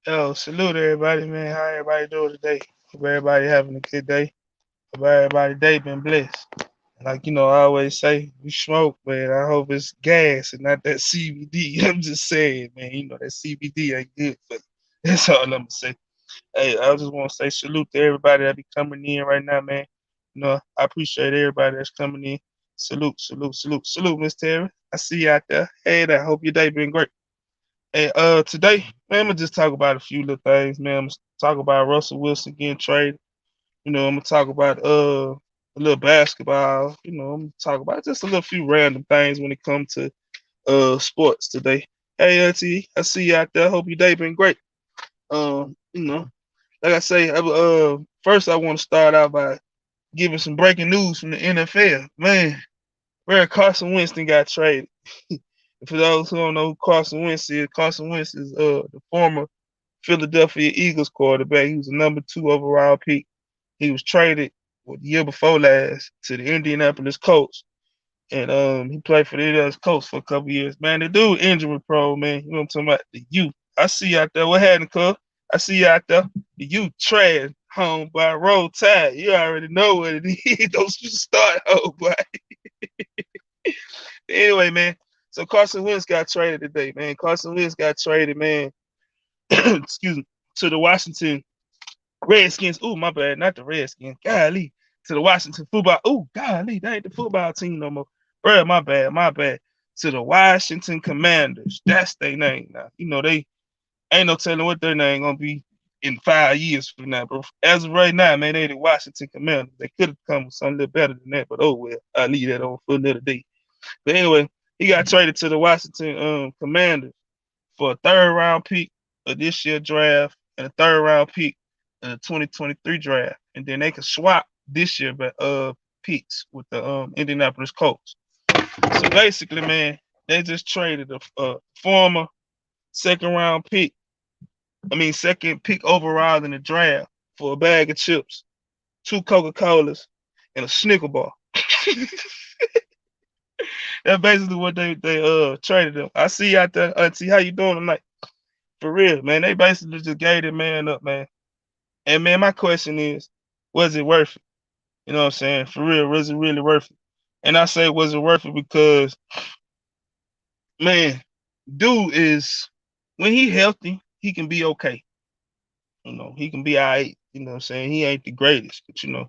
Yo, salute everybody, man. How everybody doing today? Hope everybody having a good day. Hope everybody day been blessed. Like I always say, we smoke, man. I hope it's gas and not that CBD. I'm just saying, man. That CBD ain't good for you. That's all I'm gonna say. Hey, I just want to say salute to everybody that be coming in right now, man. I appreciate everybody that's coming in. Salute, salute, salute, salute, Miss Terry. I see you out there. Hey, I hope your day been great. Hey, today, man, I'm gonna just talk about a few little things, man. I'm gonna talk about Russell Wilson getting traded. I'm gonna talk about a little basketball. I'm gonna talk about just a little few random things when it comes to sports today. Hey, T, I see you out there. Hope your day been great. Like I say, first I want to start out by giving some breaking news from the NFL. Man, where Carson Winston got traded. For those who don't know who Carson Wentz is the former Philadelphia Eagles quarterback. He was a number 2 overall pick. He was traded the year before last to the Indianapolis Colts. And he played for the Indianapolis Colts for a couple years. Man, the dude injury prone, man. You know what I'm talking about? The youth. I see you out there. What happened, cuz? I see you out there. The youth trash home by Roll Tide. You already know what it is. Don't you start, oh boy. Anyway, man. So Carson Wentz got traded today, man. Carson Wentz got traded, man. Excuse me, to the Washington Redskins. Oh, my bad, not the Redskins. Golly, to the Washington football. Oh, golly, that ain't the football team no more. Bro, my bad, my bad. To the Washington Commanders. That's their name now. They ain't no telling what their name gonna be in 5 years from now. But as of right now, man, they the Washington Commanders. They could have come with something a little better than that, but oh well. I'll leave that on for another day. But anyway, he got traded to the Washington Commanders for a third round pick of this year draft and a third round pick in the 2023 draft. And then they could swap this year but picks with the Indianapolis Colts. So basically, man, they just traded a former second round pick. Second pick overall in the draft for a bag of chips, 2 Coca-Colas, and a Snicker bar. That's basically what they traded them. I see you out there, Auntie. How you doing tonight? For real, man. They basically just gave the man up, man. And man, my question is, was it worth it? You know what I'm saying? For real, was it really worth it? And I say, was it worth it because, man, dude is when he healthy, he can be okay. He can be all right. You know what I'm saying? He ain't the greatest, but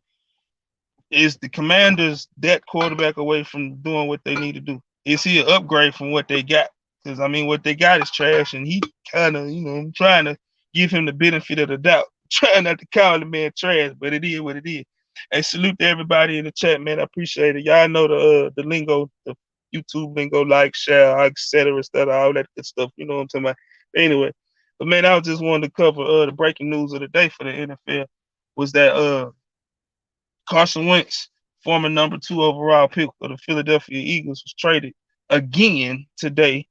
is the Commanders that quarterback away from doing what they need to do? Is he an upgrade from what they got? Because what they got is trash, and he kind of, I'm trying to give him the benefit of the doubt, trying not to call the man trash, but it is what it is. Hey, salute to everybody in the chat, man. I appreciate it. Y'all know the lingo, the YouTube lingo, like, share, etc., all that good stuff. You know what I'm talking about. But anyway, but man, I just wanted to cover the breaking news of the day for the NFL was that Carson Wentz, former number 2 overall pick of the Philadelphia Eagles, was traded again today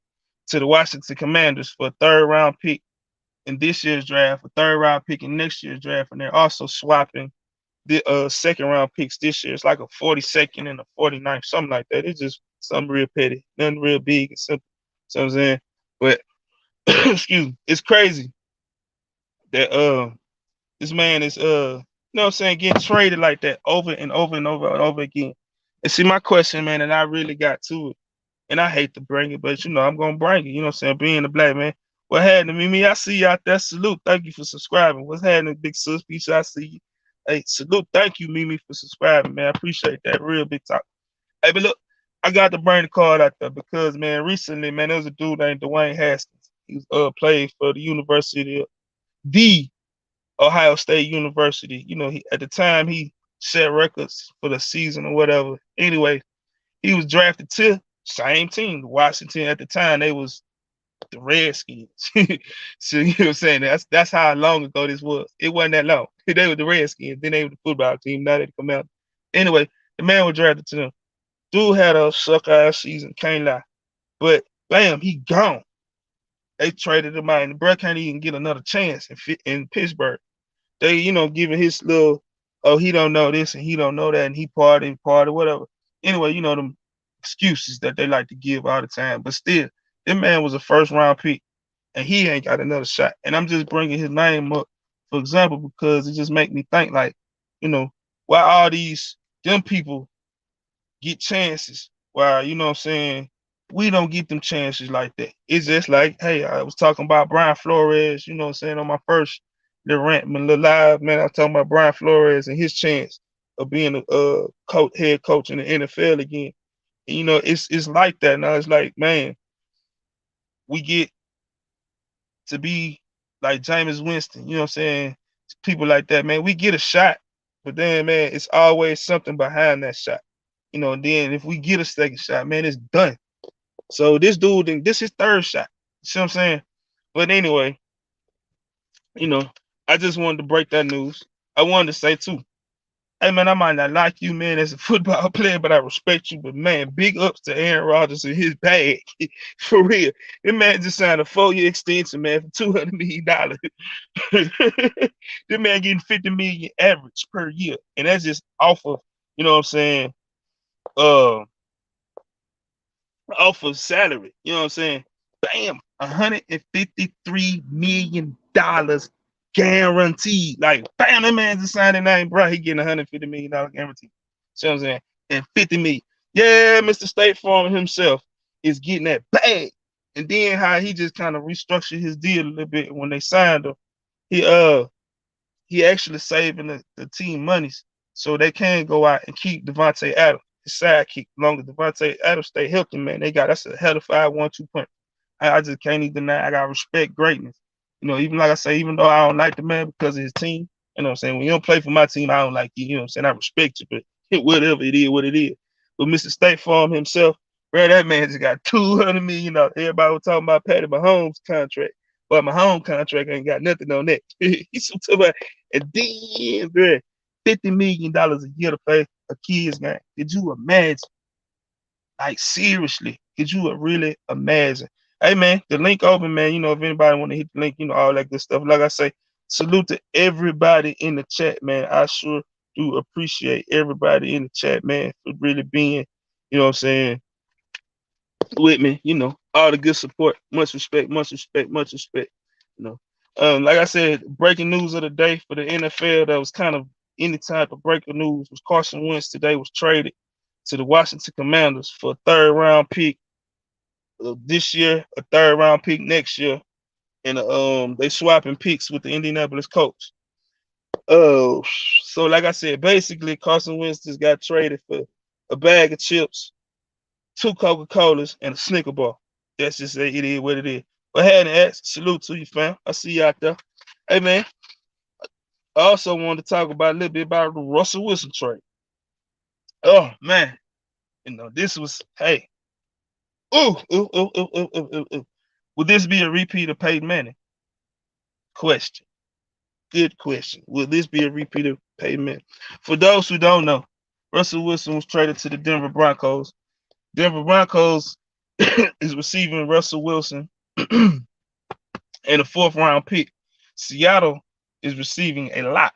to the Washington Commanders for a third round pick in this year's draft, a third round pick in next year's draft, and they're also swapping the second round picks this year. It's like a 42nd and a 49th, something like that. It's just something real petty, nothing real big and simple. So I'm saying, but excuse me, it's crazy that this man is what I'm saying, getting traded like that over and over and over and over again. And see, my question, man, and I really got to it, and I hate to bring it, but I'm gonna bring it. You know what I'm saying? Being a black man. What happened, Mimi? I see you out there. Salute. Thank you for subscribing. What's happening, big sis? Peace. I see you. Hey, salute. Thank you, Mimi, for subscribing, man. I appreciate that. Real big talk. Hey, but look, I got to bring the card out there because, man, recently, man, there was a dude named Dwayne Haskins. He was played for the Ohio State University. At the time he set records for the season or whatever. Anyway, he was drafted to same team, Washington. At the time, they was the Redskins. So you know what I'm saying? That's how long ago this was. It wasn't that long. They were the Redskins. Then they were the football team. Now they come out. Anyway, the man was drafted to them. Dude had a suck ass season. Can't lie. But bam, he gone. They traded him out, and the bro can't even get another chance in Pittsburgh. They, giving his little, oh, he don't know this and he don't know that and he party, whatever. Anyway, them excuses that they like to give all the time. But still, this man was a first round pick. and he ain't got another shot. And I'm just bringing his name up, for example, because it just make me think like, you know, why all these them people get chances, while you know what I'm saying, we don't get them chances like that. It's just like, hey, I was talking about Brian Flores, you know what I'm saying, on my first little rant, my little live, man. I was talking about Brian Flores and his chance of being a head coach in the NFL again. And, you know, it's like that now. It's like, man, we get to be like Jameis Winston, you know what I'm saying? People like that, man. We get a shot, but then, man, it's always something behind that shot. You know, and then if we get a second shot, man, it's done. So this dude, this is his third shot. You see what I'm saying? But anyway, you know, I just wanted to break that news. I wanted to say too, hey man, I might not like you, man, as a football player, but I respect you. But man, big ups to Aaron Rodgers and his bag. For real. This man just signed a 4-year extension, man, for $200 million. This man getting 50 million average per year. And that's just off of, you know what I'm saying, uh off of salary. You know what I'm saying? Bam, $153 million guaranteed. Like, bam, that man just signed a name, bro. He getting $150 million guaranteed. See what I'm saying? And 50 million. Yeah, Mr. State Farm himself is getting that bag. And then how he just kind of restructured his deal a little bit when they signed him. He he actually saving the team monies so they can go out and keep Devontae Adams, his sidekick. Long as Devontae Adams stay healthy, man, that's a hell of a 5-1-2 punch. I just can't even deny. I got respect greatness. You know, even like I say, even though I don't like the man because of his team, you know what I'm saying? When you don't play for my team, I don't like you. You know what I'm saying? I respect you, but whatever it is, what it is. But Mr. State Farm himself, bro, that man just got $200 million. Everybody was talking about Patty Mahomes' contract, but Mahomes' contract ain't got nothing on that. He's talking about, and then, bro, $50 million a year to play a kid's game. Could you imagine? Like, seriously, could you really imagine? Hey man, the link open, man. You know, if anybody want to hit the link, you know, all that good stuff. Like I say, salute to everybody in the chat, man. I sure do appreciate everybody in the chat, man, for really being, you know what I'm saying, with me. You know, all the good support. Much respect, much respect, much respect. You know. Like I said, breaking news of the day for the NFL that was kind of any type of breaking news was Carson Wentz today was traded to the Washington Commanders for a third round pick this year, a third round pick next year, and they swapping picks with the Indianapolis Colts. Oh, so like I said, basically Carson Wentz just got traded for a bag of chips, 2 Coca-Colas, and a Snicker bar. That's just it is what it is. But hey, ask, salute to you, fam. I see you out there. Hey man, I also wanted to talk about a little bit about the Russell Wilson trade. Oh man, you know, this was, hey, ooh, ooh, ooh, ooh, ooh, ooh, ooh, ooh. Would this be a repeat of Peyton Manning? Question. Good question. Will this be a repeat of Peyton Manning? For those who don't know, Russell Wilson was traded to the Denver Broncos. Denver Broncos is receiving Russell Wilson and a 4th-round pick. Seattle is receiving a lot.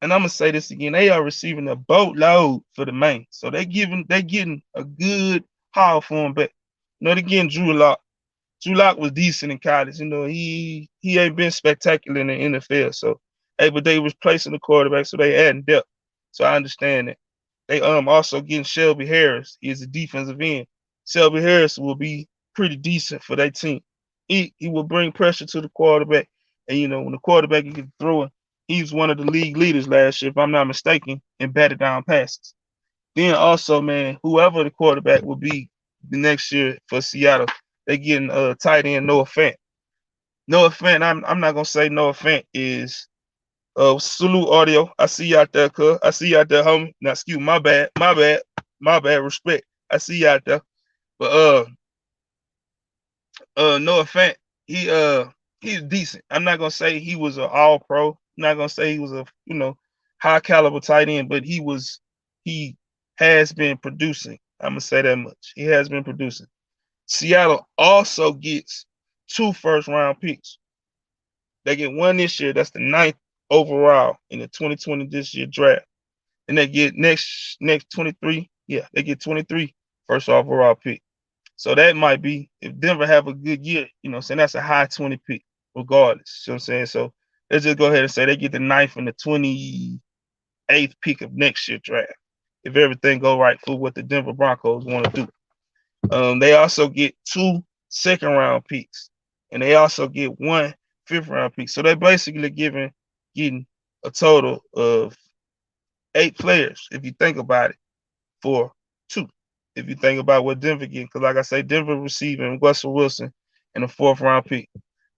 And I'm gonna say this again: they are receiving a boatload for the man. So they're getting a good haul for him. But you know, they're getting Drew Lock. Drew Lock was decent in college. You know, he ain't been spectacular in the NFL. So, hey, but they was placing the quarterback, so they adding depth. So I understand that. They also getting Shelby Harris. He's a defensive end. Shelby Harris will be pretty decent for that team. He will bring pressure to the quarterback. And you know, when the quarterback is throwing, he's one of the league leaders last year, if I'm not mistaken, in batted down passes. Then also, man, whoever the quarterback will be the next year for Seattle, they getting tight end Noah Fant. Noah Fant, I'm not gonna say Noah Fant is salute audio. I see you out there, cuz. I see you out there, homie. Now excuse my bad, my bad, my bad, respect. I see you out there. But Noah Fant, he's decent. I'm not gonna say he was an all pro. I'm not gonna say he was a, you know, high caliber tight end, but he has been producing. I'm gonna say that much. He has been producing. Seattle also gets 2 first-round picks. They get one this year. That's the 9th overall in the 2020 this year draft. And they get next 23. Yeah, they get 23 first overall pick. So that might be if Denver have a good year, saying that's a high 20 pick, regardless. You know what I'm saying? So let's just go ahead and say they get the ninth and the 28th pick of next year draft. If everything go right for what the Denver Broncos want to do. They also get 2 second-round picks, and they also get 1 5th-round pick. So they're basically getting a total of 8 players, if you think about it, for 2. If you think about what Denver getting, because like I say, Denver receiving Russell Wilson in a 4th-round pick.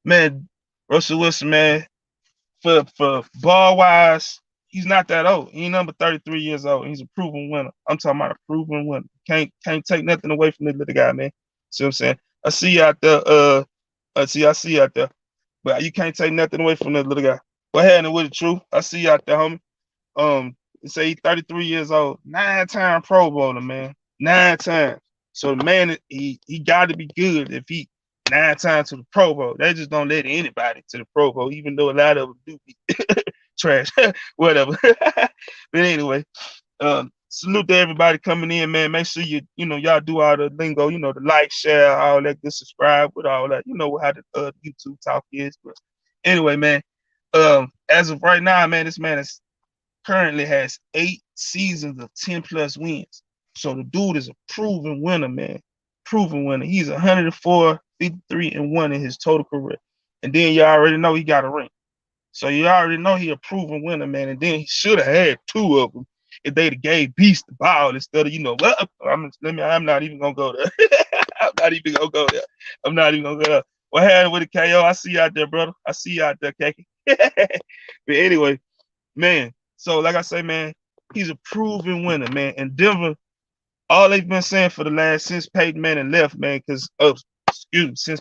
Man, Russell Wilson, man, for ball wise, he's not that old. He ain't number 33 years old. He's a proven winner. I'm talking about a proven winner. Can't take nothing away from this little guy, man. See what I'm saying? I see you out there. I see you out there. But you can't take nothing away from this little guy. What happened with the truth? I see you out there, homie. Say he's 33 years old, 9-time Pro Bowler, man. 9 times. So the man, he got to be good if he 9 times to the Pro Bowl. They just don't let anybody to the Pro Bowl, even though a lot of them do be trash, whatever. But anyway, salute to everybody coming in, man. Make sure y'all do all the lingo, the like, share, all that, good, subscribe with all that. You know how the YouTube talk is. But anyway, man, as of right now, man, this man currently has 8 seasons of 10+ wins. So the dude is a proven winner, man. Proven winner. He's 104, 53, and 1 in his total career. And then you already know he got a ring. So you already know he a proven winner, man. And then he should have had 2 of them if they'd gave Beast the ball instead of, I'm not even gonna go there. I'm not even gonna go there. I'm not even gonna go there. What happened with the KO? I see you out there, brother. I see you out there, Kaki. But anyway, man. So like I say, man, he's a proven winner, man. And Denver, all they've been saying for the last since Peyton Manning left, man, since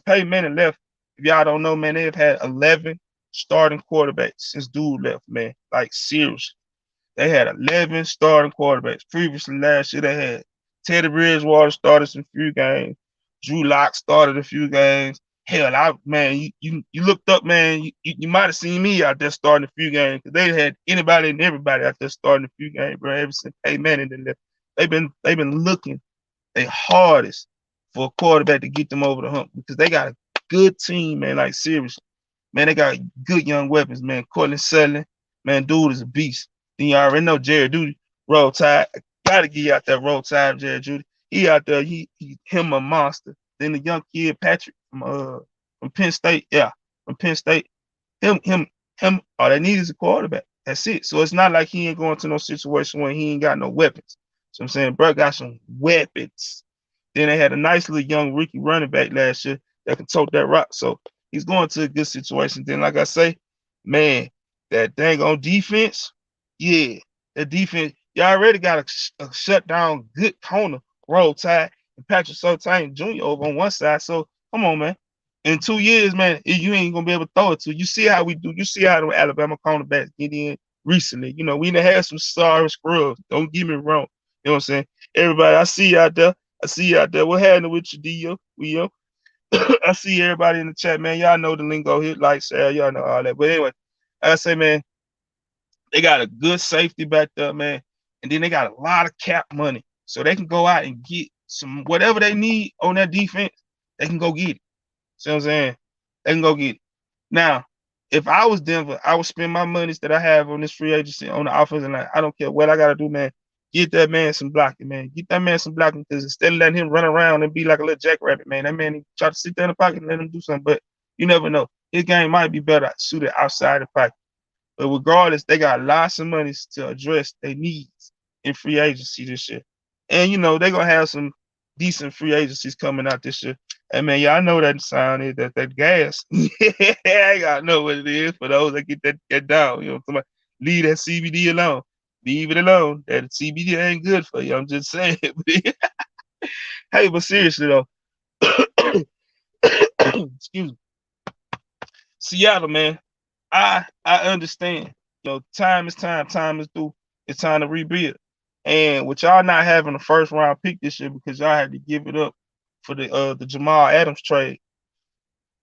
Peyton Manning left, if y'all don't know, man, they've had 11 starting quarterbacks since dude left, man. Like seriously. They had 11 starting quarterbacks. Previously last year they had Teddy Bridgewater started some few games. Drew Lock started a few games. Hell, you looked up, man. You might have seen me out there starting a few games because they had anybody and everybody out there starting a few games, bro. Ever since Peyton Manning left, they've been looking their hardest for a quarterback to get them over the hump because they got a good team, man. Like seriously, man, they got good young weapons, man. Cortland Sutton, man, dude is a beast. Then you already know Jared Judy, Roll Tide. Gotta give you out that Roll Tide, Jared Judy. He out there, him a monster. Then the young kid Patrick from Penn State, from Penn State. Him. All they need is a quarterback. That's it. So it's not like he ain't going to no situation where he ain't got no weapons. So I'm saying, bro, got some weapons. Then they had a nice little young rookie running back last year that can tote that rock. So he's going to a good situation. Then, like I say, man, that dang on defense, yeah, that defense, you already got a shut down good corner, Roll Tide, and Patrick Surtain Jr. over on one side. So come on, man. In 2 years, man, you ain't gonna be able to throw it to. You see how we do. You see how the Alabama cornerbacks get in recently. We done had some sorry scrubs. Don't get me wrong. You know what I'm saying? Everybody, I see you out there. I see you out there. What happened with you, Dio? I see everybody in the chat, man. Y'all know the lingo. Hit like, share. Y'all know all that. But anyway, like I say, man, they got a good safety back there, man. And then they got a lot of cap money. So they can go out and get some whatever they need on that defense, they can go get it. See what I'm saying? They can go get it. Now, if I was Denver, I would spend my monies that I have on this free agency on the offensive line. I don't care what I gotta do, man. Get that man some blocking, man. Get that man some blocking because instead of letting him run around and be like a little jackrabbit, man, that man try to sit there in the pocket and let him do something. But you never know. His game might be better suited outside the pocket. But regardless, they got lots of money to address their needs in free agency this year. And they're gonna have some decent free agencies coming out this year. And man, y'all know that sound is that gas. I gotta know what it is for those that get that down. Somebody leave that CBD alone. Leave it alone. That CBD ain't good for you. I'm just saying. Hey, but seriously though, excuse me. Seattle, man. I understand. Time is time. Time is due. It's time to rebuild. And with y'all not having a first round pick this year because y'all had to give it up for the Jamal Adams trade,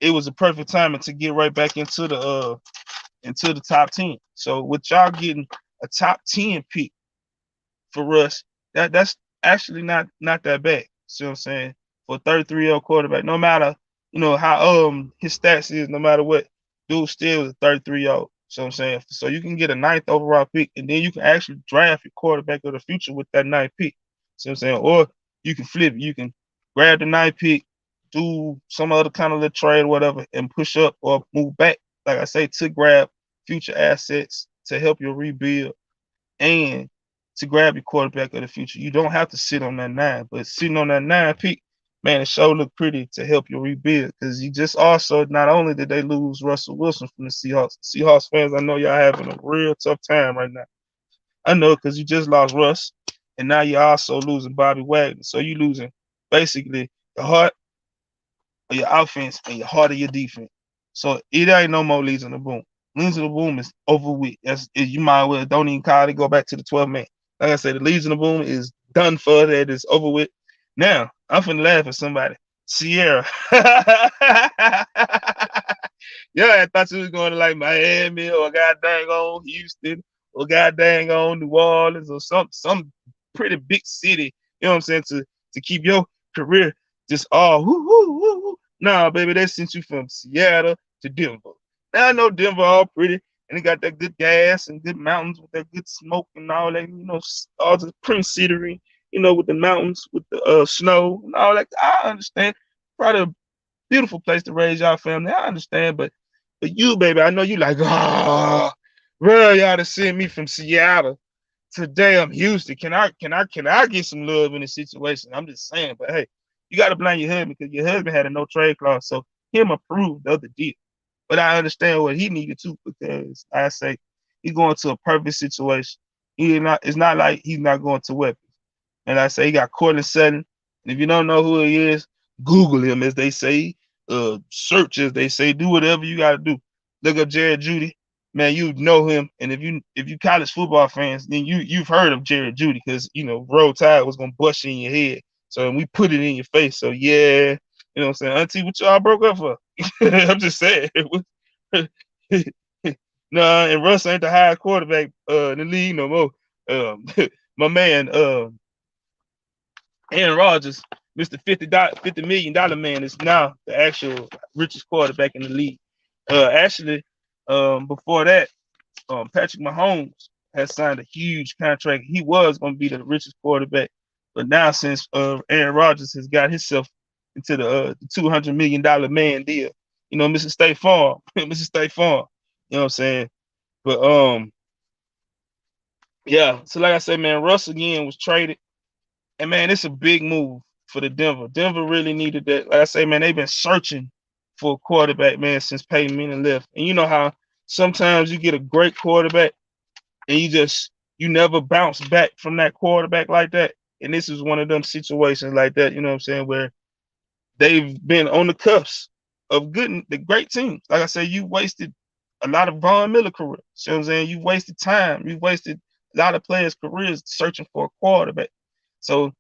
it was a perfect timing to get right back into the top 10. So with y'all getting a top 10 pick for us, that's actually not that bad. See what I'm saying? for a 33-year-old quarterback. No matter, how his stats is, no matter what, dude still is a 33-year-old. So I'm saying, so you can get a ninth overall pick, and then you can actually draft your quarterback of the future with that ninth pick. So I'm saying, or you can flip it. You can grab the ninth pick, do some other kind of little trade or whatever, and push up or move back, like I say, to grab future assets to help your rebuild and to grab your quarterback of the future. You don't have to sit on that nine, but sitting on that nine pick, man, it sure look pretty to help your rebuild. Because you just also, not only did they lose Russell Wilson from the Seahawks fans, I know y'all having a real tough time right now. I know, because you just lost Russ, and now you're also losing Bobby Wagner. So you losing basically the heart of your offense and your heart of your defense. So it ain't no more leads in the boom. Leads in the boom is over with. You might well don't even call it, go back to the 12 man. Like I said, the leads in the boom is done for. That is over with. Now, I'm finna laugh at somebody. Sierra. Yeah, I thought you was going to like Miami or god dang on Houston or god dang on New Orleans or some pretty big city, you know what I'm saying, to keep your career just all woo woo woo woo. Nah, baby, they sent you from Seattle to Denver. Now I know Denver all pretty and they got that good gas and good mountains with that good smoke and all that, all the pretty scenery, with the mountains, with the snow and all that. I understand. Probably a beautiful place to raise y'all family. I understand, but you, baby, I know you like, bro, y'all to send me from Seattle to damn Houston. Can I get some love in this situation? I'm just saying, but hey, you got to blame your husband because your husband had a no trade clause, so him approved the other deal. But I understand what he needed to because I say he's going to a perfect situation. It's not like he's not going to weapons. And I say he got Cortland Sutton. And if you don't know who he is, Google him, as they say, search, as they say, do whatever you got to do. Look up Jared Judy, man, you know him. And if you college football fans, then you've heard of Jared Judy because Roll Tide was gonna bust you in your head. So we put it in your face. So yeah, what I'm saying, Auntie, what y'all broke up for? I'm just saying. Nah, and Russ ain't the highest quarterback in the league no more. My man, Aaron Rodgers, Mr. $50 million man, is now the actual richest quarterback in the league. Actually, before that, Patrick Mahomes has signed a huge contract. He was going to be the richest quarterback, but now since Aaron Rodgers has got himself into the $200 million man deal, Mr. State Farm, Mr. State Farm, you know what I'm saying? But yeah. So like I said, man, Russ again was traded. And man, it's a big move for the Denver. Denver really needed that. Like I say, man, they've been searching for a quarterback, man, since Peyton Manning left. And you know how sometimes you get a great quarterback and you never bounce back from that quarterback like that. And this is one of them situations like that, you know what I'm saying, where they've been on the cusp of the great teams. Like I said, you wasted a lot of Von Miller career. See what I'm saying? You wasted time. You wasted a lot of players' careers searching for a quarterback. So,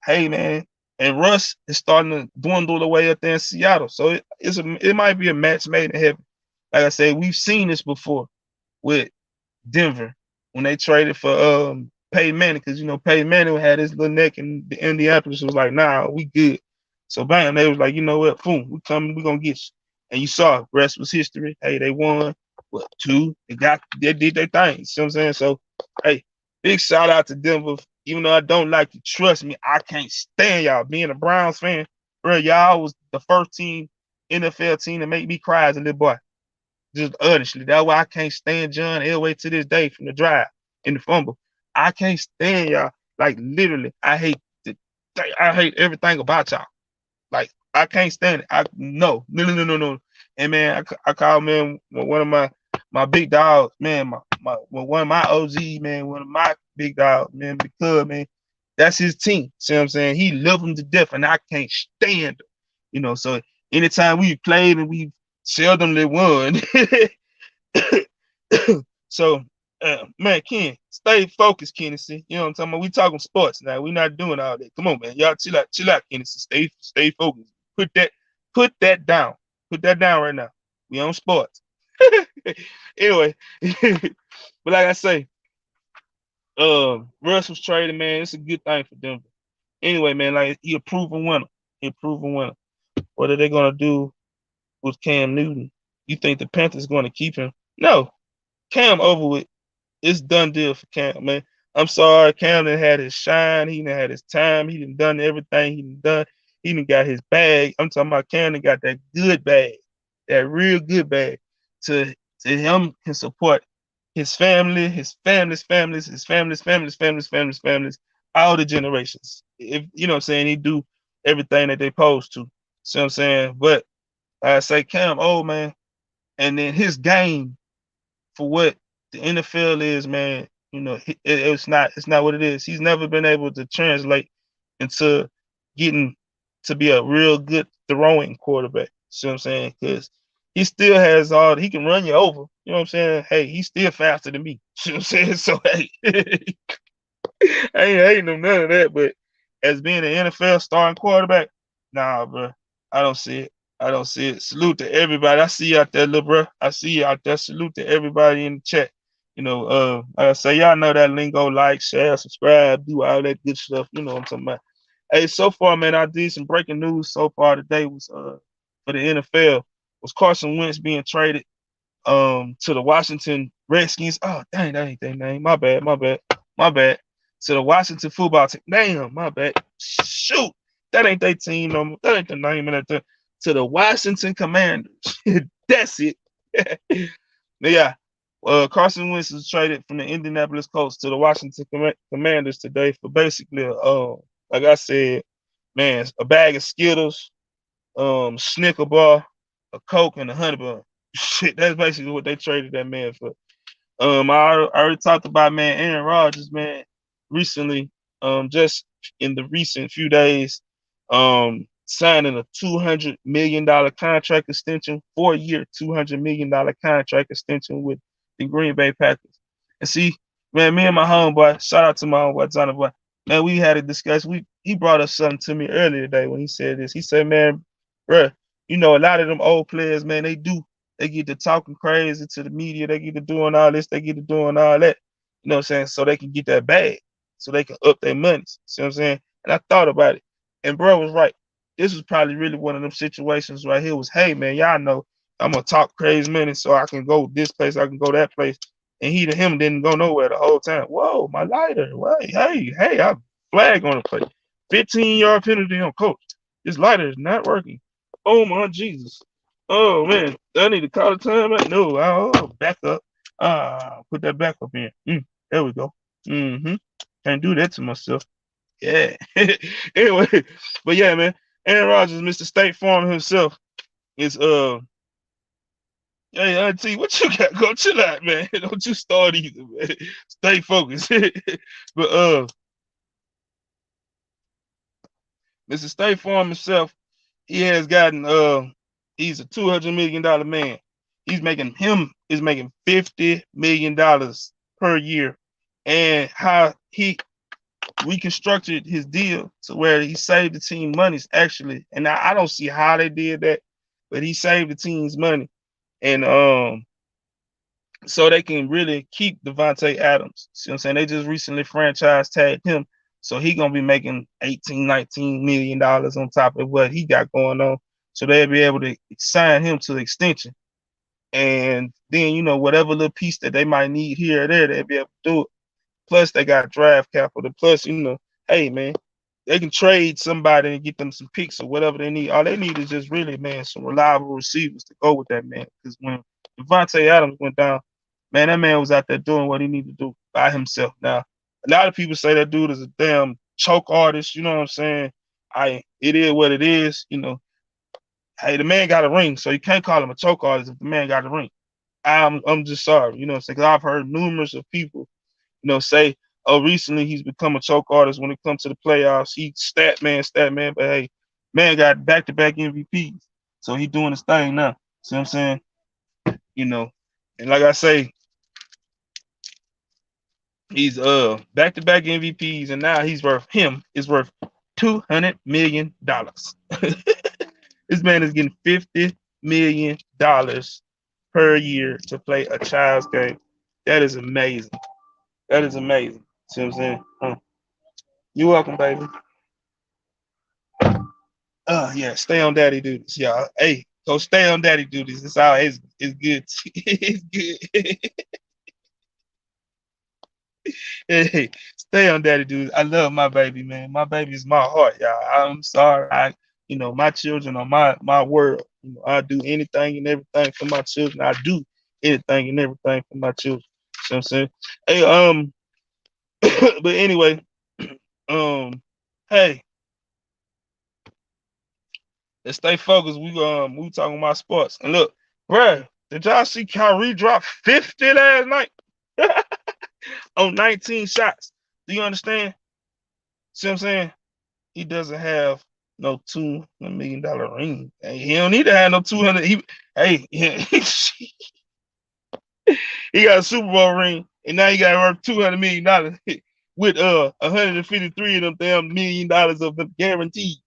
hey man, and Russ is starting to dwindle away up there in Seattle. So it might be a match made in heaven. Like I said, we've seen this before with Denver when they traded for Peyton Manning, because Peyton Manning had his little neck, and the Indianapolis was like, nah, we good. So bam, they was like, you know what, boom, we coming, we gonna get you. And you saw rest was history. Hey, they won. What, two? They did their thing. You see what I'm saying? So hey, big shout out to Denver. Even though I don't like you, trust me, I can't stand y'all. Being a Browns fan, bro, y'all was the first NFL team to make me cry as a little boy. Just honestly, that's why I can't stand John Elway to this day from the drive in the fumble. I can't stand y'all. Like literally, I hate everything about y'all. Like I can't stand it. No. And man, I call man one of my big dogs, man, one of my OG, man, one of my big dogs, man, because man, that's his team. See what I'm saying? He loved them to death, and I can't stand them. So anytime we played and we seldomly won. So man, Ken, stay focused, Kennedy. You know what I'm talking about? We talking sports now. We're not doing all that. Come on, man. Y'all chill out, Kennedy. Stay focused. Put that down. Put that down right now. We on sports. Anyway, but like I say, Russ was traded, man. It's a good thing for Denver. Anyway, man, like he a proven winner. He a proven winner. What are they gonna do with Cam Newton? You think the Panthers gonna keep him? No. Cam over with. It's done deal for Cam, man. I'm sorry, Cam done had his shine. He done had his time. He done everything he done done. He done got his bag. I'm talking about Cam done got that good bag, that real good bag. To to him can support his family, his families, all the generations. If you know what I'm saying, he do everything that they supposed to. See what I'm saying? But I say Cam, oh man, and then his game for what the NFL is, man, you know, it's not what it is. He's never been able to translate into getting to be a real good throwing quarterback. See what I'm saying? Because he still has he can run you over. You know what I'm saying? Hey, he's still faster than me. See what I'm saying? So hey, I ain't hating him none of that, but as being an NFL starting quarterback, nah, bro, I don't see it. I don't see it. Salute to everybody. I see you out there, little bro. I see you out there. Salute to everybody in the chat. You know, like I say, y'all know that lingo, like, share, subscribe, do all that good stuff. You know what I'm talking about. Hey, so far, man, I did some breaking news so far today was for the NFL was Carson Wentz being traded to the Washington Redskins. Oh, dang, that ain't their name. My bad, my bad, my bad. To the Washington football team. Damn, my bad. Shoot, that ain't their team no more. That ain't the name of that thing. To the Washington Commanders. That's it. Yeah. Carson Wentz was traded from the Indianapolis Colts to the Washington Commanders today for basically, like I said, man, a bag of Skittles, Snicker bar, a Coke, and a honey bun. Shit, that's basically what they traded that man for. I already talked about, man, Aaron Rodgers, man, recently, just in the recent few days, signing a $200 million contract extension, 4-year, $200 million contract extension with the Green Bay Packers. And see, man, me and my homeboy, shout out to my homeboy Johnny Boy, man, we had a discussion. He brought up something to me earlier today when he said this. He said, man, bruh, you know, a lot of them old players, man, they get to talking crazy to the media. They get to doing all this. They get to doing all that. You know what I'm saying? So they can get that bag. So they can up their money. See what I'm saying? And I thought about it. And bro was right. This was probably really one of them situations right here was, hey, man, y'all know I'm going to talk crazy money so I can go this place, I can go that place. And he to him didn't go nowhere the whole time. Whoa, my lighter. Wait, hey, I flag on the play. 15-yard penalty on coach. This lighter is not working. Oh, my Jesus. Oh man, I need to call the time out. No, I'll back up. Put that back up in. There we go. Mm-hmm. Can't do that to myself. Yeah. Anyway, but yeah, man. Aaron Rodgers, Mr. State Farm himself, is hey, Auntie, what you got? Go chill out, man. Don't you start either, man. Stay focused. But Mr. State Farm himself, he has gotten he's a $200 million man. Him is making $50 million per year. And how he reconstructed his deal to where he saved the team monies actually. And I don't see how they did that, but he saved the team's money. And so they can really keep Devontae Adams. See what I'm saying? They just recently franchise tagged him. So he gonna be making $18-19 million on top of what he got going on. So they'll be able to sign him to the extension. And then, you know, whatever little piece that they might need here or there, they'll be able to do it. Plus they got draft capital. Plus, you know, hey man, they can trade somebody and get them some picks or whatever they need. All they need is just really, man, some reliable receivers to go with that man. Because when Devontae Adams went down, man, that man was out there doing what he needed to do by himself. Now, a lot of people say that dude is a damn choke artist. You know what I'm saying? It is what it is. You know, hey, the man got a ring, so you can't call him a choke artist if the man got a ring. I'm just sorry. You know what I'm saying? Because I've heard numerous of people, you know, say, oh, recently he's become a choke artist when it comes to the playoffs. He stat man. But hey, man got back-to-back MVPs, so he doing his thing now. See what I'm saying? You know, and like I say, he's back-to-back MVPs, and now is worth $200 million. This man is getting $50 million per year to play a child's game. That is amazing. That is amazing. See what I'm saying? You're welcome, baby. Yeah, stay on daddy duties, y'all. Hey, go stay on daddy duties. It's all it's good. It's good. Hey, stay on daddy duties. I love my baby, man. My baby is my heart, y'all. I'm sorry. My children are my world. I do anything and everything for my children. I do anything and everything for my children. You know what I'm saying? Hey, but anyway, um, hey, let's stay focused. We talking about sports. And look, bruh, did y'all see Kyrie drop 50 last night on 19 shots? Do you understand? See what I'm saying? He doesn't have no $200 million ring. Hey, he don't need to have no 200. He got a Super Bowl ring, and now he got worth $200 million with 153 of them damn $1 million of them guaranteed.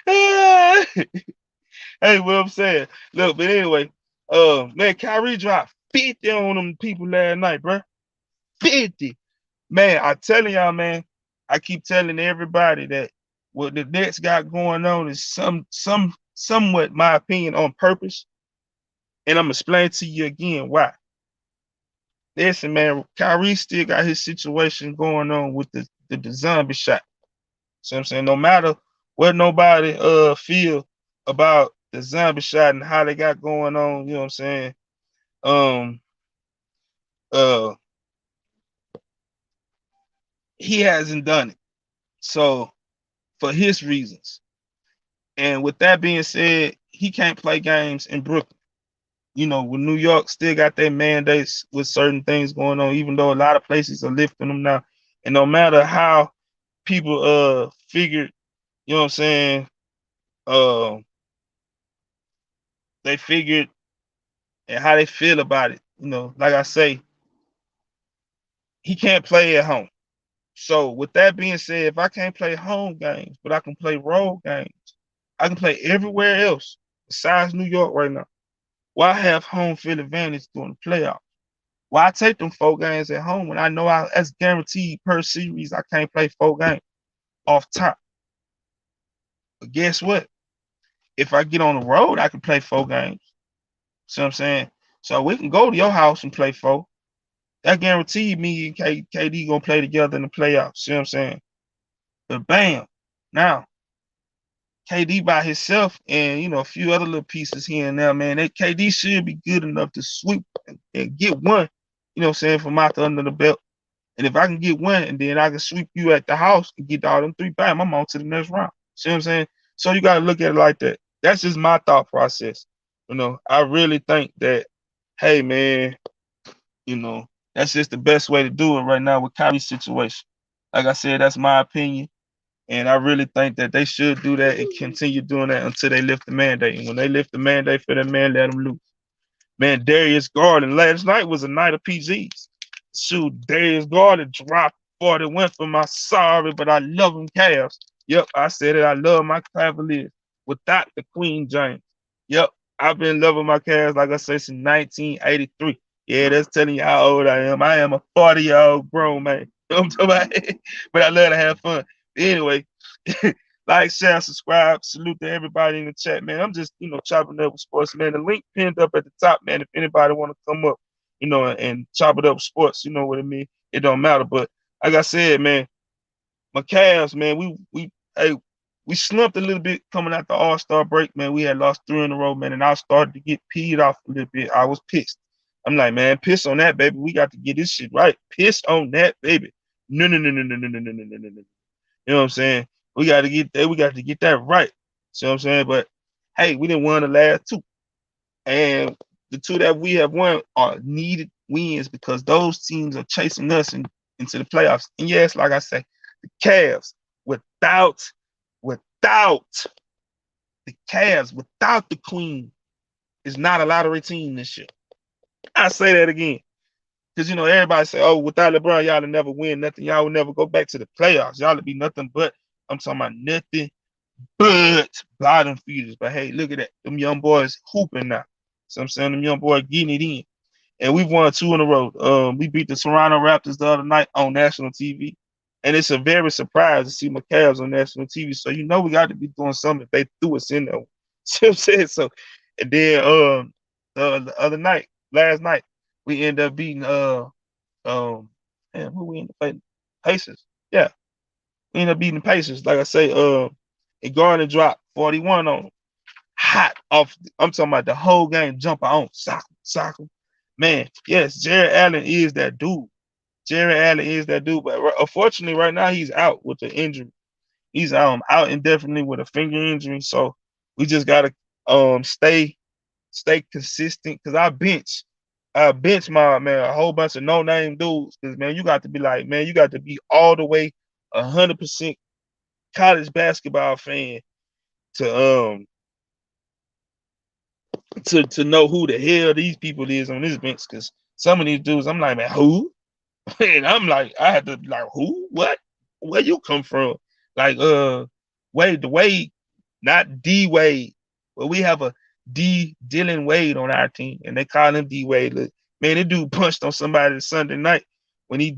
Hey, what I'm saying? Look, but anyway, man, Kyrie dropped 50 on them people last night, bro. 50. Man, I telling y'all, man, I keep telling everybody that what the Nets got going on is somewhat my opinion on purpose. And I'm gonna explain to you again why. Listen, man, Kyrie still got his situation going on with the zombie shot. So I'm saying no matter what nobody feel about the zombie shot and how they got going on, you know what I'm saying? Um uh he hasn't done it. So for his reasons. And with that being said, he can't play games in Brooklyn. With New York still got their mandates with certain things going on, even though a lot of places are lifting them now. And no matter how people figured, you know what I'm saying, uh they figured and how they feel about it, like I say, he can't play at home. So with that being said, if I can't play home games, but I can play road games, I can play everywhere else besides New York right now. Why have home field advantage during the playoffs? Why take them 4 games at home when I know that's guaranteed per series I can't play 4 games off top? But guess what? If I get on the road, I can play 4 games. See what I'm saying? So we can go to your house and play 4. That guaranteed me and KD gonna play together in the playoffs. See what I'm saying? But bam, now KD by himself and a few other little pieces here and there, man. That KD should be good enough to sweep and get one, what I'm saying, from out under the belt. And if I can get one and then I can sweep you at the house and get all them 3, bam, I'm on to the next round. See what I'm saying? So you gotta look at it like that. That's just my thought process. I really think that, hey man, that's just the best way to do it right now with Kyrie's situation. Like I said, that's my opinion. And I really think that they should do that and continue doing that until they lift the mandate. And when they lift the mandate for that man, let them loose. Man, Darius Garland last night was a night of PGs. Shoot, Darius Garland dropped 41 for my sorry, but I love them Cavs. Yep, I said it. I love my Cavaliers without the Queen James. Yep, I've been loving my Cavs, like I said, since 1983. Yeah, that's telling you how old I am. I am a 40-year-old grown man. You know what I'm talking about? But I love to have fun. Anyway, like, share, subscribe. Salute to everybody in the chat, man. I'm just, chopping up with sports, man. The link pinned up at the top, man. If anybody want to come up, and chop it up with sports, you know what I mean? It don't matter. But like I said, man, my Cavs, man, we slumped a little bit coming out the All-Star break, man. We had lost 3 in a row, man, and I started to get peed off a little bit. I was pissed. I'm like, man, piss on that, baby. We got to get this shit right. Piss on that, baby. No, no, no, no, no, no, no, no, no, no, no. You know what I'm saying? We got to get that. We got to get that right. See what I'm saying? But hey, we didn't win the last 2, and the 2 that we have won are needed wins because those teams are chasing us into the playoffs. And yes, like I say, the Cavs without the Cavs without the Queen is not a lottery team this year. I say that again. Because, everybody say, oh, without LeBron, y'all will never win nothing. Y'all will never go back to the playoffs. Y'all will be nothing but, I'm talking about nothing but bottom feeders. But hey, look at that. Them young boys hooping now. So I'm saying them young boys getting it in. And we've won 2 in a row. We beat the Toronto Raptors the other night on national TV. And it's a very surprise to see my Cavs on national TV. So you know we got to be doing something if they threw us in there. See what I'm saying? So and then the other night, last night, we end up beating who we end up fighting? Pacers. Yeah. We end up beating the Pacers. Like I say, and Garner dropped 41 on them. Hot off. I'm talking about the whole game jumper on. Sock him. Man, yes, Jared Allen is that dude. Jared Allen is that dude, but unfortunately, right now he's out with the injury. He's out indefinitely with a finger injury. So we just gotta stay consistent because I bench my man a whole bunch of no name dudes. Because man, you got to be like, man, you got to be all the way 100% college basketball fan to to know who the hell these people is on this bench. Because some of these dudes, I'm like, man, who? And I'm like, I had to like, who? What? Where you come from? Like, Wade, not D Wade, but we have a D Dylan Wade on our team, and they call him D Wade. Look, man, that dude punched on somebody Sunday night when he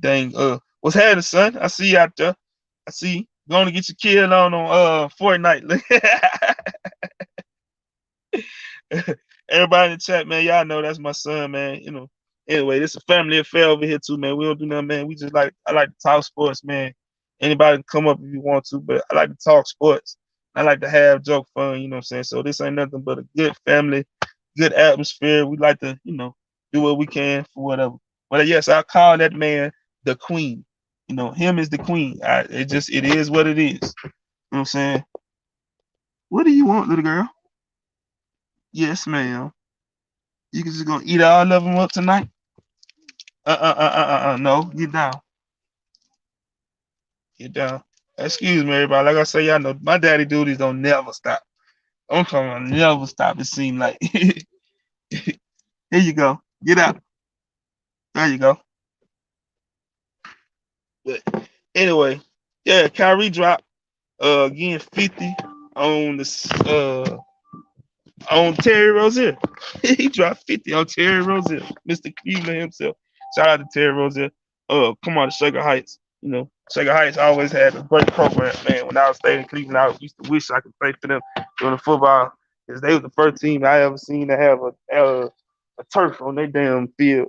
what's happening, son? I see you out there. I see you. Going to get your kill on Fortnite. Everybody in the chat, man, y'all know that's my son, man. You know. Anyway, this is a family affair over here too, man. We don't do nothing, man. We just I like to talk sports, man. Anybody can come up if you want to, but I like to talk sports. I like to have joke fun, you know what I'm saying? So this ain't nothing but a good family, good atmosphere. We like to, do what we can for whatever. But yes, I call that man the queen. Him is the queen. It is what it is. You know what I'm saying? What do you want, little girl? Yes, ma'am. You can just gonna eat all of them up tonight? No, get down. Get down. Excuse me, everybody. Like I say, y'all know my daddy duties don't never stop. I'm talking never stop. It seems like. Here you go. Get out. There you go. But anyway, yeah, Kyrie dropped again 50 on the on Terry Rozier. He dropped 50 on Terry Rozier, Mr. Cleveland himself. Shout out to Terry Rozier. Come on to Shaker Heights. Shaker Heights always had a great program, man. When I was staying in Cleveland, I used to wish I could play for them during the football because they were the first team I ever seen to have a turf on their damn field.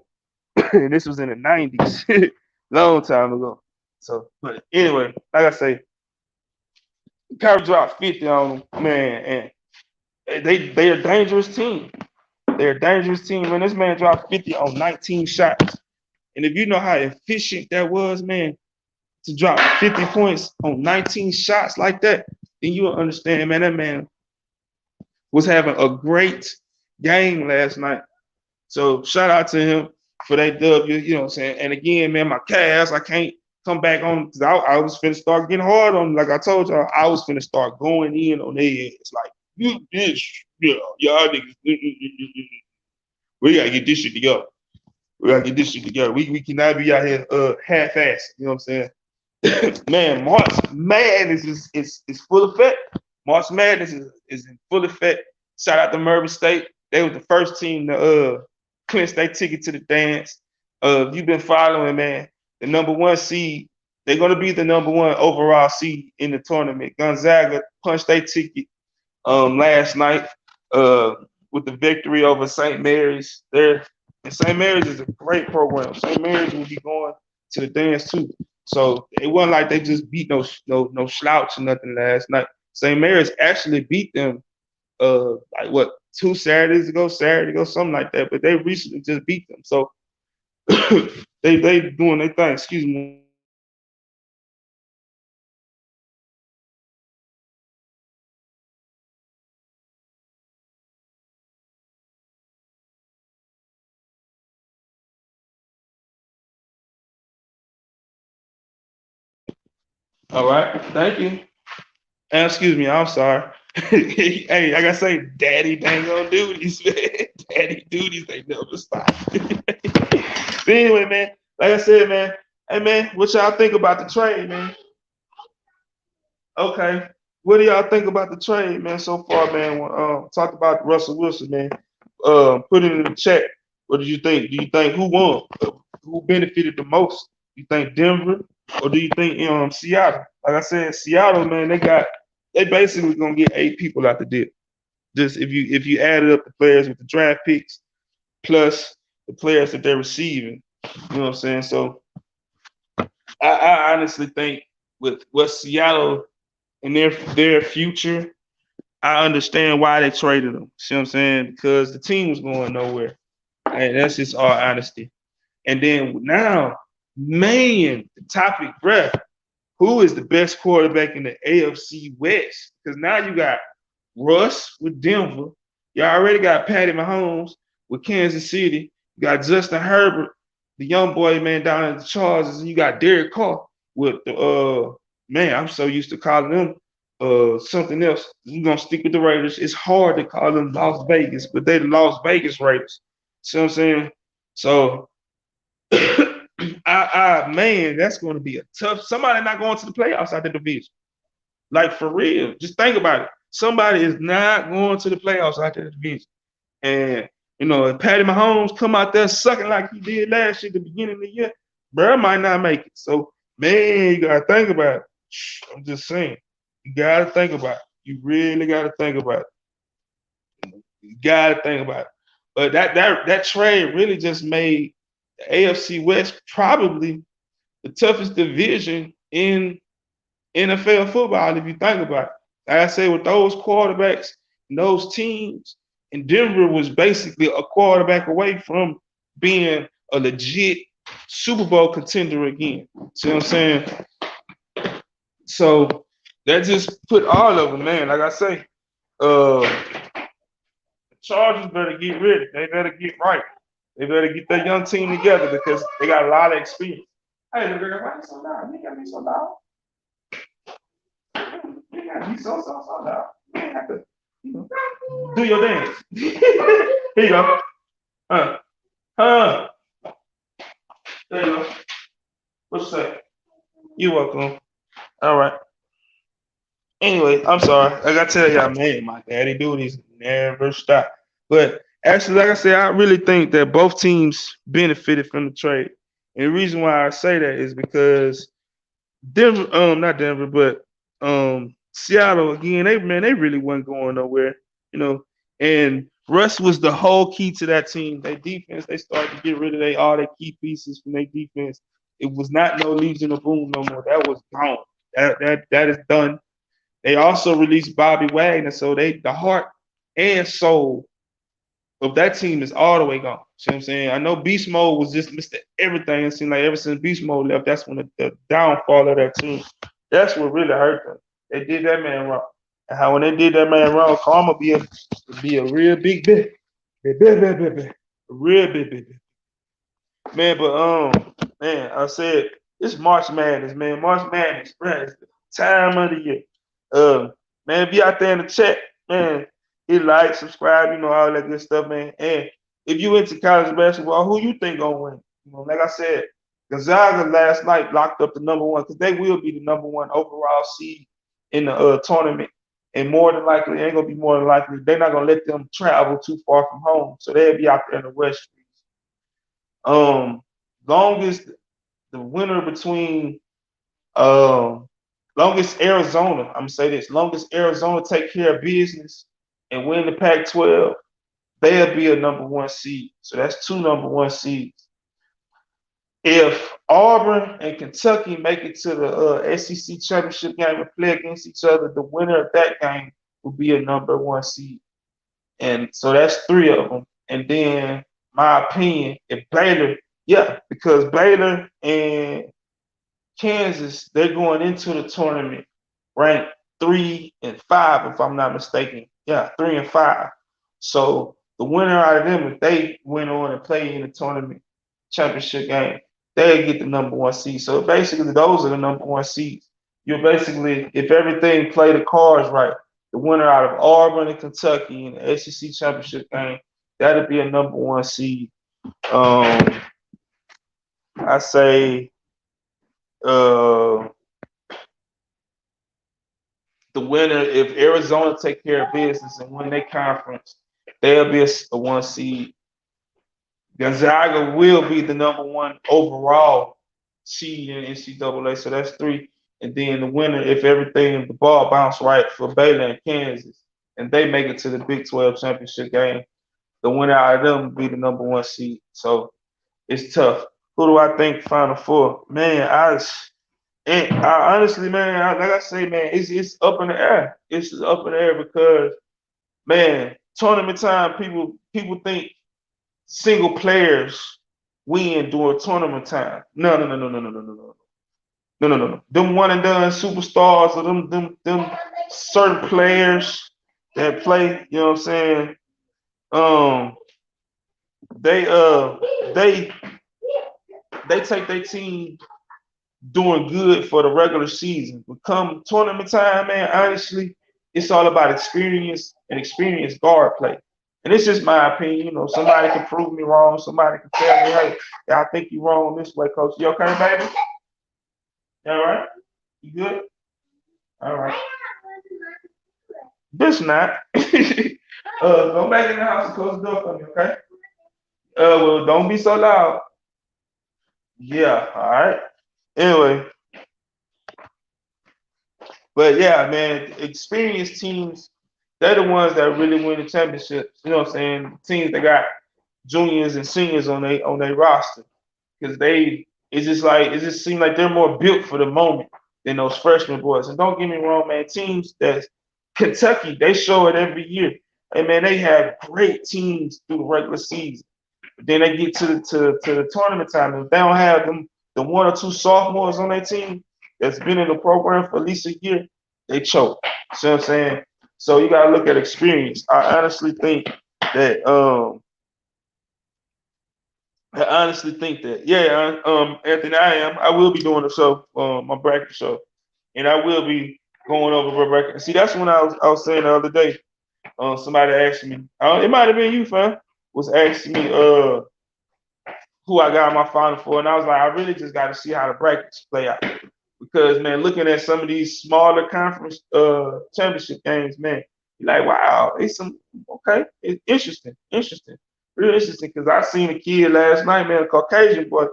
And this was in the 90s, long time ago. So, but anyway, like I say, Kyrie dropped 50 on them, man, and they're a dangerous team. They're a dangerous team. When this man dropped 50 on 19 shots. And if you know how efficient that was, man, to drop 50 points on 19 shots like that, then you will understand, man, that man was having a great game last night. So shout out to him for that W, you know what I'm saying? And again, man, my Cavs, I can't come back on because I was finna start getting hard on them. Like I told y'all, I was finna start going in on their heads. Like, you bitch, y'all niggas, we gotta get this shit together. We gotta get this shit together. We cannot be out here half-assed, you know what I'm saying? Man, March Madness is full effect. March Madness is in full effect. Shout out to Murray State. They were the first team to clinch their ticket to the dance. If you've been following, man, the number one seed, they're gonna be the number one overall seed in the tournament. Gonzaga punched their ticket last night with the victory over St. Mary's. And St. Mary's is a great program. St. Mary's will be going to the dance too. So it wasn't like they just beat no slouch or nothing last night. St. Mary's actually beat them like what, 2 Saturday ago, something like that. But they recently just beat them. So they doing their thing. Excuse me. All right. Thank you. And excuse me, I'm sorry. Hey, like I say, daddy dang on duties, man. Daddy duties, they never stop. But anyway, man, like I said, man, hey man, what y'all think about the trade, man? Okay. What do y'all think about the trade, man, so far, man? Talk about Russell Wilson, man. Put it in the chat. What did you think? Do you think who won? Who benefited the most? You think Denver? Or do you think Seattle? Like I said, Seattle, man, they basically gonna get 8 people out the deal. Just if you added up the players with the draft picks plus the players that they're receiving, you know what I'm saying? So I honestly think with what Seattle and their future, I understand why they traded them. See what I'm saying? Because the team was going nowhere. And that's just all honesty. And then now, man, the topic, bruh, who is the best quarterback in the AFC West? Because now you got Russ with Denver. You already got Patty Mahomes with Kansas City. You got Justin Herbert, the young boy, man, down in the Chargers. And you got Derek Carr with the man, I'm so used to calling them something else. You're gonna stick with the Raiders. It's hard to call them Las Vegas, but they the Las Vegas Raiders. See what I'm saying? So man, that's going to be a tough. Somebody not going to the playoffs out the division. Like for real, just think about it. Somebody is not going to the playoffs out the division, and if Patty Mahomes come out there sucking like he did last year at the beginning of the year, bro, might not make it. So man, you gotta think about it. I'm just saying, you gotta think about it. You really gotta think about it. You gotta think about it. But that trade really just made the AFC West probably the toughest division in NFL football, if you think about it. Like I say, with those quarterbacks and those teams, and Denver was basically a quarterback away from being a legit Super Bowl contender again. See what I'm saying? So that just put all of them, man. Like I say, the Chargers better get ready. They better get right. They better get that young team together because they got a lot of experience. Hey, look, why you so loud? You got me so loud. You got me so loud. You ain't have to, do your dance. Here you go. There you go. What's that? You're welcome. All right. Anyway, I'm sorry. I gotta tell y'all, man, my daddy duties never stop. But actually, like I said, I really think that both teams benefited from the trade. And the reason why I say that is because Denver, not Denver, but Seattle again. They really wasn't going nowhere, you know. And Russ was the whole key to that team. Their defense, they started to get rid of all their key pieces from their defense. It was not no Legion of Boom no more. That was gone. That is done. They also released Bobby Wagner, so the heart and soul of that team is all the way gone. See what I'm saying? I know Beast Mode was just Mr. Everything. It seemed like ever since Beast Mode left, that's when the downfall of that team. That's what really hurt them. They did that man wrong. And how when they did that man wrong, karma be a real big bit. A real big. Man, but man, I said it's March Madness, man. March Madness, man, it's the time of the year. Man, be out there in the chat, man. Hit like, subscribe, all that good stuff, man. And if you into college basketball, who you think gonna win? Like I said, Gonzaga last night locked up the number one because they will be the number one overall seed in the tournament. And more than likely, ain't gonna be more than likely, they're not gonna let them travel too far from home. So they'll be out there in the West. Longest the winner between longest Arizona, I'm gonna say this, longest Arizona take care of business and win the Pac-12, they'll be a number one seed. So that's two number one seeds. If Auburn and Kentucky make it to the SEC championship game and play against each other, the winner of that game will be a number one seed. And so that's three of them. And then, my opinion, if Baylor, because Baylor and Kansas, they're going into the tournament ranked 3 and 5, if I'm not mistaken. Yeah, 3 and 5. So the winner out of them, if they went on and play in the tournament championship game, they get the number one seed. So basically, those are the number one seeds. You're basically, if everything play the cards right, the winner out of Auburn and Kentucky in the SEC championship game, that'd be a number one seed. I say the winner, if Arizona take care of business and win their conference, they'll be a one seed. Gonzaga will be the number one overall seed in NCAA. So that's three. And then the winner, if everything, the ball bounced right for Baylor and Kansas, and they make it to the Big 12 championship game, the winner out of them will be the number one seed. So it's tough. Who do I think Final Four? Man, I honestly, man, like I say, man, it's up in the air. It's up in the air because, man, tournament time. People think single players win during tournament time. No, no, no, no, no, no, no, no, no. No, no, no, no. Them one and done superstars or them certain players that play, you know what I'm saying? Um, they they they take their team doing good for the regular season. But come tournament time, man, honestly, it's all about experience and experience guard play. And it's just my opinion. You know, somebody can prove me wrong. Somebody can tell me, hey, I think you're wrong this way, coach. You okay, baby? You all right? You good? All right. This not. Go back in the house and close the door for me, okay? Well, don't be so loud. Yeah, all right. Anyway, but yeah, man, experienced teams, they're the ones that really win the championships. You know what I'm saying? Teams that got juniors and seniors on their roster. Because it just seems like they're more built for the moment than those freshman boys. And don't get me wrong, man, teams that's Kentucky, they show it every year. And man, they have great teams through the regular season. But then they get to the tournament time. If they don't have them the one or two sophomores on their team that's been in the program for at least a year, they choke. See what I'm saying? So you gotta look at experience. That I honestly think that, yeah, Anthony, I will be doing the show, my bracket show, and I will be going over Rebecca. See, that's when I was saying the other day. Somebody asked me, it might have been you, fam, was asking me, who I got my final for, and I was like, I really just got to see how the brackets play out because, man, looking at some of these smaller conference championship games, man, you're like, wow, it's some okay, it's interesting, real interesting. Because I seen a kid last night, man, a Caucasian boy,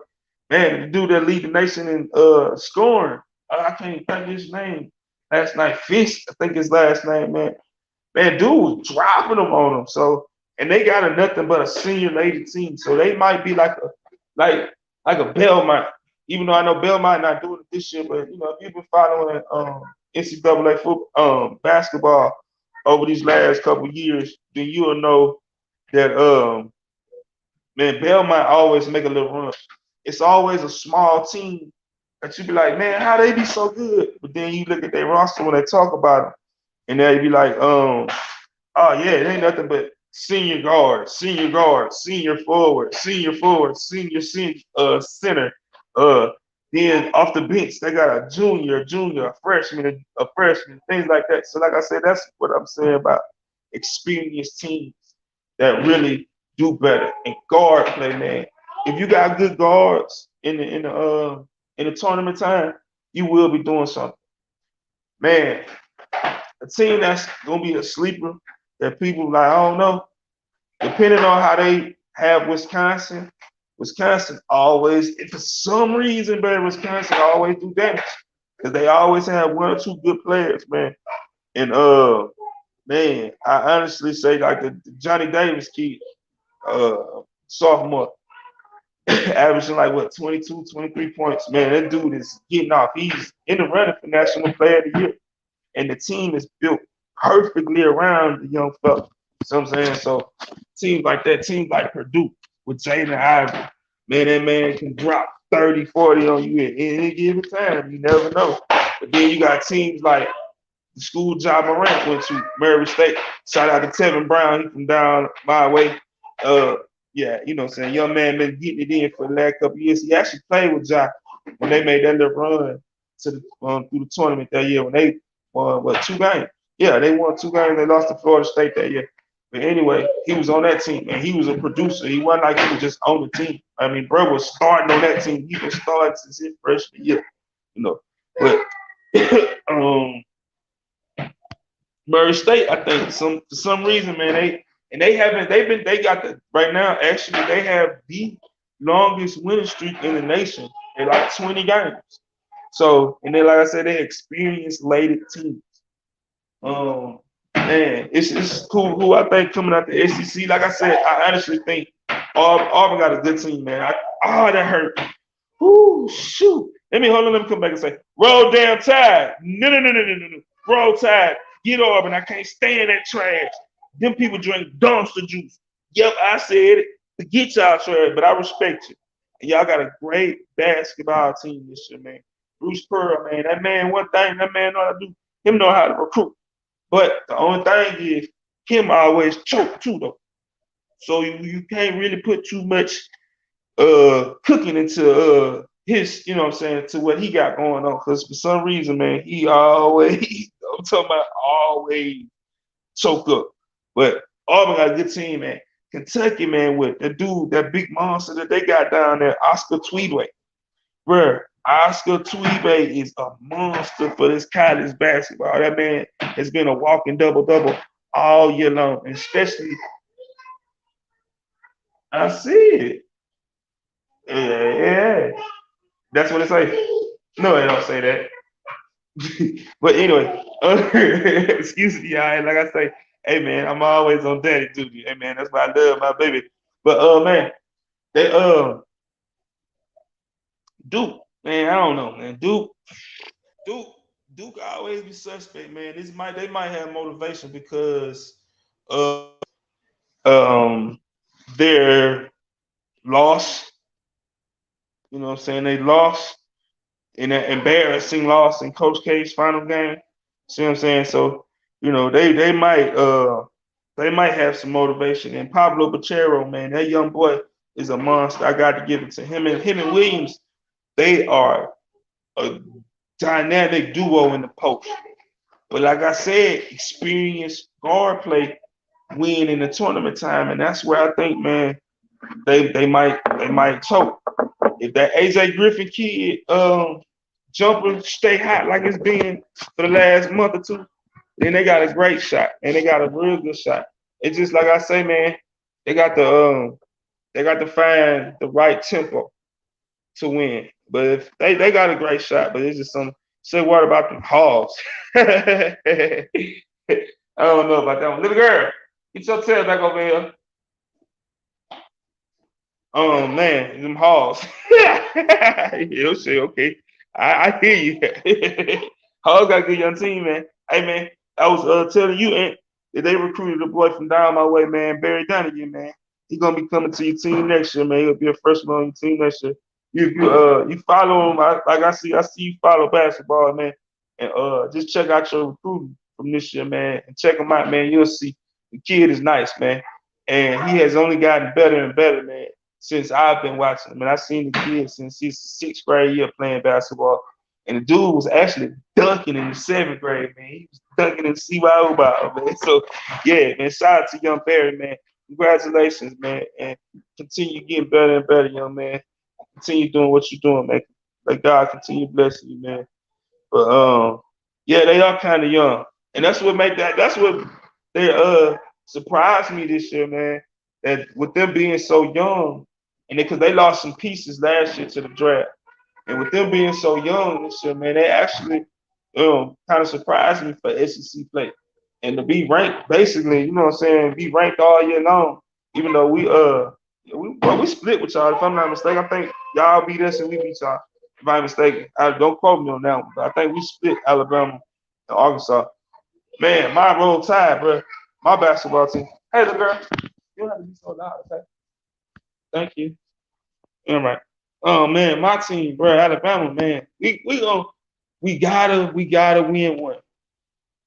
man, the dude that lead the nation in scoring. I can't think of his name. Last night, Fist, I think his last name, man. Man, dude was dropping them on them. So, and they got a nothing but a senior lady team, so they might be like like a Belmont. Even though I know Belmont not doing it this year, but you know, if you've been following NCAA football, basketball over these last couple of years, then you'll know that man, Belmont always make a little run. It's always a small team that you be like, man, how they be so good? But then you look at their roster when they talk about them, and they be like, oh yeah, it ain't nothing but senior guard, senior forward, center. Uh, then off the bench, they got a junior, a freshman, things like that. So, like I said, that's what I'm saying about experienced teams that really do better and guard play, man. If you got good guards in the tournament time, you will be doing something, man. A team that's gonna be a sleeper that people like, I don't know, depending on how they have Wisconsin. Wisconsin always, for some reason, man, Wisconsin always do damage because they always have one or two good players, man. And man, I honestly say like the Johnny Davis kid, uh, sophomore, averaging like what 22, 23 points. Man, that dude is getting off. He's in the running for National Player of the Year, and the team is built perfectly around the young fella. You know what I'm saying? So teams like that, teams like Purdue with Jaden Ivey, man, that man can drop 30, 40 on you at any given time. You never know. But then you got teams like the school John Morant went to, Murray State. Shout out to Tevin Brown, he from down my way. Yeah, you know what I'm saying? Young man been getting it in for the last couple of years. He actually played with John when they made that little run to the through the tournament that year when they won what 2 games. Yeah, they won 2 games. They lost to Florida State that year. But anyway, he was on that team and he was a producer. He wasn't like he was just on the team. I mean, bro was starting on that team. He was starting since his freshman year, you know. But Murray State, I think, for some reason, man, they got the right now. Actually, they have the longest winning streak in the nation at like 20 games. So, and then like I said, they experienced lated teams. Man, it's cool. Who I think coming out the SEC. Like I said, I honestly think Auburn got a good team, man. That hurt. Ooh, shoot. Let me hold on. Let me come back and say, roll damn tide. No, no, no, no, no, no, no. Roll tide. Get Auburn. I can't stand that trash. Them people drink dumpster juice. Yep, I said it. Forget y'all trash, but I respect you. And y'all got a great basketball team this year, man. Bruce Pearl, man. That man, one thing that man know how to do, him know how to recruit. But the only thing is, him always choke too, though. So you can't really put too much cooking into his, you know what I'm saying, to what he got going on. Because for some reason, man, he always, I'm talking about always choke up. But Auburn got a good team, man. Kentucky, man, with the dude, that big monster that they got down there, Oscar Tweedway. Bruh, Oscar Tweedway is a monster for this college basketball. That man has been a walking double-double all year long, and especially, I see it. Yeah, that's what it say. No, it don't say that. But anyway, excuse me, y'all. Like I say, hey man, I'm always on daddy duty. Hey man, that's why I love my baby. But man, they Duke, man, I don't know, man. Duke, Duke always be suspect, man. They might have motivation because um their loss. You know what I'm saying? They lost in an embarrassing loss in Coach K's final game. See what I'm saying? So, you know, they might have some motivation. And Pablo Bachero, man, that young boy is a monster. I got to give it to him and Williams. They are a dynamic duo in the post. But like I said, experienced guard play win in the tournament time, and that's where I think, man, they might choke. If that AJ Griffin kid jumper stay hot like it's been for the last month or two, then they got a great shot and they got a real good shot. It's just like I say, man, they got to find the right tempo to win. But if they got a great shot, but it's just some say what about them hogs. I don't know about that one. Little girl, get your tail back over here. Oh man, them halls. He'll say, okay, I hear you. Halls got a good young team, man. Hey man, I was telling you, Aunt, that they recruited a boy from down my way, man, Barry Donovan, man. He's gonna be coming to your team next year, man. He'll be a freshman on your team next year. You follow him, like I see you follow basketball, man, and just check out your recruiting from this year, man, and check him out, man. You'll see the kid is nice, man, and he has only gotten better and better, man, since I've been watching him. And I've seen the kid since his sixth grade year playing basketball. And the dude was actually dunking in the seventh grade, man. He was dunking in CYO ball, man. So, yeah, man, shout out to young Barry, man. Congratulations, man. And continue getting better and better, young man. Continue doing what you're doing, man. Like God continue blessing you, man. But yeah, they are kind of young. And that's what they surprised me this year, man. That with them being so young, and because they lost some pieces last year to the draft. And with them being so young this year, man, they actually kind of surprised me for SEC play. And to be ranked, basically, you know what I'm saying, be ranked all year long, even though we split with y'all, if I'm not mistaken. I think y'all beat us and we beat y'all, if I'm mistaken. Don't quote me on that one, but I think we split Alabama and Arkansas. Man, my roll tide, bro. My basketball team. Hey, little girl, you don't have to be so loud, okay? Thank you. All right. Oh man, my team, bro, Alabama, man. We gotta win one.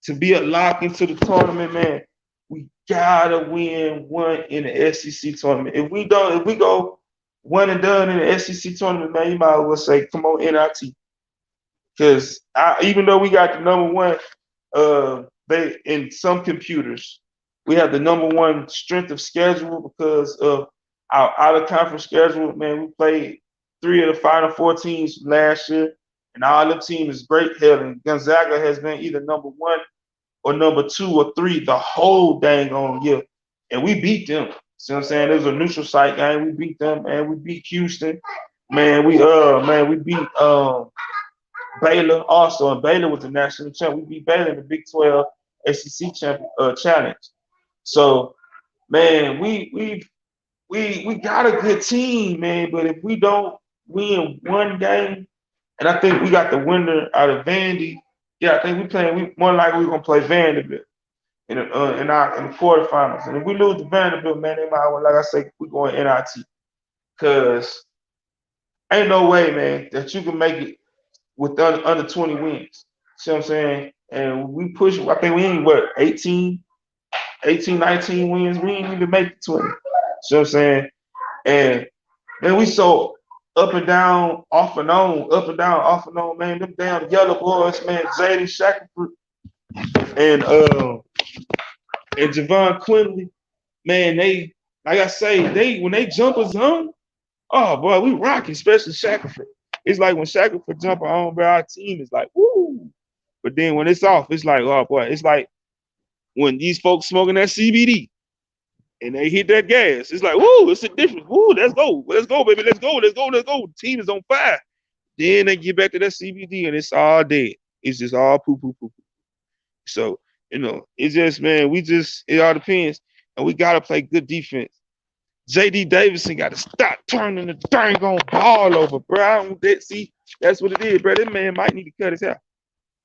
To be a lock into the tournament, man, we gotta win one in the SEC tournament. If we go one and done in the SEC tournament, man, you might as well say, come on, NIT. Because even though we got the number one, they in some computers, we have the number one strength of schedule because of our out of conference schedule. Man, we played three of the Final Four teams last year, and all the team is great. Hell, and Gonzaga has been either number one or number two or three the whole dang on year, and we beat them. See what I'm saying? It was a neutral site game. We beat them, man. We beat Houston. Man, we beat Baylor also, and Baylor was the national champ. We beat Baylor in the Big 12 SEC challenge. So, man, we got a good team, man. But if we don't win one game, and I think we got the winner out of Vandy. Yeah, I think we playing. We more likely we're gonna play Vanderbilt in the quarterfinals. And if we lose to Vanderbilt, man, they might, like I say, we going NIT. Cause ain't no way, man, that you can make it with under 20 wins. See what I'm saying? And we push. I think we ain't what 18, 19 wins. We ain't even make it 20. See what I'm saying? And man, we so up and down, off and on, up and down, off and on, man. Them damn yellow boys, man, Zadie Shackelford and Javon Quinley, man, they like I say, they when they jump us on, oh boy, we rocking, especially Shackelford. It's like when Shackelford jump on, bro, our team is like, woo. But then when it's off, it's like, oh boy, it's like when these folks smoking that CBD and they hit that gas. It's like, woo, it's a difference. Woo, let's go, baby, let's go. The team is on fire. Then they get back to that CBD and it's all dead. It's just all poo poo poo. So, it's just, man, it all depends. And we got to play good defense. J.D. Davison got to stop turning the dang on ball over, bro. See, that's what it is, bro. This man might need to cut his hair.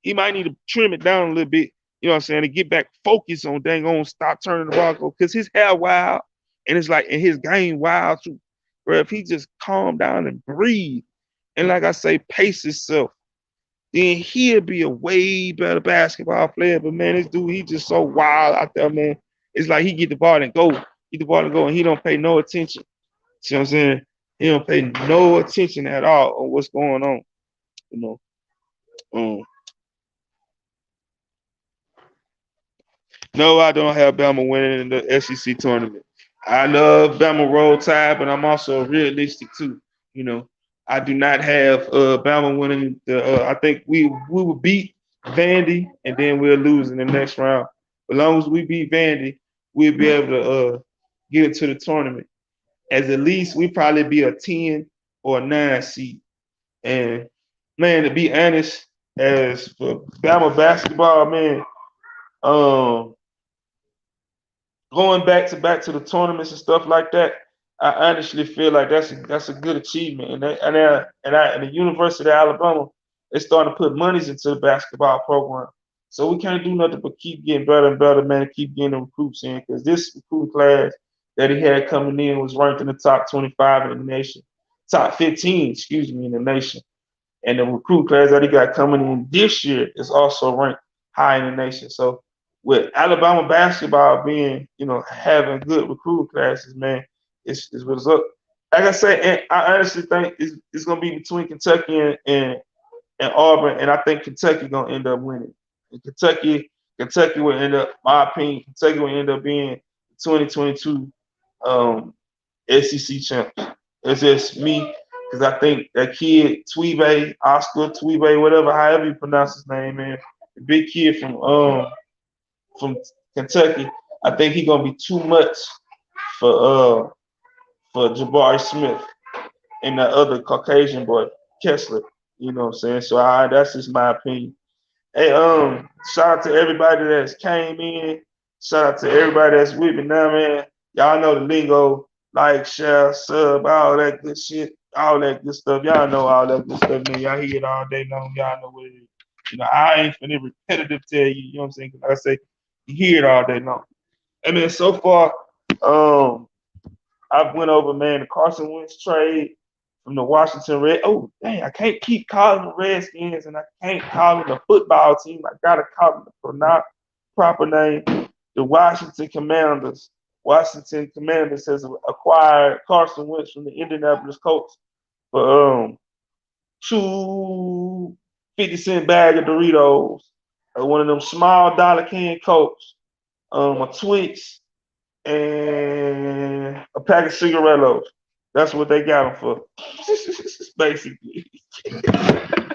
He might need to trim it down a little bit, you know what I'm saying, to get back focused on dang on stop turning the ball over. Because his hair wild, and it's like, and his game wild too. Bro, if he just calm down and breathe, and like I say, pace himself, then he'll be a way better basketball player. But man, this dude, he just so wild out there, man. It's like he get the ball and go, and he don't pay no attention. See what I'm saying? He don't pay no attention at all on what's going on. You know. Um, no, I don't have Bama winning in the SEC tournament. I love Bama Roll Tide, but I'm also realistic too. You know, I do not have Bama winning the. I think we will beat Vandy, and then we'll lose in the next round. As long as we beat Vandy, we'll be able to get into the tournament. As at least we probably be a 10 or a 9 seed. And man, to be honest, as for Bama basketball, man, um, going back to the tournaments and stuff like that, I honestly feel like that's a good achievement. And the University of Alabama is starting to put monies into the basketball program. So we can't do nothing but keep getting better and better, man. Keep getting the recruits in because this recruit class that he had coming in was ranked in the top 25 in the nation, top 15, excuse me, in the nation. And the recruit class that he got coming in this year is also ranked high in the nation. So with Alabama basketball being, having good recruit classes, man, it's what's up. Like I said, and I honestly think it's gonna be between Kentucky and Auburn, and I think Kentucky gonna end up winning. And Kentucky will end up, my opinion, Kentucky will end up being 2022 SEC champs. It's just me because I think that kid Oscar Tweebay, whatever, however you pronounce his name, man, the big kid from Kentucky. I think he's gonna be too much for Jabari Smith and the other Caucasian boy Kessler. You know what I'm saying? So that's just my opinion. Hey, shout out to everybody that's came in. Shout out to everybody that's with me now, man. Y'all know the lingo, like, share, sub, all that good shit, all that good stuff. Y'all know all that good stuff, man. Y'all hear it all day long. Y'all know what it is. I ain't finna repetitive tell you, you know what I'm saying? Like I say, you hear it all day long. And then so far, I've went over, man, the Carson Wentz trade from the Washington Red. Oh, dang, I can't keep calling the Redskins and I can't call them the football team. I gotta call them the proper name. The Washington Commanders. Washington Commanders has acquired Carson Wentz from the Indianapolis Colts for two 50-cent bag of Doritos, one of them small dollar can Cokes, a Twix, and a pack of cigarettos. That's what they got them for, basically.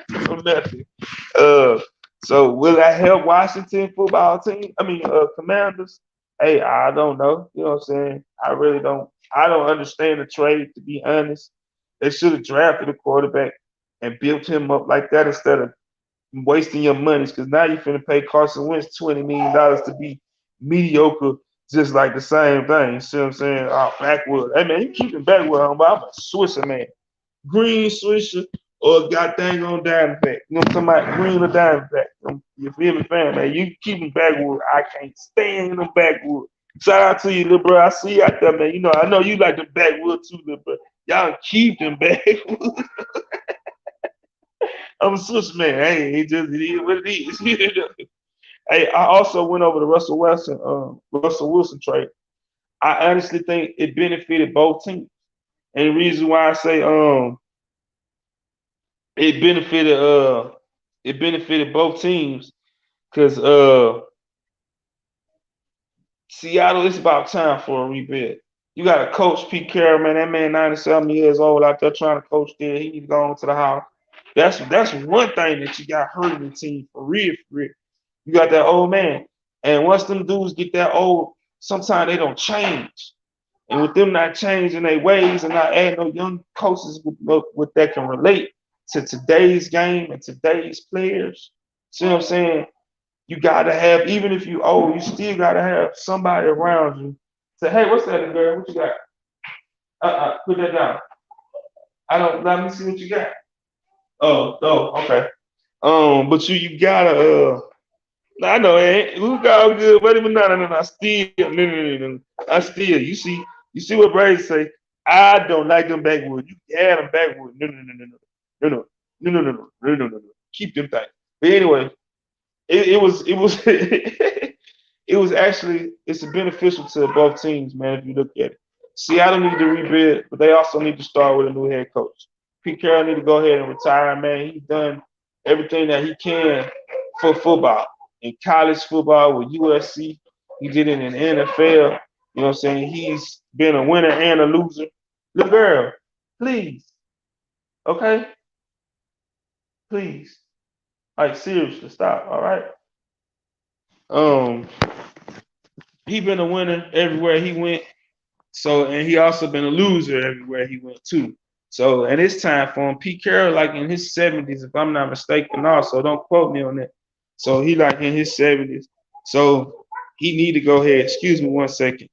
So nothing. So will that help Washington football team? I mean, Commanders? Hey, I don't know. You know what I'm saying? I really don't. I don't understand the trade, to be honest. They should have drafted a quarterback and built him up like that instead of wasting your money. Because now you're finna pay Carson Wentz $20 million to be mediocre, just like the same thing. You see what I'm saying? Oh, backwood. Hey man, you keeping backwood on, but I'm a Swisser man. Green Swisher or goddamn on Diamondback. You know what I'm talking about? Green or Diamondback. You feel me, fam, man? You keep them backwood. I can't stand them backwood. Shout out to you, little bro. I see you out there, man. You know, I know you like the backwood too, little bro. Y'all keep them backwood. I'm a Swiss man. Hey, it is what it is. Hey, I also went over the Russell Wilson trade. I honestly think it benefited both teams. And the reason why I say it benefited it benefited both teams because Seattle, it's about time for a rebuild. You got a coach, Pete Carroll, man. That man 97 years old out there trying to coach there. He needs to go on to the house. That's one thing that you got hurting the team for real, for real. You got that old man. And once them dudes get that old, sometimes they don't change. And with them not changing their ways and not adding no young coaches with that can relate to today's game and today's players, see what I'm saying? You gotta have, even if you old, you still gotta have somebody around you. Say, hey, what's that, girl? What you got? Put that down. I don't. Let me see what you got. Okay. But you gotta. I know, ain't we got all good. Wait a minute, no. I still, no. I still. You see what Brady say? I don't like them backwood. You add them backwood. No. Keep them things. But anyway, it was it was actually it's beneficial to both teams, man. If you look at it, Seattle need to rebuild, but they also need to start with a new head coach. Pete Carroll need to go ahead and retire, man. He's done everything that he can for football in college football with USC. He did it in the NFL. You know what I'm saying? He's been a winner and a loser. Little girl, please, okay, please, like seriously, stop. All right. Um, he been a winner everywhere he went. So, and he also been a loser everywhere he went too. So, and it's time for him. Pete Carroll, like in his 70s, if I'm not mistaken, also don't quote me on that. So he like in his 70s. So he need to go ahead. Excuse me 1 second.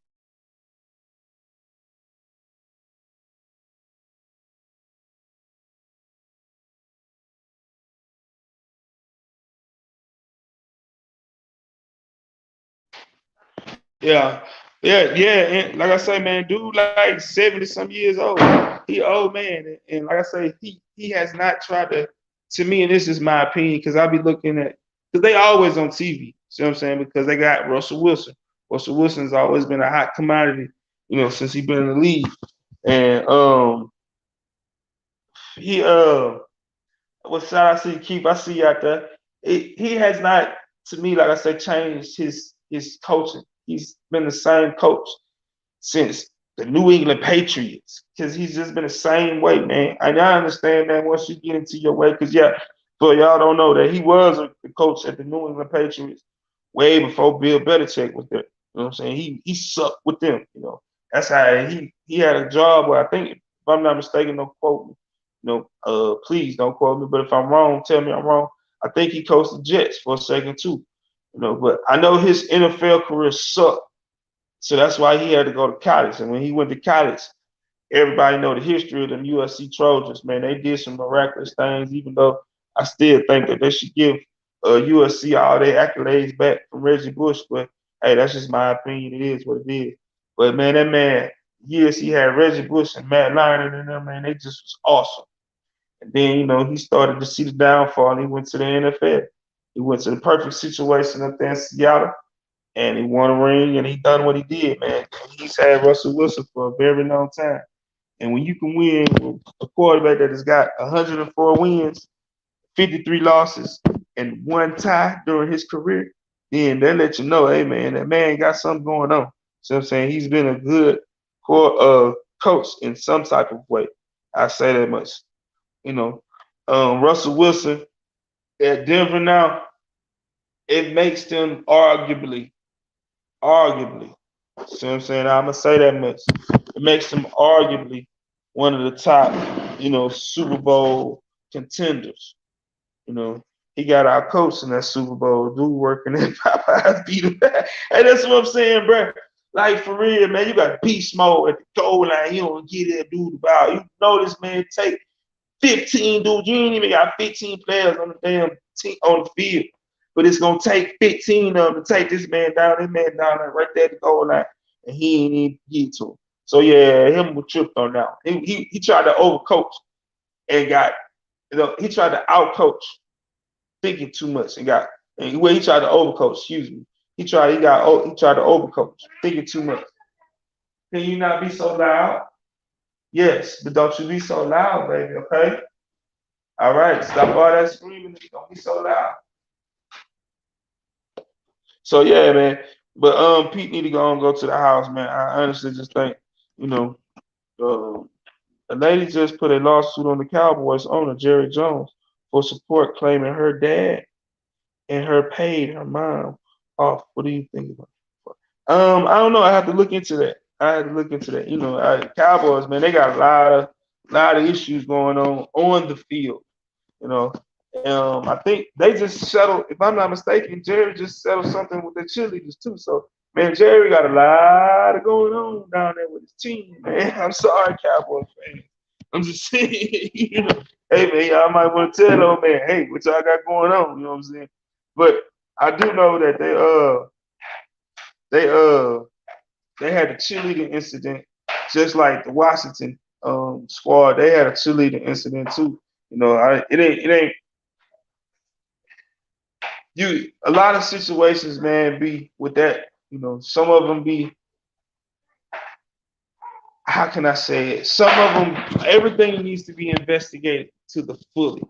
Yeah, yeah. And like I say, man, dude, like 70 some years old. He old man, and like I say, he has not tried to. To me, and this is my opinion, because I be looking at because they always on TV. See what I'm saying? Because they got Russell Wilson. Russell Wilson's always been a hot commodity, since he been in the league. And he what shout I see Keith, I see you out there. He has not, to me, like I said, changed his coaching. He's been the same coach since the New England Patriots because he's just been the same way, man. And I understand, man, once you get into your way, because, yeah, for y'all don't know that he was a coach at the New England Patriots way before Bill Belichick was there. You know what I'm saying? He sucked with them, That's how he had a job where I think, if I'm not mistaken, don't quote me. Please don't quote me, but if I'm wrong, tell me I'm wrong. I think he coached the Jets for a second too. But I know his NFL career sucked. So that's why he had to go to college. And when he went to college, everybody know the history of them USC Trojans, man. They did some miraculous things, even though I still think that they should give USC all their accolades back from Reggie Bush. But hey, that's just my opinion. It is what it is. But man, that man, years he had Reggie Bush and Matt Leinart in there, man, they just was awesome. And then, he started to see the downfall and he went to the NFL. He went to the perfect situation up there in Seattle and he won a ring and he done what he did, man. He's had Russell Wilson for a very long time. And when you can win with a quarterback that has got 104 wins, 53 losses, and one tie during his career, then they let you know, hey man, that man got something going on. So I'm saying he's been a good coach in some type of way. I say that much. You know, Russell Wilson at Denver now, it makes them arguably arguably. See what I'm saying? I'm gonna say that much. It makes him arguably one of the top, Super Bowl contenders. You know, he got our coach in that Super Bowl. Dude working at Popeyes beat him. Hey, that's what I'm saying, bro. Like for real, man. You got beast mode at the goal line. You don't get that dude about. You know this man take 15 dudes. You ain't even got 15 players on the damn team on the field. But it's gonna take 15 of them to take this man down, right there at the goal line. And he ain't even get to him. So yeah, him was tripped on that. He tried to overcoach and got he tried to outcoach thinking too much and got and well he tried to overcoach, excuse me. He tried to overcoach, thinking too much. Can you not be so loud? Yes, but don't you be so loud, baby, okay? All right, stop all that screaming. Don't be so loud. So yeah, man. But Pete need to go to the house, man. I honestly just think, you know, uh, a lady just put a lawsuit on the Cowboys owner, Jerry Jones, for support claiming her dad and her paid her mom off. What do you think about it? I don't know. I have to look into that. I had to look into that. Cowboys, man, they got a lot of issues going on the field. You know, I think they just settled. If I'm not mistaken, Jerry just settled something with the cheerleaders too. So, man, Jerry got a lot of going on down there with his team. Man, I'm sorry, Cowboys fans. I'm just saying, hey man, y'all might want to tell old man, hey, what y'all got going on? You know what I'm saying? But I do know that they they had a cheerleading incident, just like the Washington squad. They had a cheerleading incident too. It ain't you. A lot of situations, man, be with that. Some of them be. How can I say it? Some of them, everything needs to be investigated to the fully.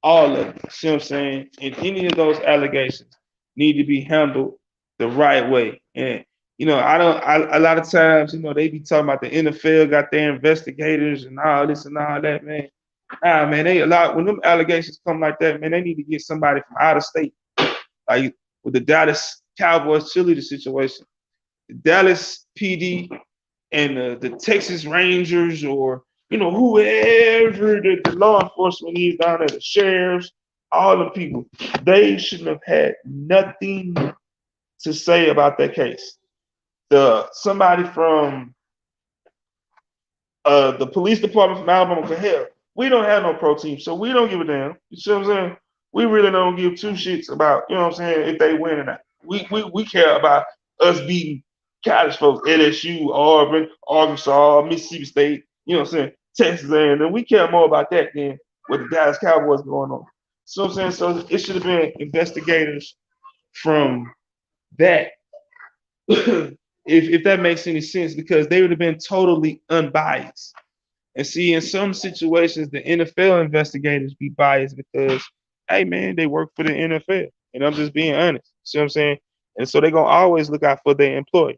All of it. See what I'm saying? And any of those allegations need to be handled the right way. And I don't. A lot of times, they be talking about the NFL got their investigators and all this and all that, man. Nah, man, they a lot when them allegations come like that, man, they need to get somebody from out of state, like with the Dallas Cowboys cheerleader situation. The Dallas PD and the Texas Rangers or whoever the law enforcement is down there, the sheriffs, all the people, they shouldn't have had nothing to say about that case. The somebody from the police department from Alabama for hell. We don't have no pro team, so we don't give a damn. You see what I'm saying? We really don't give two shits about, what I'm saying, if they win or not. We care about us beating college folks, LSU, Auburn, Arkansas, Mississippi State, what I'm saying, Texas A&M. We care more about that than what the Dallas Cowboys going on. So I'm saying, so it should have been investigators from that, if that makes any sense, because they would have been totally unbiased. And see, in some situations, the NFL investigators be biased because, hey man, they work for the NFL. And I'm just being honest. See what I'm saying? And so they're gonna always look out for their employee.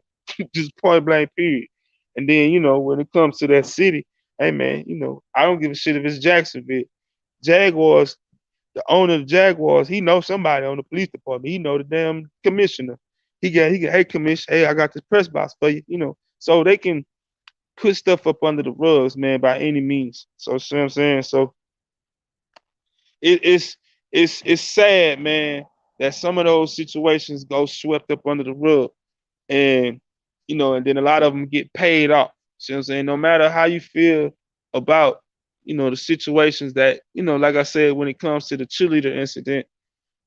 Just point blank period. And then, when it comes to that city, hey man, I don't give a shit if it's Jacksonville. Jaguars, the owner of the Jaguars, he knows somebody on the police department. He know the damn commissioner. He got, hey commissioner, hey, I got this press box for you. So they can put stuff up under the rugs, man, by any means. So see what I'm saying? So it's sad, man, that some of those situations go swept up under the rug. And and then a lot of them get paid off. See what I'm saying? No matter how you feel about, the situations that, like I said, when it comes to the cheerleader incident,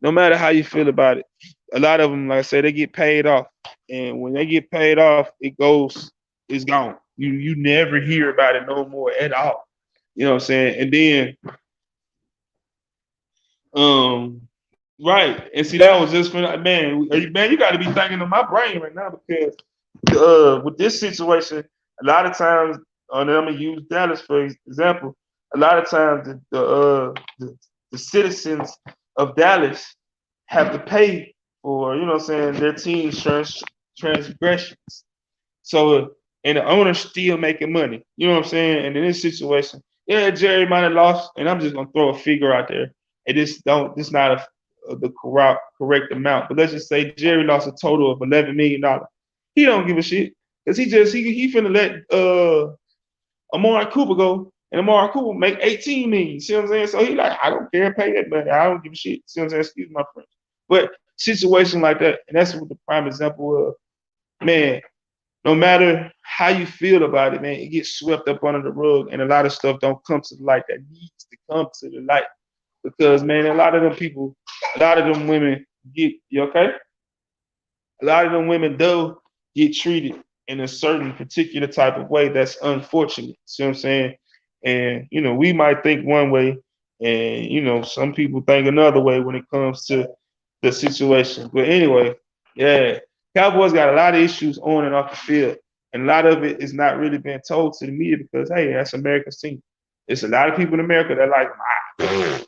no matter how you feel about it, a lot of them, like I said, they get paid off. And when they get paid off, it's gone. You never hear about it no more at all. You know what I'm saying? And then, right. And see, that was just for man, man, you got to be thinking of my brain right now because with this situation, a lot of times, and I'm gonna use Dallas for example. A lot of times, the citizens of Dallas have to pay for what I'm saying, their team's transgressions. So and the owner's still making money. You know what I'm saying? And in this situation, yeah, Jerry might have lost, and I'm just gonna throw a figure out there. It just don't. This not a the correct amount. But let's just say Jerry lost a total of $11 million. He don't give a shit because he finna let Amari Cooper go, and Amari Cooper make 18 million. See what I'm saying? So he like, I don't care, pay that money. I don't give a shit. See what I'm saying? Excuse my French. But situation like that, and that's what the prime example of, man, no matter how you feel about it, man, it gets swept up under the rug, and a lot of stuff don't come to the light that needs to come to the light. Because man, a lot of them people, a lot of them women get you okay? A lot of them women do get treated in a certain particular type of way that's unfortunate. See what I'm saying? And we might think one way, and some people think another way when it comes to the situation. But anyway, yeah, Cowboys got a lot of issues on and off the field, and a lot of it is not really being told to the media because hey, that's America's team. It's a lot of people in America that like,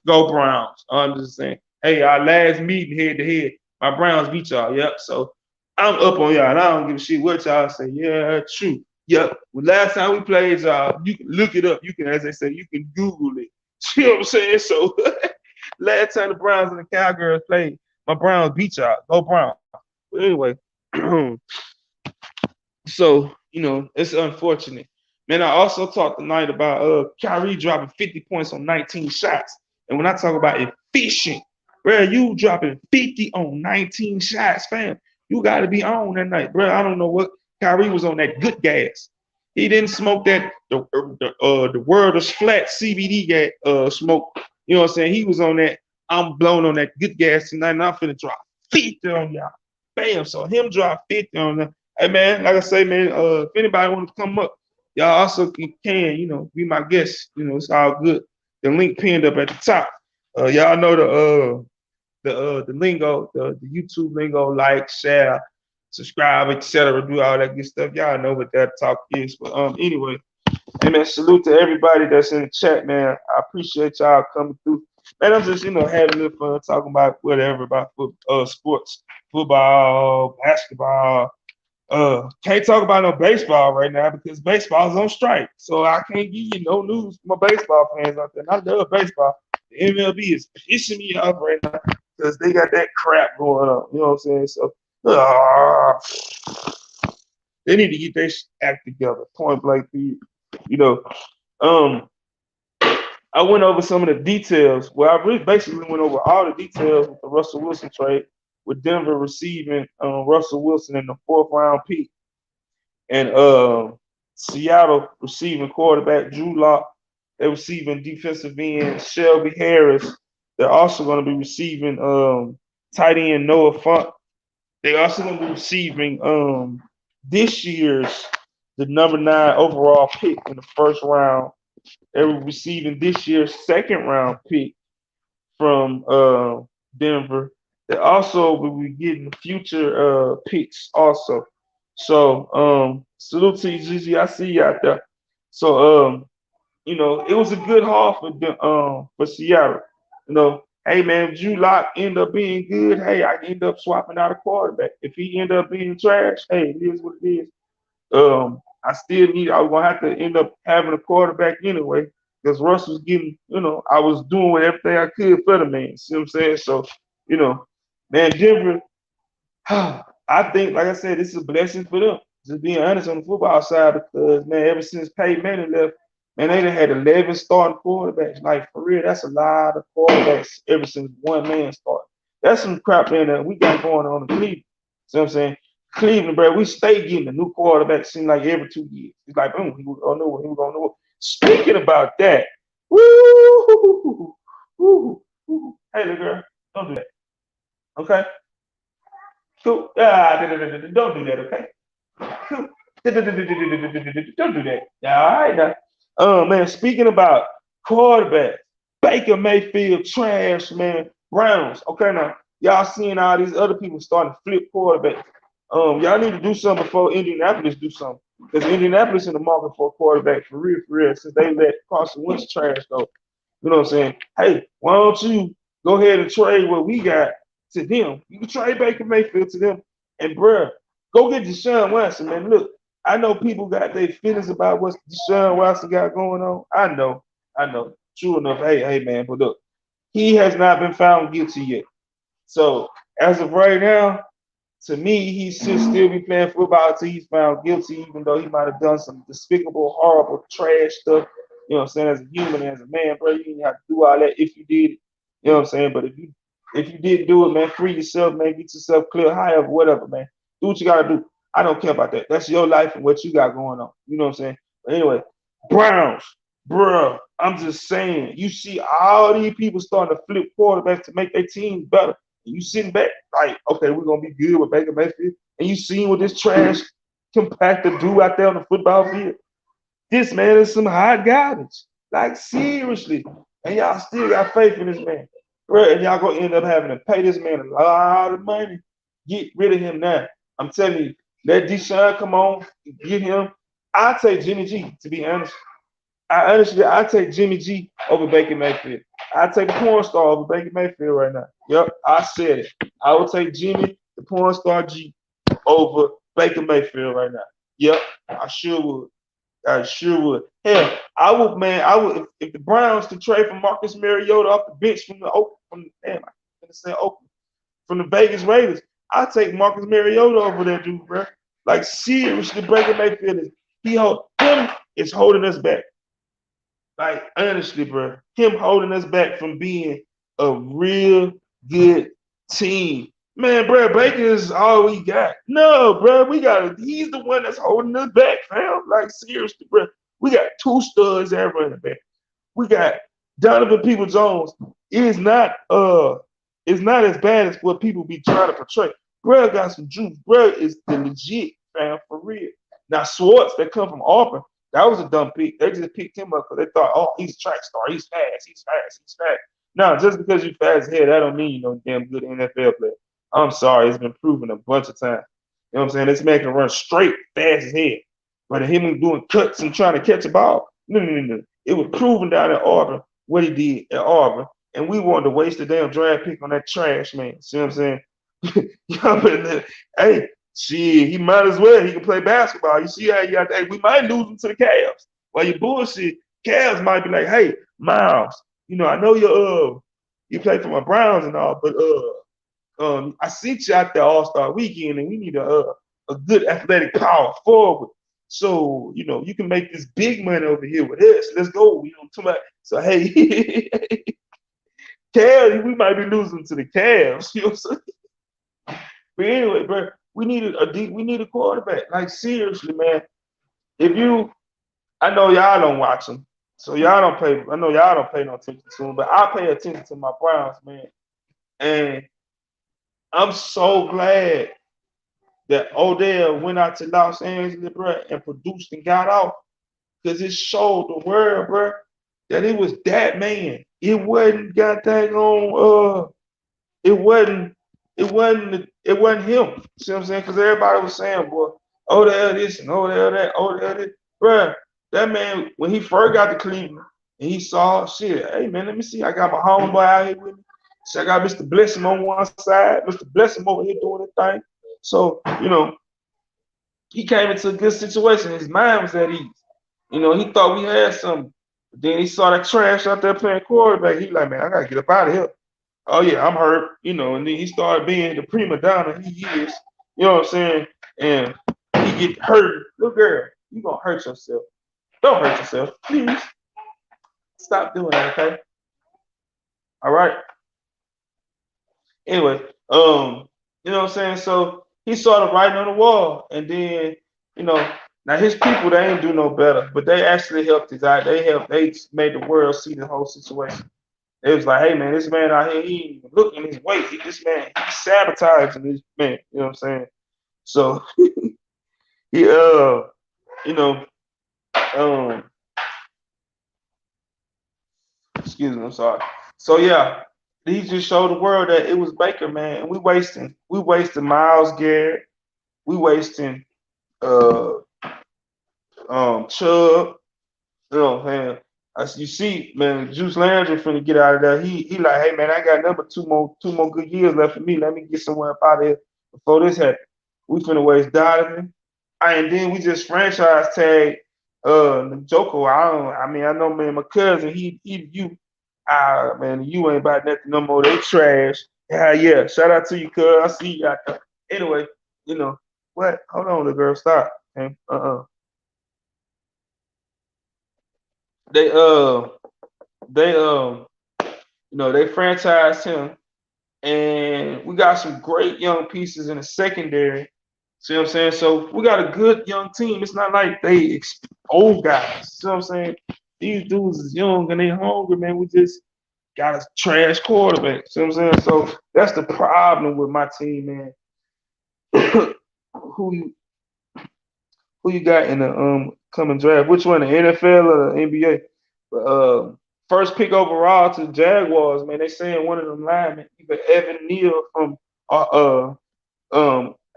go Browns. I'm just saying, hey, our last meeting head to head, my Browns beat y'all. Yep. So I'm up on y'all, and I don't give a shit what y'all say. Yeah, true. Yep. Well, last time we played y'all, you can look it up. You can, as they say, you can Google it. You know what I'm saying? So last time the Browns and the Cowgirls played, my Browns beat y'all. Go Browns. But anyway, so it's unfortunate. Man, I also talked tonight about Kyrie dropping 50 points on 19 shots. And when I talk about efficient, bro, you dropping 50 on 19 shots, fam. You got to be on that night, bro. I don't know what Kyrie was on that good gas. He didn't smoke that the world is flat CBD gas smoke. You know what I'm saying? He was on that. I'm blown on that good gas tonight, and I'm finna drop 50 on y'all. Bam. So him drop 50 on them. Hey man, like I say, man, if anybody want to come up, y'all also can, be my guest. It's all good. The link pinned up at the top. Y'all know the lingo, the YouTube lingo, like, share, subscribe, etc. Do all that good stuff. Y'all know what that talk is. But anyway, hey man, salute to everybody that's in the chat, man. I appreciate y'all coming through. Man, I'm just, having a little fun talking about whatever about sports, football, basketball. Can't talk about no baseball right now because baseball's on strike. So I can't give you no news from my baseball fans out there. And I love baseball. The MLB is pissing me off right now because they got that crap going on. You know what I'm saying? So they need to get their act together. Point blank period. You know, um, I went over some of the details. Well, I really basically went over all the details with the Russell Wilson trade, with Denver receiving Russell Wilson in the fourth round pick, and Seattle receiving quarterback Drew Lock. They're receiving defensive end Shelby Harris. They're also going to be receiving tight end Noah Font. They're also going to be receiving this year's the number 9 overall pick in the first round. They're receiving this year's second round pick from Denver. They also will be getting future picks also. So salute to you, Gigi. I see you out there. So it was a good haul for Seattle. Hey man, if Drew Lock end up being good, hey, I end up swapping out a quarterback. If he end up being trash, hey, it is what it is. I was gonna have to end up having a quarterback anyway because Russ was getting, I was doing everything I could for the man. See what I'm saying? So, you know, man, Denver, I think, like I said, this is a blessing for them. Just being honest on the football side, because man, ever since Peyton Manning left, man, they done had 11 starting quarterbacks. Like for real, that's a lot of quarterbacks ever since one man started. That's some crap man that we got going on in Cleveland. See what I'm saying? Cleveland, bro, we stay getting a new quarterback. Seem like every 2 years. It's like, boom, he was gonna know what he was gonna know. Speaking about that, woo, woo, woo. Hey, little girl, don't do that. Okay, cool. Don't do that. Okay. Don't do that. All right now. Man, speaking about quarterback, Baker Mayfield trash, man. Browns. Okay, now y'all seeing all these other people starting to flip quarterbacks. Y'all need to do something before Indianapolis do something. Because Indianapolis in the market for a quarterback for real, since they let Carson Wentz trash though. You know what I'm saying? Hey, why don't you go ahead and trade what we got to them? You can trade Baker Mayfield to them. And bruh, go get Deshaun Watson, man. Look, I know people got their feelings about what Deshaun Watson got going on. I know. True enough. Hey, man, but look, he has not been found guilty yet. So as of right now, to me, he should still be playing football until he's found guilty, even though he might have done some despicable, horrible, trash stuff. You know what I'm saying? As a human, as a man, bro, you didn't have to do all that if you did it. You know what I'm saying? But if you didn't do it, man, free yourself, man, get yourself clear, however, whatever, man. Do what you gotta do. I don't care about that. That's your life and what you got going on. You know what I'm saying? But anyway, Browns, bruh, I'm just saying, you see all these people starting to flip quarterbacks to make their teams better. And you sitting back like, okay, we're gonna be good with Baker Mayfield. And you seen what this trash compactor do out there on the football field. This man is some hot garbage. Like seriously. And y'all still got faith in this man. Bro, and y'all gonna end up having to pay this man a lot of money. Get rid of him now. I'm telling you, let Deshaun come on, get him. I'll take Jimmy G, to be honest. I take Jimmy G over Baker Mayfield. I take the porn star over Baker Mayfield right now. Yep, I said it. I would take Jimmy, the porn star G, over Baker Mayfield right now. Yep, I sure would. I sure would. Hell, I would, man. I would if the Browns could trade for Marcus Mariota off the bench from the Oak from damn, I'm gonna say Oakland from the Vegas Raiders. I take Marcus Mariota over that dude, bro. Like seriously, Baker Mayfield him is holding us back. Like honestly, bro, him holding us back from being a real good team. Man, bro, Baker is all we got. No, bro, he's the one that's holding us back, fam. Like seriously, bro. We got two studs at running back. We got Donovan People Jones. Is not it's not as bad as what people be trying to portray. Bro got some juice. Bro is the legit, fam, for real. Now Swartz that come from Auburn, that was a dumb pick. They just picked him up because they thought, oh, he's a track star. He's fast. He's fast. He's fast. Now, just because you're fast as hell, that don't mean you're no damn good NFL player. I'm sorry. It's been proven a bunch of times. You know what I'm saying? This man can run straight, fast as hell. But him doing cuts and trying to catch a ball, no. It was proven down at Auburn what he did at Auburn. And we wanted to waste the damn draft pick on that trash man. See what I'm saying? Hey, shit, he might as well. He can play basketball. You see how you got that? We might lose him to the Cavs. While you bullshit, Cavs might be like, hey, Miles, I know you play for my Browns and all, but I seen you out there All-Star weekend and we need a good athletic power forward. So, you can make this big money over here with us. Let's go. So hey, Cavs, we might be losing to the Cavs. You know what I'm saying? But anyway, bro, we need a quarterback. Like seriously, man. If you, I know y'all don't watch them, so y'all don't pay. I know y'all don't pay no attention to them, but I pay attention to my Browns, man. And I'm so glad that Odell went out to Los Angeles, bro, and produced and got off, because it showed the world, bro, that it was that man. It wasn't got that on. It wasn't it wasn't him. See what I'm saying? Because everybody was saying, boy, Odell this and Odell that, Odell this. Bruh, that man, when he first got to Cleveland and he saw shit, hey man, let me see. I got my homeboy out here with me. So I got Mr. Blessing on one side, Mr. Blessing over here doing the thing. So, he came into a good situation. His mind was at ease. He thought we had something. But then he saw that trash out there playing quarterback. He like, man, I gotta get up out of here. Oh yeah, I'm hurt, and then he started being the prima donna he is, you know what I'm saying? And he get hurt. Little girl, you gonna hurt yourself. Don't hurt yourself, please. Stop doing that, okay? All right. Anyway, you know what I'm saying? So he saw the writing on the wall, and then, now his people they ain't do no better, but they actually helped his eye. They made the world see the whole situation. It was like, hey man, this man out here, he ain't even looking his weight. This man, he's sabotaging this man. You know what I'm saying? So he you know, um, excuse me, I'm sorry. So yeah, he just showed the world that it was Baker, man, and we wasting Miles Garrett, we wasting uh Chubb. Man, as you see, man, Juice Landry finna get out of there. He like, hey man, I got number two more good years left for me. Let me get somewhere up out of here before this happens. We finna waste Donovan. And then we just franchise tag Joko. I know man, my cousin, you man, you ain't about nothing no more. They trash. Yeah, yeah. Shout out to you, cuz. I see you out there. Anyway, you know what? Hold on, the girl. Stop. Okay. They they they franchised him, and we got some great young pieces in the secondary. See what I'm saying? So we got a good young team. It's not like they old guys. See what I'm saying? These dudes is young and they hungry, man. We just got a trash quarterback. See what I'm saying? So that's the problem with my team, man. who you who you got in the coming draft? Which one, the NFL or the NBA? First pick overall to the Jaguars, man. They saying one of them linemen, either Evan Neal from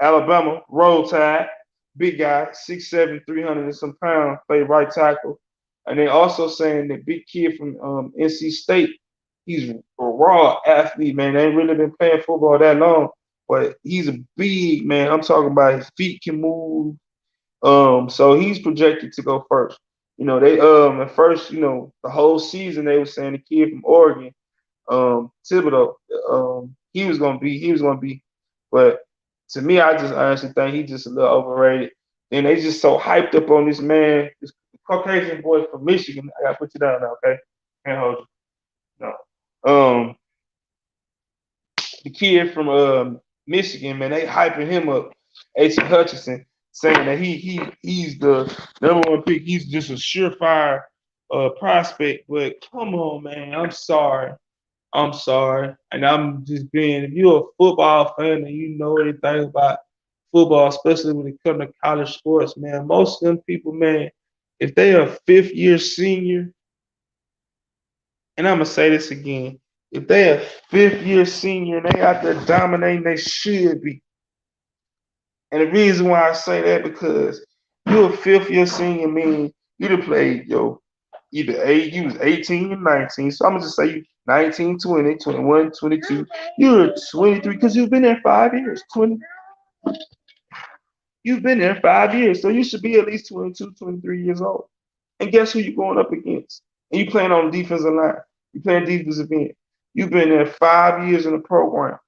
Alabama, Roll Tide, big guy, 6'7", 300 and some pounds, play right tackle. And they also saying that big kid from NC State, he's a raw athlete, man. They ain't really been playing football that long, but he's a big man. I'm talking about his feet can move. So he's projected to go first. They at first, the whole season they were saying the kid from Oregon, Thibodeau, he was gonna be, but to me, I just honestly think he's just a little overrated. And they just so hyped up on this man, this Caucasian boy from Michigan. I gotta put you down now, okay? Can't hold you. No. The kid from Michigan, man, they hyping him up. A.T. Hutchinson, saying that he's the number one pick. He's just a surefire prospect. But come on, man, I'm sorry. I'm sorry. And I'm just being, if you're a football fan and you know anything about football, especially when it comes to college sports, man, most of them people, man, if they are fifth year senior, and I'm gonna say this again, if they are fifth year senior and they out there dominating, they should be. And the reason why I say that because you're a fifth year senior, meaning you done played either you was 18 and 19. So I'm gonna just say you 19, 20, 21, 22. You're 23 because you've been there 5 years. You've been there 5 years. So you should be at least 22, 23 years old. And guess who you're going up against? And you playing on the defensive line. You playing defensive end. You've been there 5 years in the program.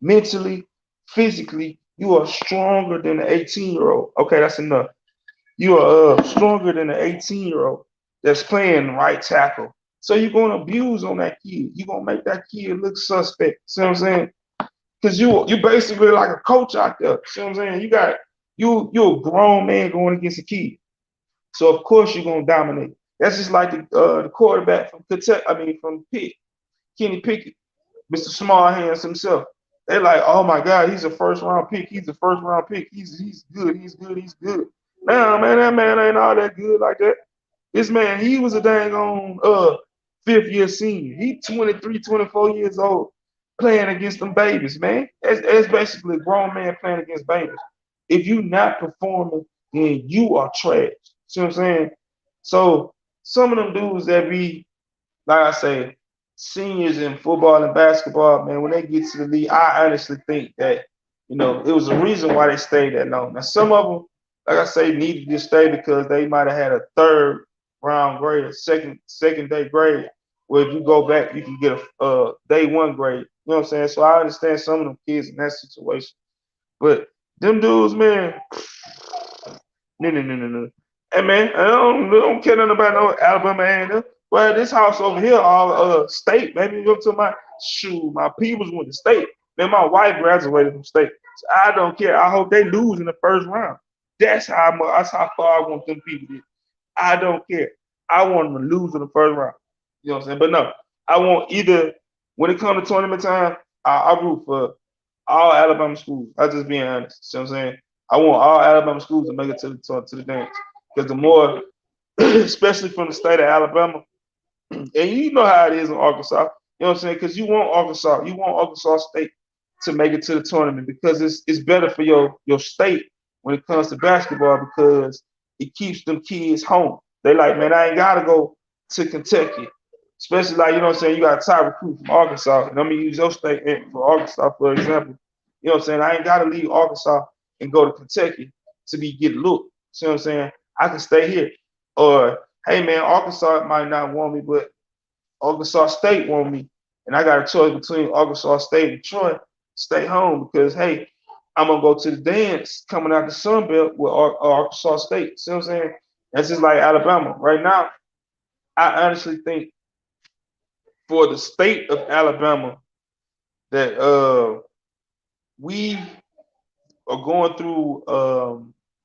Mentally, physically, you are stronger than an 18-year-old. Okay, that's enough. You are stronger than an 18-year-old that's playing right tackle. So you're going to abuse on that kid. You're going to make that kid look suspect. See what I'm saying? Because you basically like a coach out there. See what I'm saying? You're a grown man going against a kid. So of course you're gonna dominate. That's just like the quarterback from Kentucky. I mean from Pitt, Kenny Pickett, Mr. Small Hands himself. They're like, oh my God, he's a first round pick. He's a first round pick. He's good. He's good. He's good. Now, man, that man ain't all that good like that. This man, he was a dang on fifth year senior. He 23, 24 years old playing against them babies, man. That's basically a grown man playing against babies. If you not performing, then you are trash. See what I'm saying? So some of them dudes that be, like I say, seniors in football and basketball, man, when they get to the league, I honestly think that, it was a reason why they stayed that long. Now, some of them, like I say, needed to stay because they might have had a third round grade, a second day grade, where if you go back, you can get a day one grade. You know what I'm saying? So I understand some of them kids in that situation. But them dudes, man, no, no, no, no, no. Hey man, I don't care nothing about no Alabama and well, this house over here, all state. Maybe you go to my shoe. My peoples went to state. Then my wife graduated from state. So I don't care. I hope they lose in the first round. That's how far I want them people to. I don't care. I want them to lose in the first round. You know what I'm saying? But no, I want either when it comes to tournament time, I root for all Alabama schools. I just being honest. You know what I'm saying? I want all Alabama schools to make it to the dance. Because the more, especially from the state of Alabama, and you know how it is in Arkansas. You know what I'm saying? Because you want Arkansas State to make it to the tournament because it's better for your state when it comes to basketball because it keeps them kids home. They like, man, I ain't gotta go to Kentucky. Especially like, you know what I'm saying, you got a top recruit from Arkansas. And I'm gonna use your state for Arkansas, for example. You know what I'm saying? I ain't gotta leave Arkansas and go to Kentucky to be get looked. See what I'm saying? I can stay here. Or, hey man, Arkansas might not want me, but Arkansas State want me, and I got a choice between Arkansas State and Troy, stay home because hey, I'm gonna go to the dance coming out the Sun Belt with Arkansas State. See what I'm saying? That's just like Alabama right now. I honestly think for the state of Alabama that we are going through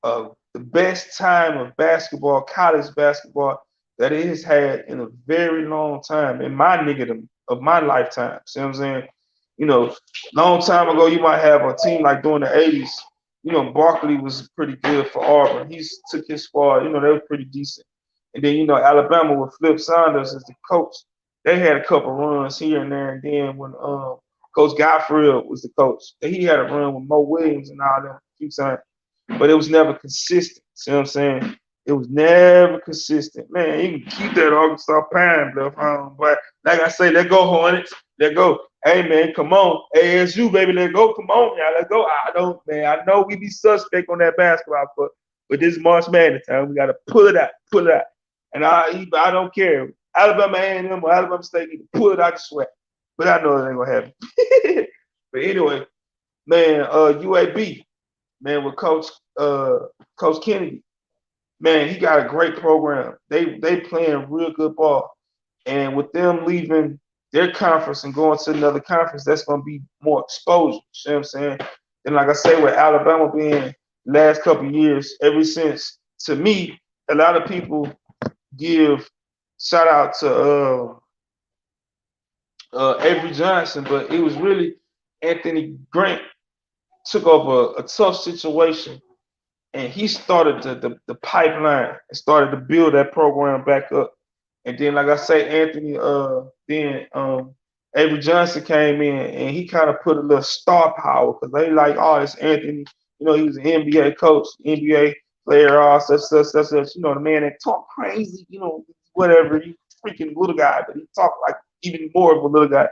the best time of basketball, college basketball that it has had in a very long time in my nigga of my lifetime. See what I'm saying? You know, long time ago you might have a team like during the '80s. You know, Barkley was pretty good for Auburn. He took his squad. You know, they were pretty decent. And then you know Alabama with Flip Saunders as the coach, they had a couple runs here and there. And then when Coach Godfrey was the coach, he had a run with Mo Williams and all them a few times, but it was never consistent. See what I'm saying? It was never consistent. Man, you can keep that Arkansas Pine Bluff on, but like I say, let go Hornets, let go. Hey man, come on, ASU baby, let go. Come on, y'all, let go. I don't, man. I know we be suspect on that basketball, but this is March Madness time. We gotta pull it out. And I don't care. Alabama A&M or Alabama State need to pull it out the sweat. But I know it ain't gonna happen. But anyway, man, UAB, man, with Coach Kennedy, man, he got a great program. They playing real good ball. And with them leaving their conference and going to another conference, that's gonna be more exposure. You know what I'm saying? And like I say, with Alabama being last couple of years, ever since to me, a lot of people give shout out to Avery Johnson, but it was really Anthony Grant took over a tough situation and he started the pipeline and started to build that program back up. And then, like I say, Anthony, then Avery Johnson came in and he kind of put a little star power because they like, oh, it's Anthony. You know, he was an NBA coach, NBA player, all such. You know, the man that talk crazy, you know, whatever. He freaking little guy, but he talked like even more of a little guy.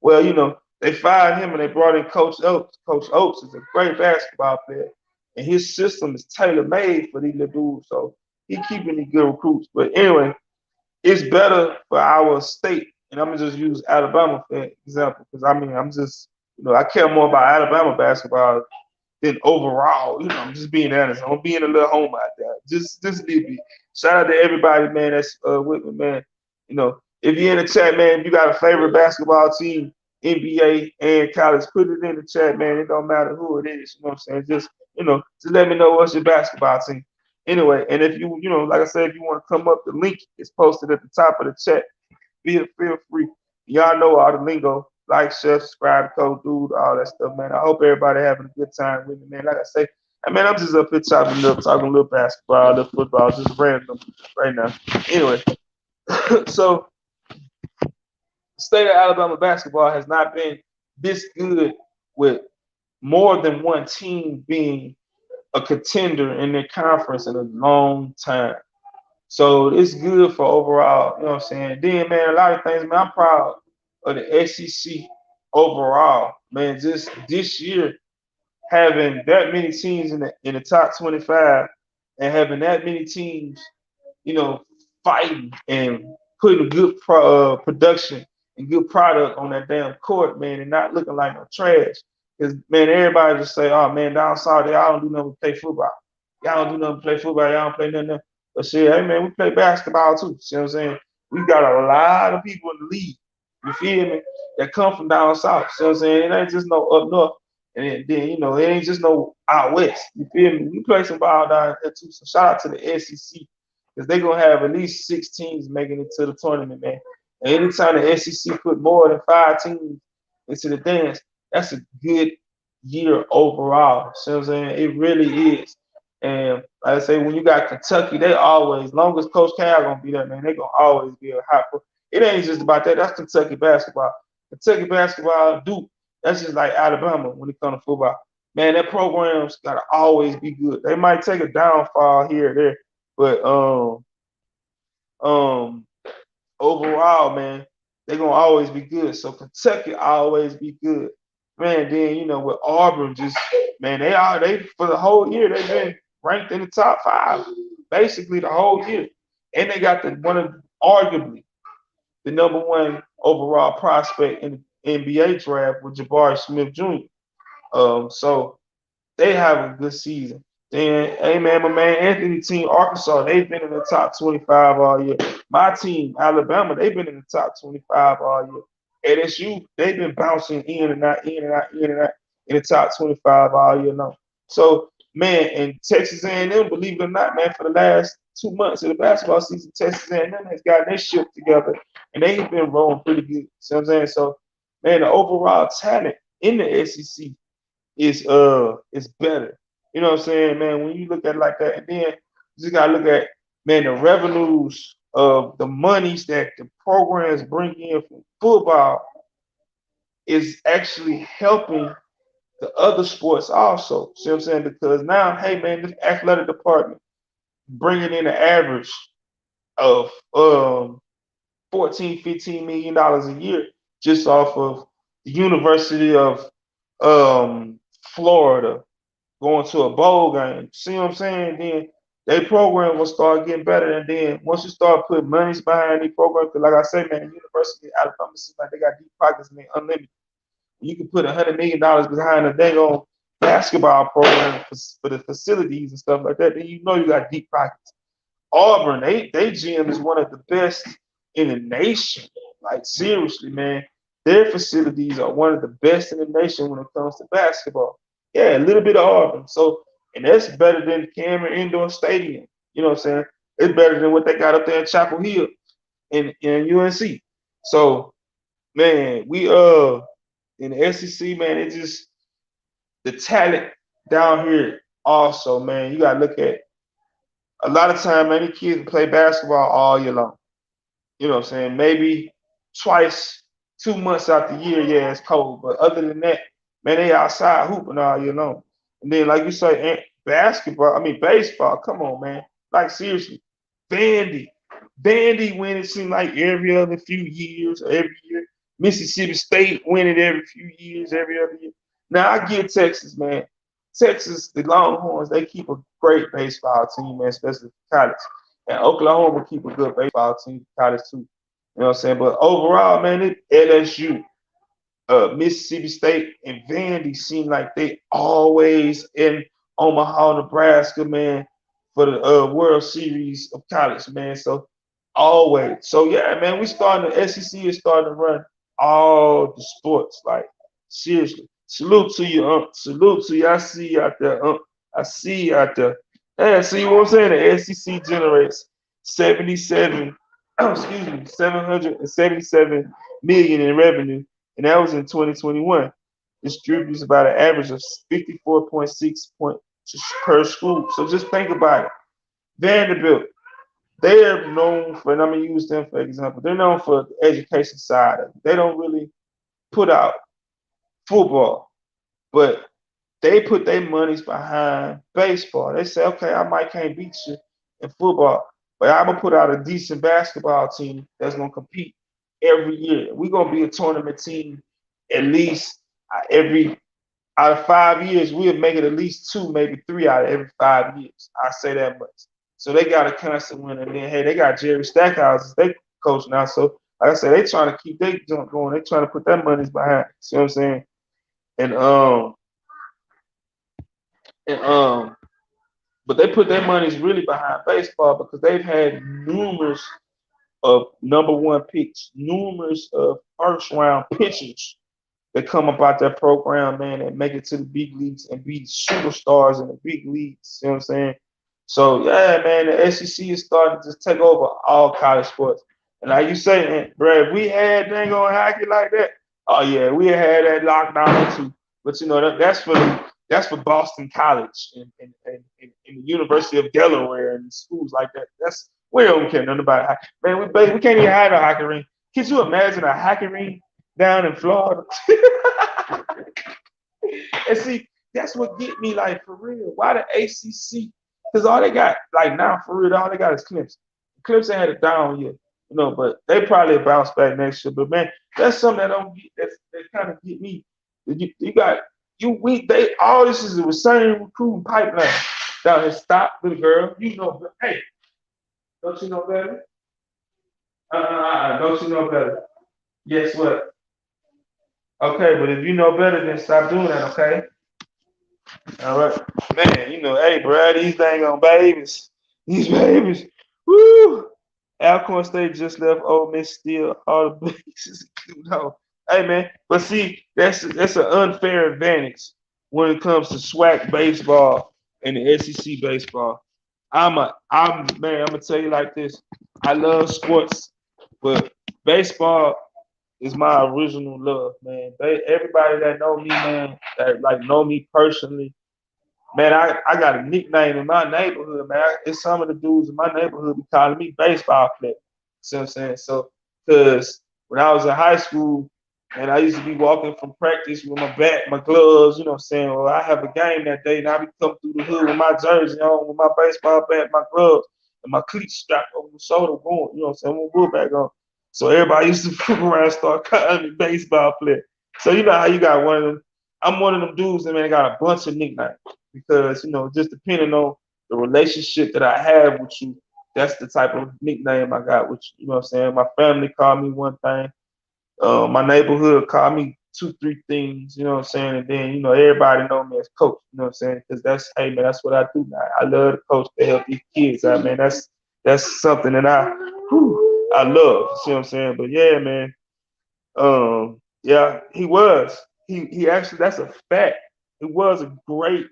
Well, you know, they fired him and they brought in Coach Oates. Coach Oates is a great basketball player, and his system is tailor made for these little dudes. So he keeping these good recruits. But anyway, it's better for our state. And I'm gonna just use Alabama for example, because I mean I'm just I care more about Alabama basketball than overall. You know, I'm just being honest. I'm being a little home out there. Just a little bit. Shout out to everybody, man, that's with me, man. You know, if you're in the chat, man, if you got a favorite basketball team, NBA and college, put it in the chat, man. It don't matter who it is. You know what I'm saying? Just let me know what's your basketball team. Anyway, and if like I said, if you want to come up, the link is posted at the top of the chat. Feel free. Y'all know all the lingo. Like, share, subscribe, code, dude, all that stuff, man. I hope everybody having a good time with me, man. Like I say, I mean, I'm just up here talking a little basketball, a little football, just random right now. Anyway, so the state of Alabama basketball has not been this good with more than one team being a contender in their conference in a long time. So it's good for overall, you know what I'm saying? Then, man, a lot of things, man, I'm proud of the SEC overall. Man, just this year, having that many teams in the top 25 and having that many teams, fighting and putting good production and good product on that damn court, man, and not looking like no trash. Because, man, everybody just say, oh, man, down south, y'all don't do nothing but play football. Y'all don't do nothing but play football. Y'all don't play nothing. But shit, hey, man, we play basketball too. See what I'm saying? We got a lot of people in the league, you feel me, that come from down south. See what I'm saying? It ain't just no up north. And then, it ain't just no out west. You feel me? We play some ball down there too. So shout out to the SEC because they're going to have at least 6 teams making it to the tournament, man. And anytime the SEC put more than 5 teams into the dance, that's a good year overall. See what I'm saying? It really is. And like I say, when you got Kentucky, they always, long as Coach Cal gonna be there, man, they gonna always be a hot. It ain't just about that. That's Kentucky basketball. Kentucky basketball, Duke. That's just like Alabama when it comes to football. Man, that program's gotta always be good. They might take a downfall here or there, but um overall, man, they're gonna always be good. So Kentucky always be good. Man, then with Auburn, just man, they for the whole year they've been ranked in the top 5, basically the whole year. And they got one of arguably the number one overall prospect in the NBA draft with Jabari Smith Jr. So they have a good season. Then, hey man, my man Anthony team, Arkansas, they've been in the top 25 all year. My team, Alabama, they've been in the top 25 all year. LSU, they've been bouncing in and out, in and out, in and out in the top 25 all year long. So, man, and Texas A&M, believe it or not, man, for the last 2 months of the basketball season, Texas A&M has gotten their shit together, and they've been rolling pretty good. See what I'm saying? So, man, the overall talent in the SEC is better. You know what I'm saying, man? When you look at it like that, and then you just gotta look at man the revenues of the monies that the programs bring in from football is actually helping the other sports also. See what I'm saying? Because now, hey man, this athletic department bringing in an average of 14, $15 million a year just off of the University of Florida going to a bowl game. See what I'm saying? Then their program will start getting better. And then once you start putting monies behind these programs, because like I say, man, the University of Alabama seems like they got deep pockets and they unlimited. You can put $100 million behind a dang on basketball program for the facilities and stuff like that. Then you know you got deep pockets. Auburn, they gym is one of the best in the nation. Like seriously, man, their facilities are one of the best in the nation when it comes to basketball. Yeah, a little bit of Auburn. So, and that's better than Cameron Indoor Stadium. You know what I'm saying? It's better than what they got up there in Chapel Hill in UNC. So, man, we in the SEC, man, it just the talent down here also, man. You gotta look at a lot of time, man, these kids play basketball all year long. You know what I'm saying? Maybe twice, 2 months out the year, yeah, it's cold. But other than that, man, they outside hooping all year long. And then, like you say, basketball, I mean, baseball, come on, man. Like, seriously, Vandy. Vandy win it seems like every other few years, or every year. Mississippi State win it every few years, every other year. Now, I get Texas, man. Texas, the Longhorns, they keep a great baseball team, man, especially for college. And Oklahoma keep a good baseball team for college, too. You know what I'm saying? But overall, man, LSU, Mississippi State, and Vandy seem like they always in Omaha, Nebraska, man, for the World Series of college, man. So always. So yeah, man, we starting the SEC is starting to run all the sports. Like seriously. Salute to you, salute to you. I see you out there, I see you out there. Yeah, see what I'm saying? The SEC generates 77, excuse me, 777 million in revenue, and that was in 2021. Distributes about an average of 54.6 points per school. So just think about it. Vanderbilt, they're known for, and I'm gonna use them for example. They're known for the education side of it. They don't really put out football, but they put their monies behind baseball. They say, okay, I might can't beat you in football, but I'm gonna put out a decent basketball team that's gonna compete every year. We're gonna be a tournament team at least every out of 5 years. We'll make it at least two, maybe three out of every 5 years. I say that much. So they got a constant win, and then hey, they got Jerry Stackhouse as they coach now. So like I said, they trying to keep their jump going. They trying to put their monies behind. See what I'm saying? And and but they put their monies really behind baseball because they've had numerous of number one picks, numerous of first round pitchers that come about that program, man, and make it to the big leagues and be superstars in the big leagues. You know what I'm saying? So yeah, man, the SEC is starting to just take over all college sports. And like you say, man, bro, if we had dang on hockey like that, oh yeah, we had that lockdown too. But you know that's for Boston College and the University of Delaware and schools like that. That's we don't care nothing about hockey. Man, we can't even hide a hockey ring. Can you imagine a hockey ring down in Florida? And see, that's what get me like for real. Why the ACC? Because all they got like now for real, all they got is Clemson. Clemson had it down yet, you know, but they probably bounce back next year. But man, that's something that don't get that kind of get me. You got you we they all this is the same recruiting pipeline down here. Stop, little girl. You know, hey, don't you know better? Don't you know better? Guess what? Okay, but if you know better, then stop doing that. Okay. All right, man. Hey, bro, these dang on babies, these babies. Woo! Alcorn State just left Ole Miss still all the bases. Hey, man, but see, that's an unfair advantage when it comes to SWAC baseball and the SEC baseball. I'm gonna tell you like this. I love sports, but baseball is my original love, man. Everybody that know me, man, that like know me personally, man, I got a nickname in my neighborhood, man. It's some of the dudes in my neighborhood be calling me baseball player. See what I'm saying? So, cause when I was in high school, and I used to be walking from practice with my bat, my gloves, you know what I'm saying? Well, I have a game that day, and I be coming through the hood with my jersey on, with my baseball bat, my gloves, and my cleats strapped over the shoulder going, you know what I'm saying? With my wood back on. So everybody used to fuck around and start calling me baseball player. So you know how you got one of them. I'm one of them dudes that man got a bunch of nicknames because just depending on the relationship that I have with you, that's the type of nickname I got with you. You know what I'm saying? My family called me one thing. My neighborhood called me two, three things. You know what I'm saying? And then everybody know me as coach. You know what I'm saying? Because that's hey man, that's what I do now. I love to coach to help these kids out, man. That's something that I love. You see what I'm saying? But yeah, man. Yeah, he was. He actually that's a fact. He was a great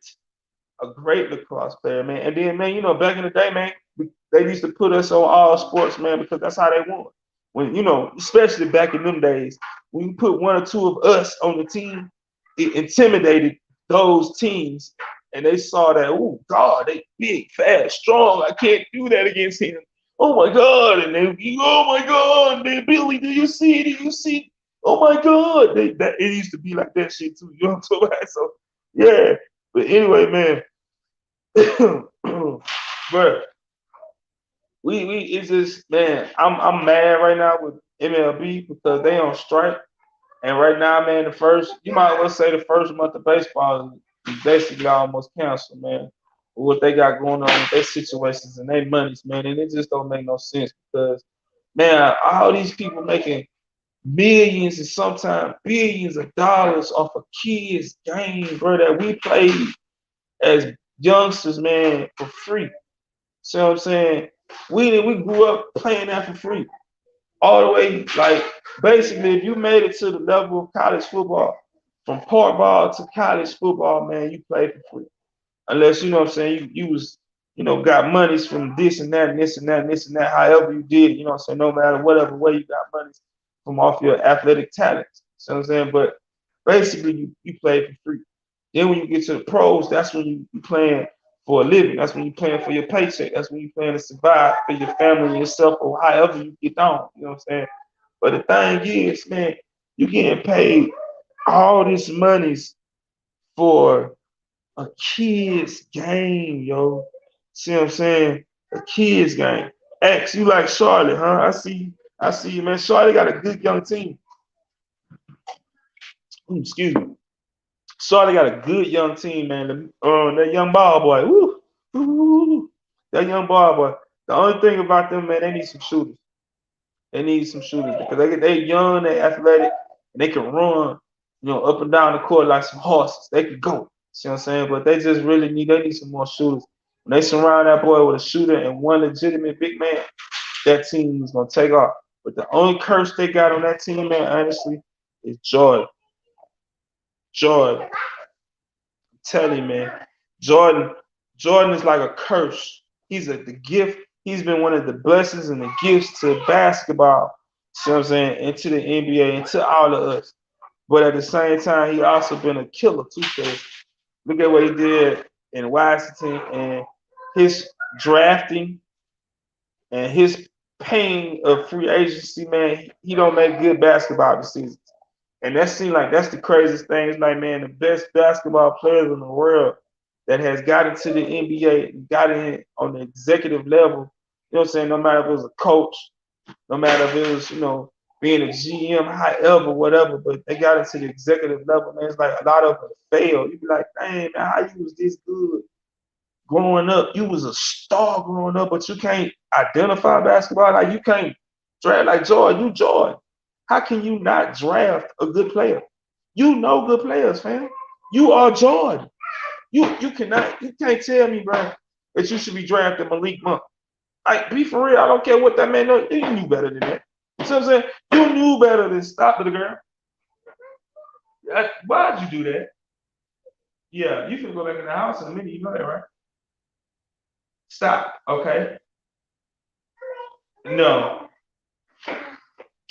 lacrosse player, man. And then, man, back in the day, man, they used to put us on all sports, man, because that's how they won. When especially back in them days, when you put one or two of us on the team, it intimidated those teams, and they saw that, oh God, they big, fast, strong. I can't do that against him. Oh my God, and they, oh my God, man, Billy, do you see? Do you see? Oh my God, it used to be like that shit too. You know what I'm saying? So yeah, but anyway, man. But we it's just man, I'm mad right now with MLB because they on strike. And right now, man, you might well say the first month of baseball is basically almost canceled, man. With what they got going on with their situations and their monies, man, and it just don't make no sense because man, all these people making millions and sometimes billions of dollars off a kids game, bro, that we played as youngsters, man, for free. See what I'm saying? We grew up playing that for free. All the way, like basically, if you made it to the level of college football, from park ball to college football, man, you played for free. Unless you know what I'm saying, you was, got monies from this and that and this and that and this and that, however you did, you know what I'm saying, no matter whatever way you got monies from off your athletic talents. See what I'm saying? But basically you play for free. Then when you get to the pros, that's when you playing for a living. That's when you playing for your paycheck. That's when you playing to survive for your family and yourself or however you get on. You know what I'm saying? But the thing is, man, you getting paid all this monies for a kid's game, yo. See what I'm saying? A kid's game. X, you like Charlotte, huh? I see you, man. Charlotte got a good young team. Excuse me. Charlotte got a good young team, man. That young ball boy. Woo, woo, that young ball boy. The only thing about them, man, they need some shooters. They need some shooters because they young, they athletic, and they can run, up and down the court like some horses. They can go. See what I'm saying? But they need some more shooters. When they surround that boy with a shooter and one legitimate big man, that team is gonna take off. But the only curse they got on that team, man, honestly, is Jordan. Jordan. I'm telling you, man. Jordan, Jordan is like a curse. He's the gift. He's been one of the blessings and the gifts to basketball. See what I'm saying? Into the NBA, into all of us. But at the same time, he also been a killer too. Cause look at what he did in Washington and his drafting and his pain of free agency, man. He don't make good basketball decisions. And that seems like that's the craziest thing. It's like, man, the best basketball players in the world that has gotten to the NBA, got in on the executive level, you know what I'm saying? No matter if it was a coach, no matter if it was, being a GM, however, whatever, but they got into the executive level, man. It's like a lot of them fail. You be like, dang, man, how you was this good growing up? You was a star growing up, but you can't identify basketball. Like you can't draft like Jordan. You Jordan. How can you not draft a good player? You know good players, fam. You are Jordan. You cannot you can't tell me, bro, that you should be drafting Malik Monk. Like, be for real. I don't care what that man knows. You knew better than that. You know what I'm saying? You knew better than stop the girl. Why'd you do that? Yeah, you can go back in the house in a minute. You know that, right? Stop. Okay. No.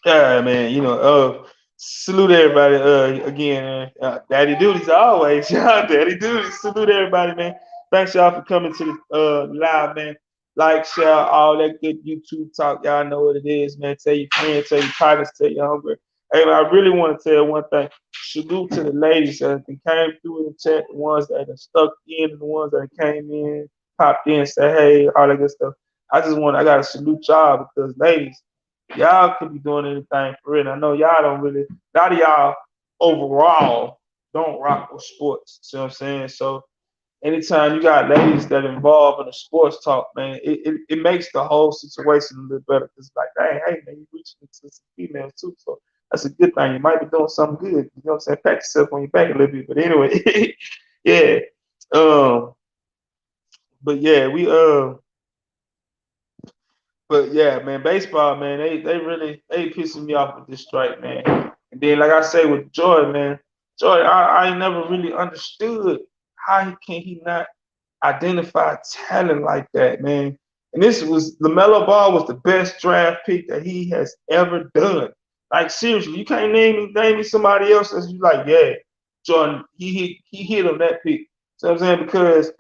Yeah, man. Salute everybody. Again, Daddy Duties always. Y'all, Daddy Duties. Salute everybody, man. Thanks y'all for coming to the live, man. Like, share, all that good YouTube talk. Y'all know what it is, man. Tell your friends, tell your partners, tell your hungry. Hey, man, I really want to tell one thing. Salute to the ladies that came through in the chat, the ones that have stuck in, and the ones that came in, popped in, said hey, all that good stuff. I gotta salute y'all because ladies, y'all could be doing anything for real. I know y'all don't really, a lot of y'all overall don't rock with sports. See what I'm saying? So anytime you got ladies that involved in the sports talk, man, it makes the whole situation a little better. Cause like, hey, man, you reaching into some females too. So that's a good thing. You might be doing something good. You know what I'm saying? Pat yourself on your back a little bit. But anyway, yeah. Um, but yeah, but yeah, man, baseball, man, they really they pissing me off with this strike, man. And then like I say with Joy, man, Joy, I ain't never really understood how he not identify talent like that, man. And this was LaMelo Ball was the best draft pick that he has ever done. Like seriously, you can't name me somebody else as you like, yeah, Jordan, he hit on that pick. So I'm saying because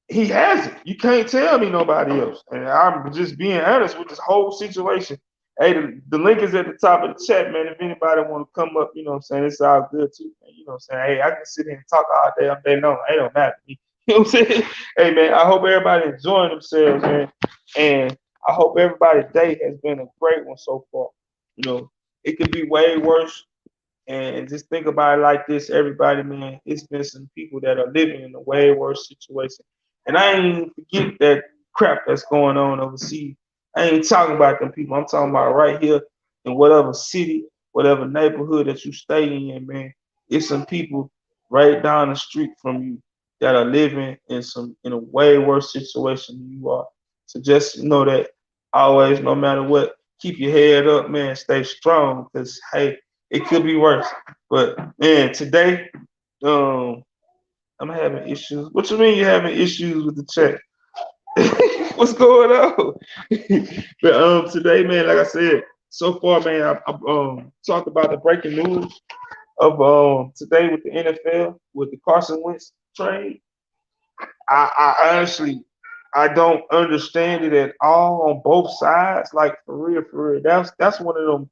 he has it. You can't tell me nobody else. And I'm just being honest with this whole situation. Hey, the link is at the top of the chat, man. If anybody want to come up, you know what I'm saying, it's all good too, man. You know what I'm saying? Hey, I can sit here and talk all day. I'm day long. It don't matter to me. You know what I'm saying? Hey, man, I hope everybody enjoying themselves, man. And I hope everybody's day has been a great one so far. You know, it could be way worse. And just think about it like this, everybody, man. It's been some people that are living in a way worse situation. And I ain't even forget that crap that's going on overseas. I ain't talking about them people. I'm talking about right here in whatever city, whatever neighborhood that you stay in, man. It's some people right down the street from you that are living in a way worse situation than you are. So just know that always, no matter what, keep your head up, man. Stay strong, cause hey, it could be worse. But man, today, um, I'm having issues. What you mean you're having issues with the chat? What's going on? But today, man, like I said, so far, man, I've talked about the breaking news of today with the NFL with the Carson Wentz trade. I honestly I don't understand it at all on both sides. Like for real. That's one of them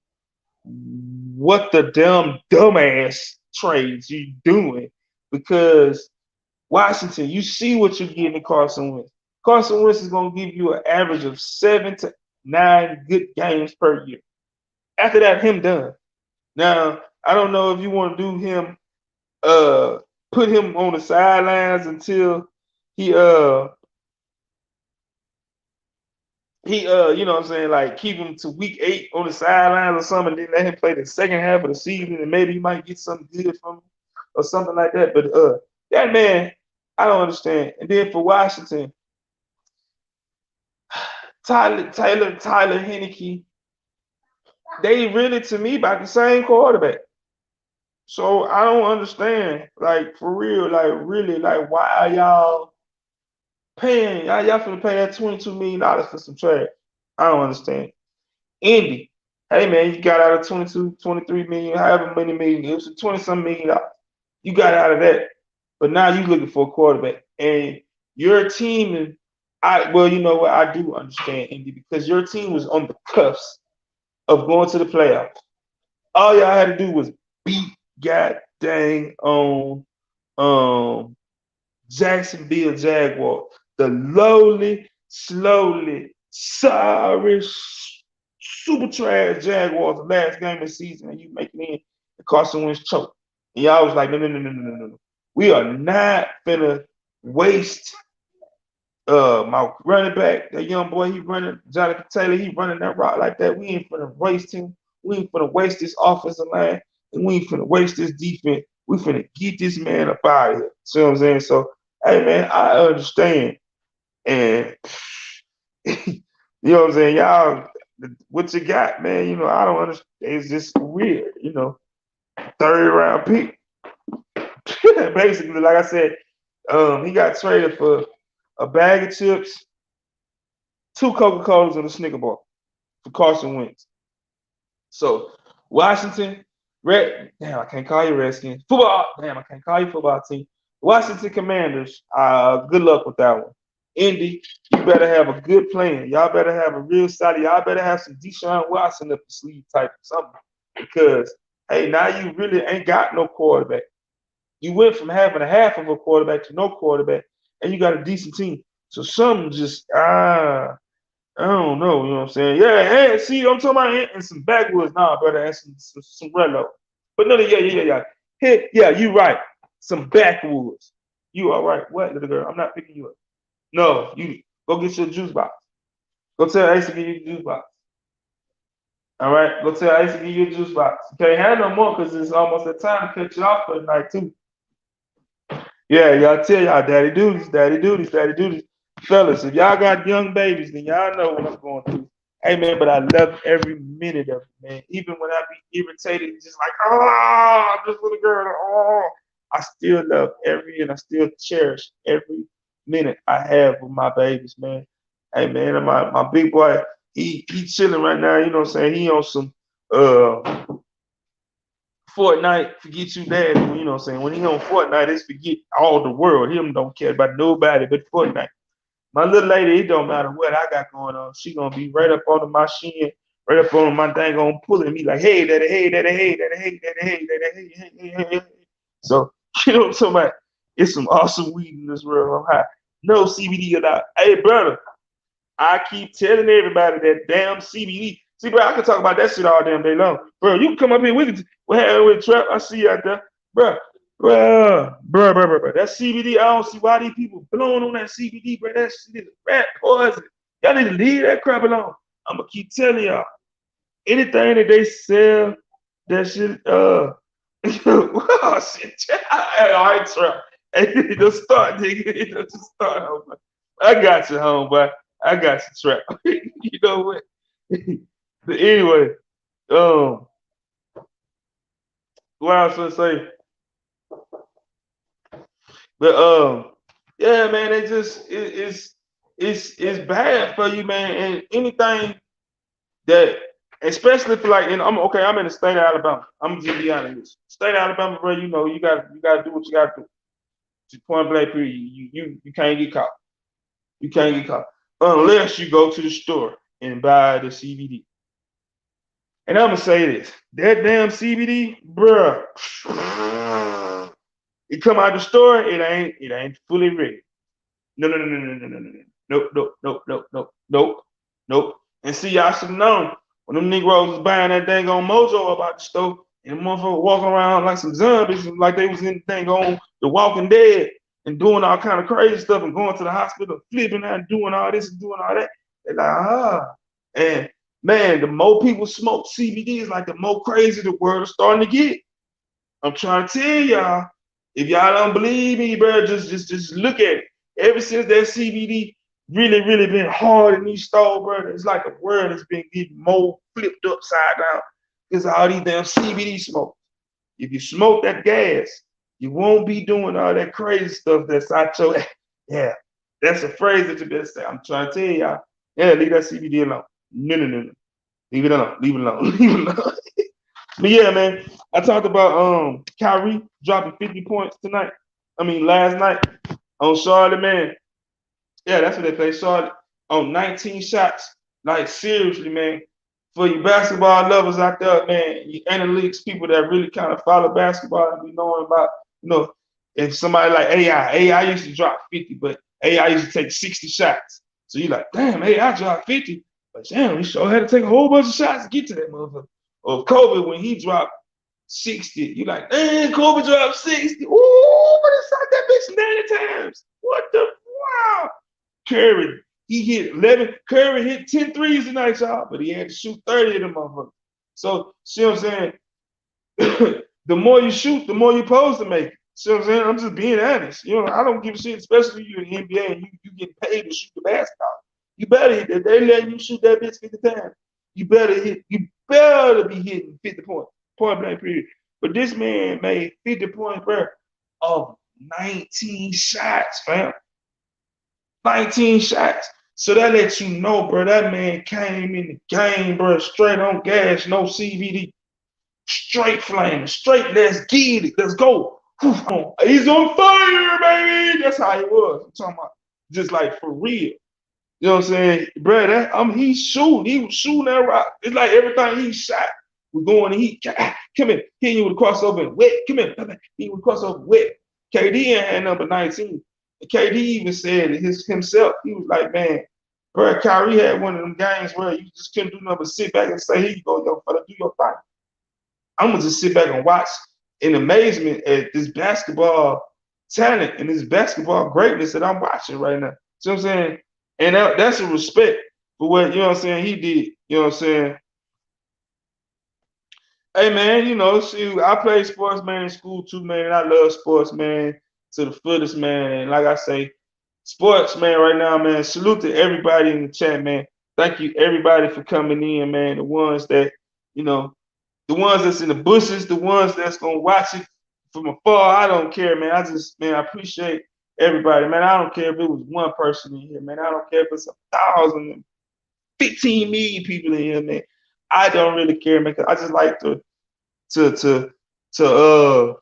what the damn dumbass trades you doing because Washington, you see what you're getting in Carson Wentz. Carson Wentz is going to give you an average of 7 to 9 good games per year. After that, him done. Now, I don't know if you want to do him, uh, put him on the sidelines until he, uh, you know what I'm saying, like keep him to week 8 on the sidelines or something, and then let him play the second half of the season, and maybe he might get something good from him or something like that. But that man, I don't understand. And then for Washington, Tyler Heineke, they really to me about the same quarterback. So I don't understand, like for real, like really, like why are y'all paying y'all finna pay that $22 million for some trash? I don't understand. Indy, hey man, you got out of 22, 23 million, however many million, it was 20 some million dollars. You got out of that. But now you looking for a quarterback. And your team is well, you know what, I do understand Indy because your team was on the cusp of going to the playoffs. All y'all had to do was beat god dang on um Jacksonville Jaguar, the lowly, slowly, sorry, super trash Jaguars the last game of the season, and you making in the Carson Wentz choke. And y'all was like, no, no, no, no, no, no, no. We are not finna waste my running back, that young boy, he running, Jonathan Taylor, he running that route like that. We ain't finna waste him We ain't finna waste this offensive line, and we ain't finna waste this defense. We finna get this man up out of here. See what I'm saying? So, hey man, I understand. And you know what I'm saying? Y'all, what you got, man? I don't understand. It's just weird, third round pick. Basically, like I said, he got traded for a bag of chips, two Coca-Colas, and a Snicker bar for Carson Wentz. So Washington, damn, I can't call you Redskins. Football, damn, I can't call you football team. Washington Commanders, good luck with that one. Indy, you better have a good plan. Y'all better have a real solid. Y'all better have some Deshaun Watson up the sleeve type something. Because, hey, now you really ain't got no quarterback. You went from having a half of a quarterback to no quarterback, and you got a decent team. So something just, I don't know, you know what I'm saying? Yeah, and see, I'm talking about and some backwoods now, brother, and some Rello. But no, yeah. Hey, yeah, you right. Some backwoods. You all right. What, little girl? I'm not picking you up. No, you go get your juice box. Go tell Ace to get you a juice box. All right, go tell Ace to get you a juice box. You can't have no more because it's almost that time to cut you off for the night, too. Yeah, y'all tell y'all daddy duties, daddy duties. Fellas, if y'all got young babies, then y'all know what I'm going through. Hey man, but I love every minute of it, man. Even when I be irritated, just like, oh, this little girl, oh, I still love and I still cherish every minute I have with my babies, man. Hey man, and my big boy, he chilling right now, you know what I'm saying? He on some Fortnite, forget you daddy, you know what I'm saying? When he on Fortnite, it's forget all the world. Him don't care about nobody but Fortnite. My little lady, it don't matter what I got going on. She gonna be right up under my shin, right up on my thing, gonna pulling me like, hey, daddy, hey, daddy, hey, daddy, hey, daddy, hey, daddy, hey. So, you know what I'm talking about? It's some awesome weed in this world. I'm high. No CBD or not. Hey, brother, I keep telling everybody that damn CBD. See, bro, I can talk about that shit all damn day long. Bro, you can come up here with it. What happened with Trap? I see you out there. Bro. That CBD, I don't see why these people blowing on that CBD, bro. That shit is rat poison. Y'all need to leave that crap alone. I'm going to keep telling y'all. Anything that they sell, that shit, oh, shit. All right, Trap. Hey, just start, nigga. Just start, homie. I got you, homeboy. I got you, Trap. You know what? But anyway, um, what I was gonna say, but yeah, man, it's bad for you, man, and anything that, especially for like, and I'm in the state of Alabama. I'm just be honest with you. State of Alabama, bro, you gotta do what you gotta do. Just point blank period. You can't get caught. You can't get caught unless you go to the store and buy the CBD. And I'm gonna say this: that damn CBD, bruh, it come out the store, it ain't fully ready. No. Nope. And see, I should have known when them Negroes was buying that dang on Mojo about the store, and the motherfucker walking around like some zombies, like they was in the dang on The Walking Dead and doing all kind of crazy stuff and going to the hospital, flipping out and doing all this and doing all that. They're like, And man, the more people smoke CBD, is like the more crazy the world is starting to get. I'm trying to tell y'all, if y'all don't believe me, bro, just look at it. Ever since that CBD really been hard in these stores, bro, it's like the world has been getting more flipped upside down. Because all these damn CBD smoke. If you smoke that gas, you won't be doing all that crazy stuff that's out your yeah. That's a phrase that you better say. I'm trying to tell y'all. Yeah, leave that CBD alone. No. Leave it alone. Leave it alone. Leave it alone. But yeah, man, I talked about Kyrie dropping 50 points tonight. I mean last night on Charlotte, man. Yeah, that's what they play. Charlotte on 19 shots. Like seriously, man. For you basketball lovers out there, man, you analytics people that really kind of follow basketball and be knowing about, if somebody like AI used to drop 50, but AI used to take 60 shots. So you're like, damn, AI dropped 50. But damn, he sure had to take a whole bunch of shots to get to that motherfucker. Or Kobe, when he dropped 60, you like, damn, Kobe dropped 60. Ooh, but it's like that bitch 90 times. What the wow? Curry, he hit 11. Curry hit 10 threes tonight, y'all, but he had to shoot 30 of them motherfuckers. So see what I'm saying? The more you shoot, the more you're supposed to make it. See what I'm saying? I'm just being honest. You know, I don't give a shit, especially you in the NBA and you get paid to shoot the basketball. You better hit that. They let you shoot that bitch 50 times. You better be hitting 50 points. Point blank period. But this man made 50 points per of 19 shots, fam. 19 shots. So that lets you know, bro, that man came in the game, bro, straight on gas, no CVD. Straight flaming, straight, let's get it, let's go. He's on fire, baby. That's how he was. I'm talking about just like for real. You know what I'm saying? Bro, he's shooting. He was shooting that rock. It's like everything he shot was going, and he come in, hitting you with a crossover and wet. Come in, hitting you with a crossover wet. KD had number 19. And KD even said it himself. He was like, man, bro, Kyrie had one of them games where you just couldn't do nothing but sit back and say, here you go, yo, fella, do your thing. I'm gonna just sit back and watch in amazement at this basketball talent and this basketball greatness that I'm watching right now. See what I'm saying? And that's a respect for what, you know what I'm saying, he did. You know what I'm saying? Hey man, you know, shoot, I played sports, man, in school too, man. And I love sports, man, to the fullest, man. And like I say, sports, man, right now, man. Salute to everybody in the chat, man. Thank you, everybody, for coming in, man. The ones that, you know, the ones that's in the bushes, the ones that's gonna watch it from afar. I don't care, man. Man, I appreciate everybody, man. I don't care if it was one person in here, man. I don't care if it's 1,000, 15 million people in here, man. I don't really care, man. 'Cause I just like to to to uh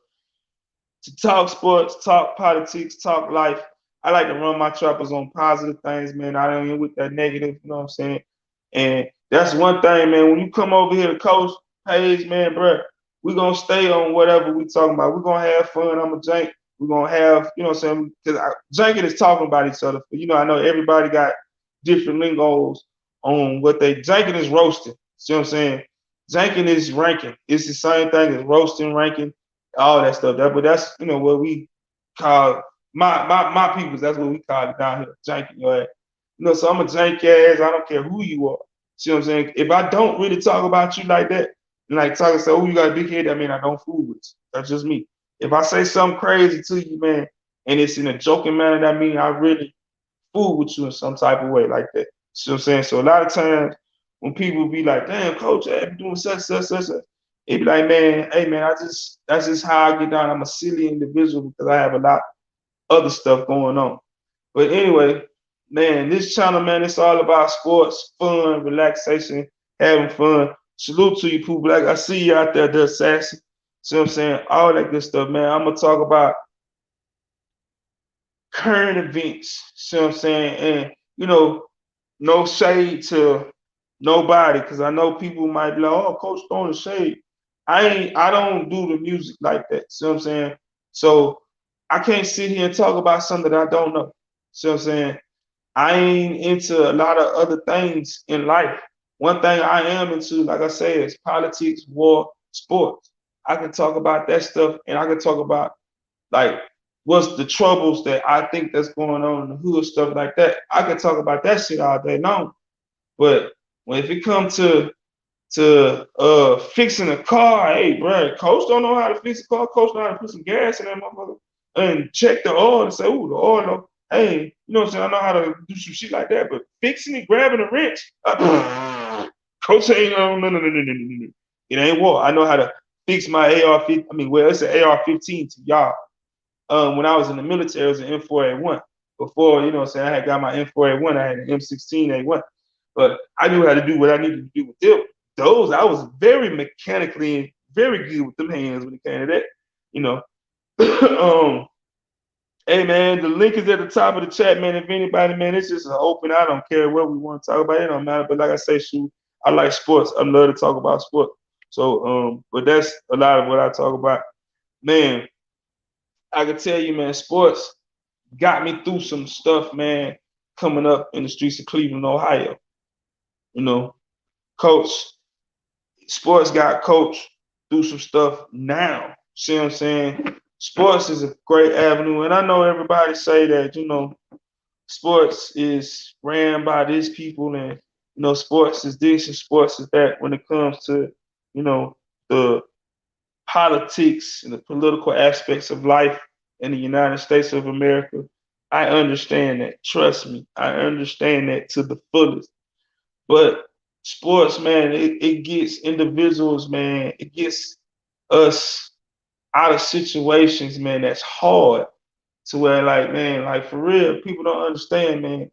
to talk sports, talk politics, talk life. I like to run my choppers on positive things, man. I don't even with that negative, you know what I'm saying? And that's one thing, man. When you come over here to coach page, man, bro, we're gonna stay on whatever we talking about. We're gonna have fun. I'm a jank. We're gonna have, you know what I'm saying? Because janking is talking about each other. You know, I know everybody got different lingos on what they janking is roasting. See what I'm saying? Janking is ranking. It's the same thing as roasting, ranking, all that stuff. But that's, you know, what we call my peoples. That's what we call it down here, janking your ass. You know, so I'm a jank ass. I don't care who you are. See what I'm saying? If I don't really talk about you like that, and like talk and say, oh, you got a big head, I mean I don't fool with you. That's just me. If I say something crazy to you, man, and it's in a joking manner, that means I really fool with you in some type of way like that. See what I'm saying? So a lot of times when people be like, damn, coach, I be doing such, it be like, man, hey man, that's just how I get down. I'm a silly individual because I have a lot of other stuff going on. But anyway, man, this channel, man, it's all about sports, fun, relaxation, having fun. Salute to you, Pooh Black. I see you out there, the assassin. See what I'm saying? All that good stuff, man. I'm gonna talk about current events. See what I'm saying? And you know, no shade to nobody, because I know people might be like, oh, coach throwing the shade. I don't do the music like that. See what I'm saying? So I can't sit here and talk about something that I don't know. See what I'm saying? I ain't into a lot of other things in life. One thing I am into, like I said, is politics, war, sports. I can talk about that stuff, and I can talk about like what's the troubles that I think that's going on in the hood, stuff like that. I can talk about that shit all day long. But when if it comes to fixing a car, hey, bro, coach don't know how to fix a car. Coach know how to put some gas in that motherfucker and check the oil and say, oh, the oil, no. Hey, you know what I'm saying? I know how to do some shit like that, but fixing it, grabbing a wrench, coach ain't no. It ain't war. I know how to fix my AR-15. I mean, well, it's an AR-15 to y'all. When I was in the military, it was an M4A1. Before, you know what I'm saying, I had got my M4A1, I had an M16A1. But I knew how to do what I needed to do with them. Those, I was very mechanically and very good with them hands when it came to that, you know. um, hey man, the link is at the top of the chat, man. If anybody, man, it's just an open. I don't care what we want to talk about. It don't matter. But like I say, shoot, I like sports. I love to talk about sports. So, but that's a lot of what I talk about. Man, I can tell you, man, sports got me through some stuff, man, coming up in the streets of Cleveland, Ohio. You know, coach, sports got coach through some stuff now. See what I'm saying? Sports is a great avenue. And I know everybody say that, you know, sports is ran by these people and, you know, sports is this and sports is that when it comes to you know, the politics and the political aspects of life in the United States of America. I understand that. Trust me, I understand that to the fullest. But sports, man, it gets individuals, man. It gets us out of situations, man, that's hard to where, like, man, like for real, people don't understand, man.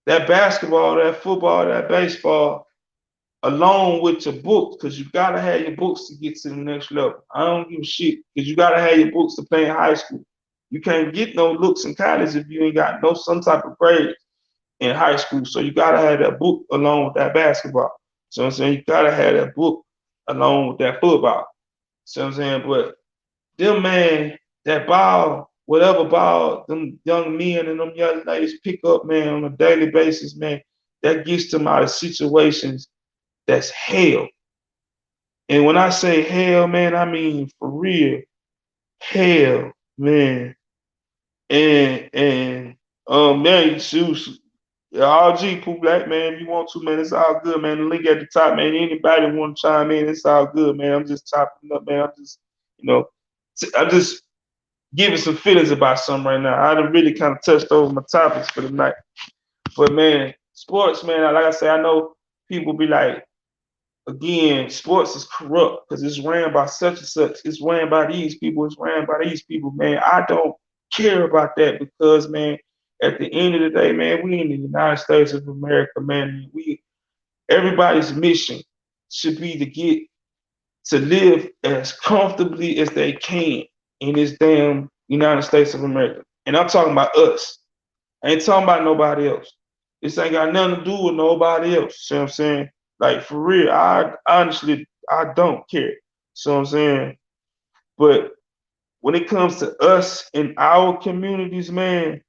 That basketball, that football, that baseball, along with your books, because you gotta have your books to get to the next level. I don't give a shit, because you gotta have your books to play in high school. You can't get no looks in college if you ain't got no some type of grades in high school. So you gotta have that book along with that basketball. So I'm saying you gotta have that book along with that football. So I'm saying, but them man, that ball, whatever ball them young men and them young ladies pick up, man, on a daily basis, man, that gets them out of situations that's hell. And when I say hell, man, I mean for real hell, man. And man, shoot, all G Pooh Black, man, if you want to, man, it's all good, man. The link at the top, man. Anybody want to chime in, it's all good, man. I'm just chopping up, man. I'm just, you know, I'm just giving some feelings about something right now. I done really kind of touched over my topics for the night. But man, sports, man, like I say, I know people be like, again, sports is corrupt because it's ran by such and such. It's ran by these people. It's ran by these people, man. I don't care about that because, man, at the end of the day, man, we in the United States of America, man. We everybody's mission should be to get to live as comfortably as they can in this damn United States of America. And I'm talking about us. I ain't talking about nobody else. This ain't got nothing to do with nobody else. See what I'm saying? Like for real, I honestly I don't care. See what I'm saying? But when it comes to us in our communities, man,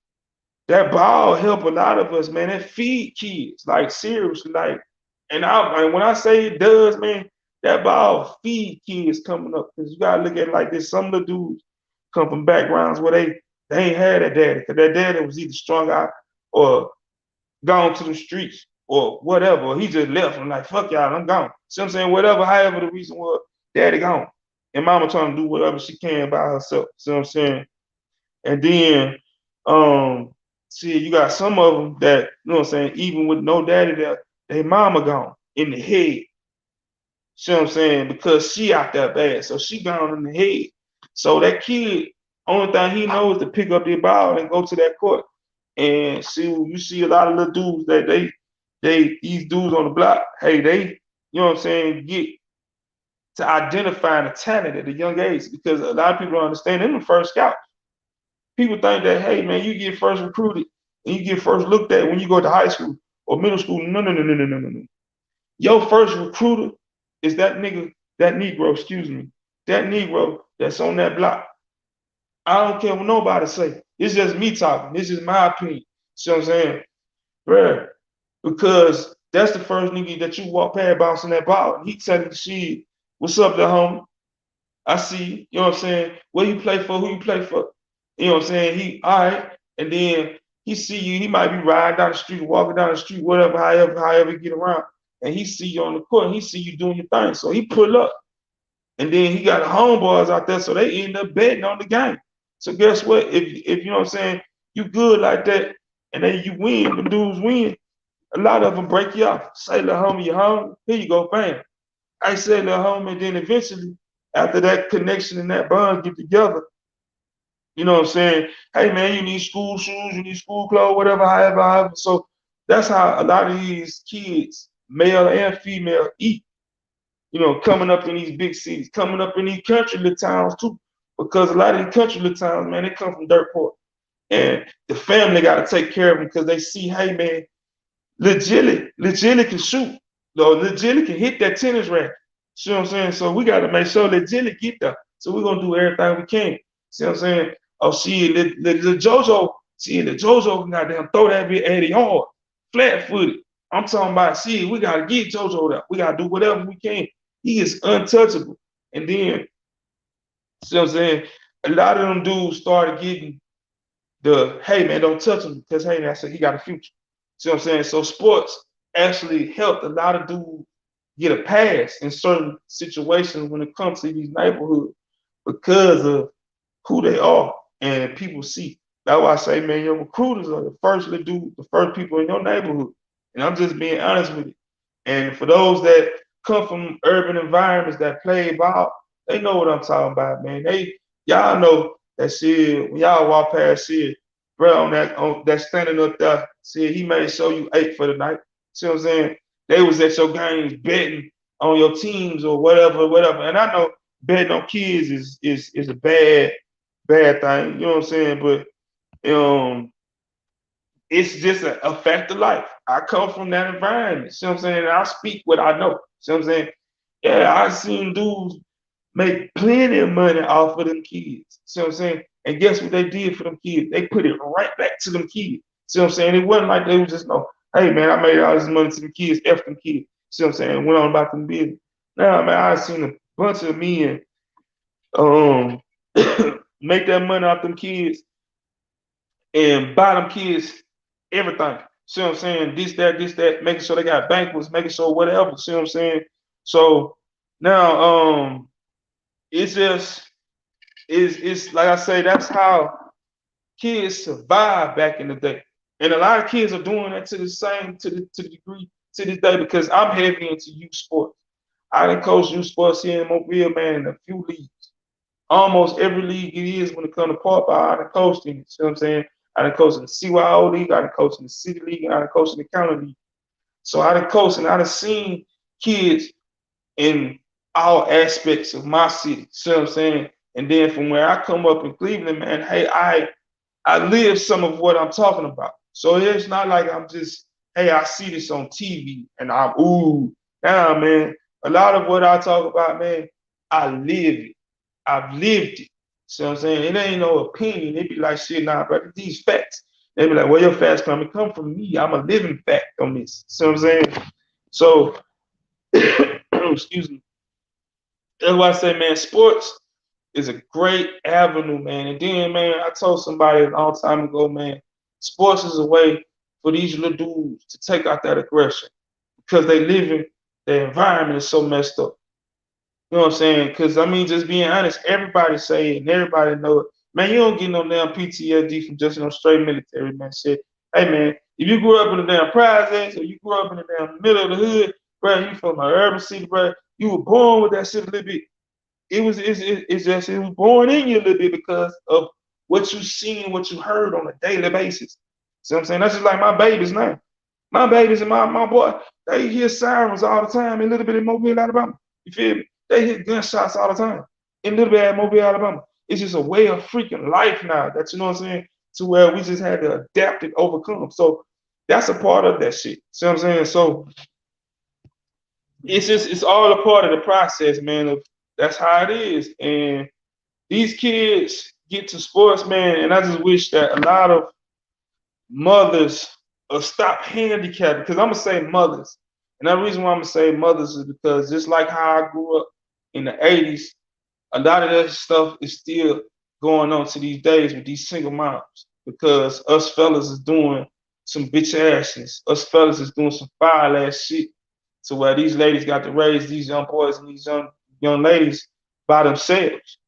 that ball help a lot of us, man. That feed kids, like seriously, like, and when I say it does, man, that ball feed kids coming up because you gotta look at it like this. Some of the dudes come from backgrounds where they ain't had a daddy because their daddy was either strung out or gone to the streets or whatever. Or he just left and like fuck y'all, I'm gone. See what I'm saying? Whatever, however the reason was, daddy gone, and mama trying to do whatever she can by herself. See what I'm saying? And then, see, you got some of them that, you know what I'm saying, even with no daddy there, they mama gone in the head. See what I'm saying? Because she out there bad. So she gone in the head. So that kid, only thing he knows is to pick up their ball and go to that court. And see, you see a lot of little dudes that these dudes on the block, hey, they, you know what I'm saying, get to identifying the talent at a young age because a lot of people don't understand them the first scout. People think that, hey man, you get first recruited and you get first looked at when you go to high school or middle school. No, no, no, no, no, no, no, no. Your first recruiter is that nigga, that Negro, excuse me, that Negro that's on that block. I don't care what nobody say. It's just me talking. This is my opinion. See what I'm saying? Bruh, because that's the first nigga that you walk past bouncing that ball. And he telling the shit, what's up there, homie? I see, you know what I'm saying? Where you play for, who you play for. You know what I'm saying? He, all right. And then he see you, he might be riding down the street, walking down the street, whatever, however he get around. And he see you on the court, and he see you doing your thing. So he pull up. And then he got the homeboys out there, so they end up betting on the game. So guess what? If you know what I'm saying, you good like that, and then you win, the dudes win, a lot of them break you off. Say, little homie, you home? Here you go, bam. I said, little homie, and then eventually, after that connection and that bond get together, you know what I'm saying? Hey man, you need school shoes, you need school clothes, whatever, however. So that's how a lot of these kids, male and female, eat. You know, coming up in these big cities, coming up in these country little towns too, because a lot of these country little towns, man, they come from dirt poor, and the family got to take care of them because they see, hey man, Legit can shoot. No, Legit can hit that tennis racket. See what I'm saying? So we got to make sure Legit get there. So we're gonna do everything we can. See what I'm saying? Oh, see, the JoJo, see, the JoJo can goddamn throw that bit at the yard, flat footed. I'm talking about, see, we gotta get JoJo there. We gotta do whatever we can. He is untouchable. And then, see what I'm saying? A lot of them dudes started getting the hey man, don't touch him because hey man, I said he got a future. See what I'm saying? So sports actually helped a lot of dudes get a pass in certain situations when it comes to these neighborhoods because of who they are and people see. That's why I say, man, your recruiters are the first people in your neighborhood. And I'm just being honest with you. And for those that come from urban environments that play ball, they know what I'm talking about, man. Y'all know that shit when y'all walk past shit, bro, on that standing up there, see he may show you 8 for the night. See what I'm saying? They was at your games betting on your teams or whatever, whatever. And I know betting on kids is a bad thing, you know what I'm saying? But it's just a fact of life. I come from that environment. See what I'm saying? And I speak what I know. See what I'm saying? Yeah, I seen dudes make plenty of money off of them kids. See what I'm saying? And guess what they did for them kids? They put it right back to them kids. See what I'm saying? It wasn't like they was just no, hey man, I made all this money to them kids, F them kids. See what I'm saying? Went on about them business. Now, man, I seen a bunch of men um make that money off them kids and buy them kids everything. See what I'm saying? This, that, making sure they got banquets, making sure whatever. See what I'm saying? So now it's just it's like I say, that's how kids survived back in the day. And a lot of kids are doing that to the degree to this day because I'm heavy into youth sports. I done coach youth sports here in Mobile, man, in a few leagues. Almost every league it is when it comes to park ball, I done coached in it. See what I'm saying? I done coached in the CYO league, I done coached in the city league, and I done coached in the county league. So I done coached and I done seen kids in all aspects of my city. See what I'm saying? And then from where I come up in Cleveland, man, hey, I live some of what I'm talking about. So it's not like I'm just, hey, I see this on TV and I'm ooh. Nah, man. A lot of what I talk about, man, I live it. I've lived it. See what I'm saying? It ain't no opinion. They be like, shit, nah, brother, these facts. They be like, where your facts come? It come from me. I'm a living fact on this. See what I'm saying? So, excuse me. That's why I say, man, sports is a great avenue, man. And then, man, I told somebody a long time ago, man, sports is a way for these little dudes to take out that aggression because they live in their environment is so messed up. You know what I'm saying? Because I mean, just being honest, everybody say it and everybody know it. Man, you don't get no damn PTSD from just no straight military, man. Shit. Hey, man, if you grew up in the damn projects or you grew up in the damn middle of the hood, bro, you from an urban city, bro, you were born with that shit a little bit. It's just it was born in you a little bit because of what you seen, what you heard on a daily basis. See what I'm saying? That's just like my babies now. My babies and my boy, they hear sirens all the time in Little Bit of Mobile, Alabama. You feel me? They hear gunshots all the time in Little Bit of Mobile, Alabama. It's just a way of freaking life now that you know what I'm saying, to where we just had to adapt and overcome. So that's a part of that shit. See what I'm saying? So it's all a part of the process, man. Of that's how it is. And these kids get to sports, man, and I just wish that a lot of mothers stop handicapping. Because I'm gonna say mothers, and the reason why I'm gonna say mothers is because just like how I grew up in the '80s, a lot of that stuff is still going on to these days with these single moms. Because us fellas is doing some bitch asses. Us fellas is doing some foul ass shit to where these ladies got to raise these young boys and these young ladies by themselves.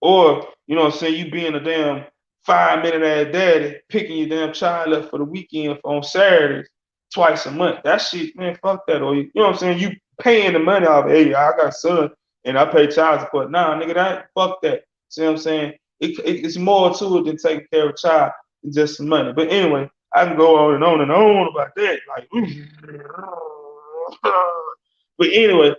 Or, you know what I'm saying, you being a damn 5 minute ass daddy, picking your damn child up for the weekend on Saturdays twice a month. That shit, man, fuck that. Or you know what I'm saying? You paying the money off, hey, I got a son and I pay child support. Nah, nigga, that fuck that. See what I'm saying? It's more to it than taking care of a child than just some money. But anyway, I can go on and on and on about that. Like, but anyway,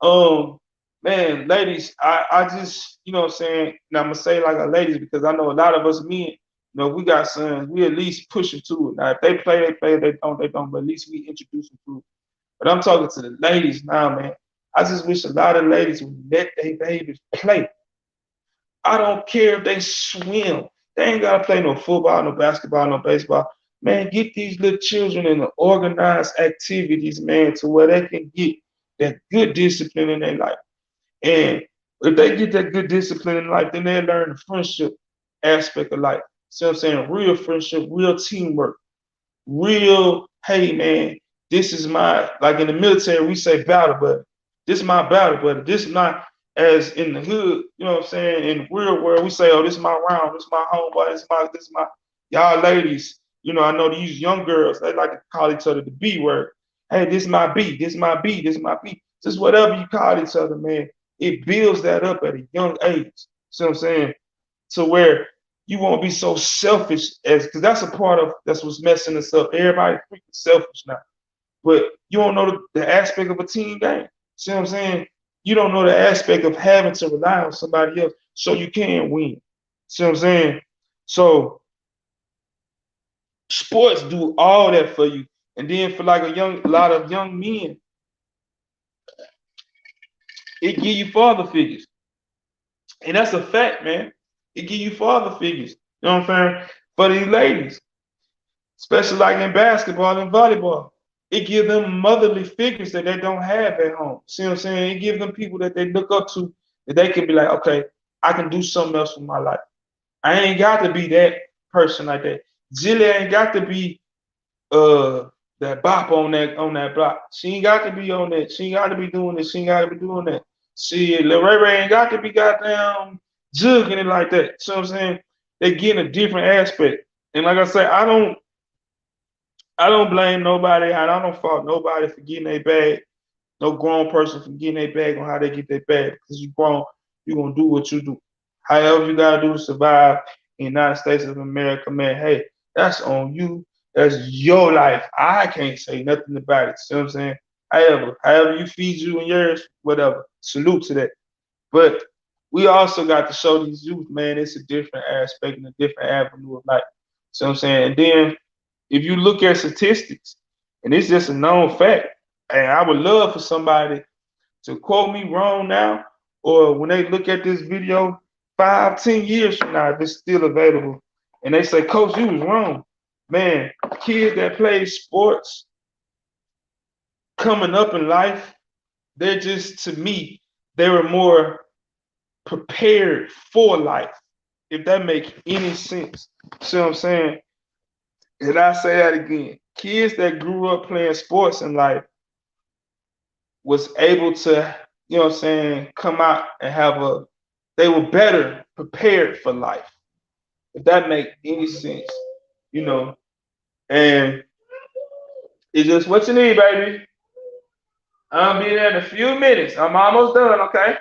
um, man, ladies, I just, you know what I'm saying, and I'm gonna say like a ladies because I know a lot of us men, you know, we got sons, we at least push them to it. Now, if they play, they play, if they don't, but at least we introduce them to it. But I'm talking to the ladies now, man. I just wish a lot of ladies would let their babies play. I don't care if they swim. They ain't gotta play no football, no basketball, no baseball. Man, get these little children in the organized activities, man, to where they can get that good discipline in their life. And if they get that good discipline in life, then they learn the friendship aspect of life. See what I'm saying? Real friendship, real teamwork, real, hey man, This is my, like in the military, we say battle buddy. This is my battle buddy. This is not as in the hood, you know what I'm saying? In the real world, we say, oh, this is my round, this is my homeboy, this is my y'all ladies. You know, I know these young girls, they like to call each other the B word. Hey, this is my B, this is my B, this is my B. Just whatever you call each other, man, it builds that up at a young age. See what I'm saying? To where you won't be so selfish as because that's a part of that's what's messing us up. Everybody freaking selfish now. But you don't know the aspect of a team game. See what I'm saying? You don't know the aspect of having to rely on somebody else so you can win. See what I'm saying? So sports do all that for you. And then for like a lot of young men, it give you father figures. And that's a fact, man. It give you father figures. You know what I'm saying? For these ladies, especially like in basketball and volleyball. It gives them motherly figures that they don't have at home. See what I'm saying? It gives them people that they look up to that they can be like, okay, I can do something else with my life. I ain't got to be that person like that. Jilly ain't got to be uh that bop on that block. She ain't got to be on that. She ain't got to be doing this. She ain't got to be doing that. See, Lil Ray Ray ain't got to be goddamn jugging it like that. See what I'm saying? They getting a different aspect. And like I say, I don't blame nobody, and I don't fault nobody for getting a bag. No grown person for getting a bag on how they get their bag. Because you grown, you're gonna do what you do. However you gotta do to survive in the United States of America, man. Hey, that's on you. That's your life. I can't say nothing about it. See what I'm saying? However you feed you and yours, whatever. Salute to that. But we also got to show these youth, man, it's a different aspect and a different avenue of life. See what I'm saying? And then if you look at statistics, and it's just a known fact, and I would love for somebody to quote me wrong now, or when they look at this video 5, 10 years from now, if it's still available, and they say, Coach, you was wrong. Man, kids that play sports coming up in life, they're just, to me, they were more prepared for life, if that makes any sense. See what I'm saying? And I say that again. Kids that grew up playing sports in life was able to, you know what I'm saying, come out and they were better prepared for life. If that makes any sense, you know. And it's just what you need, baby. I'll be there in a few minutes. I'm almost done, okay?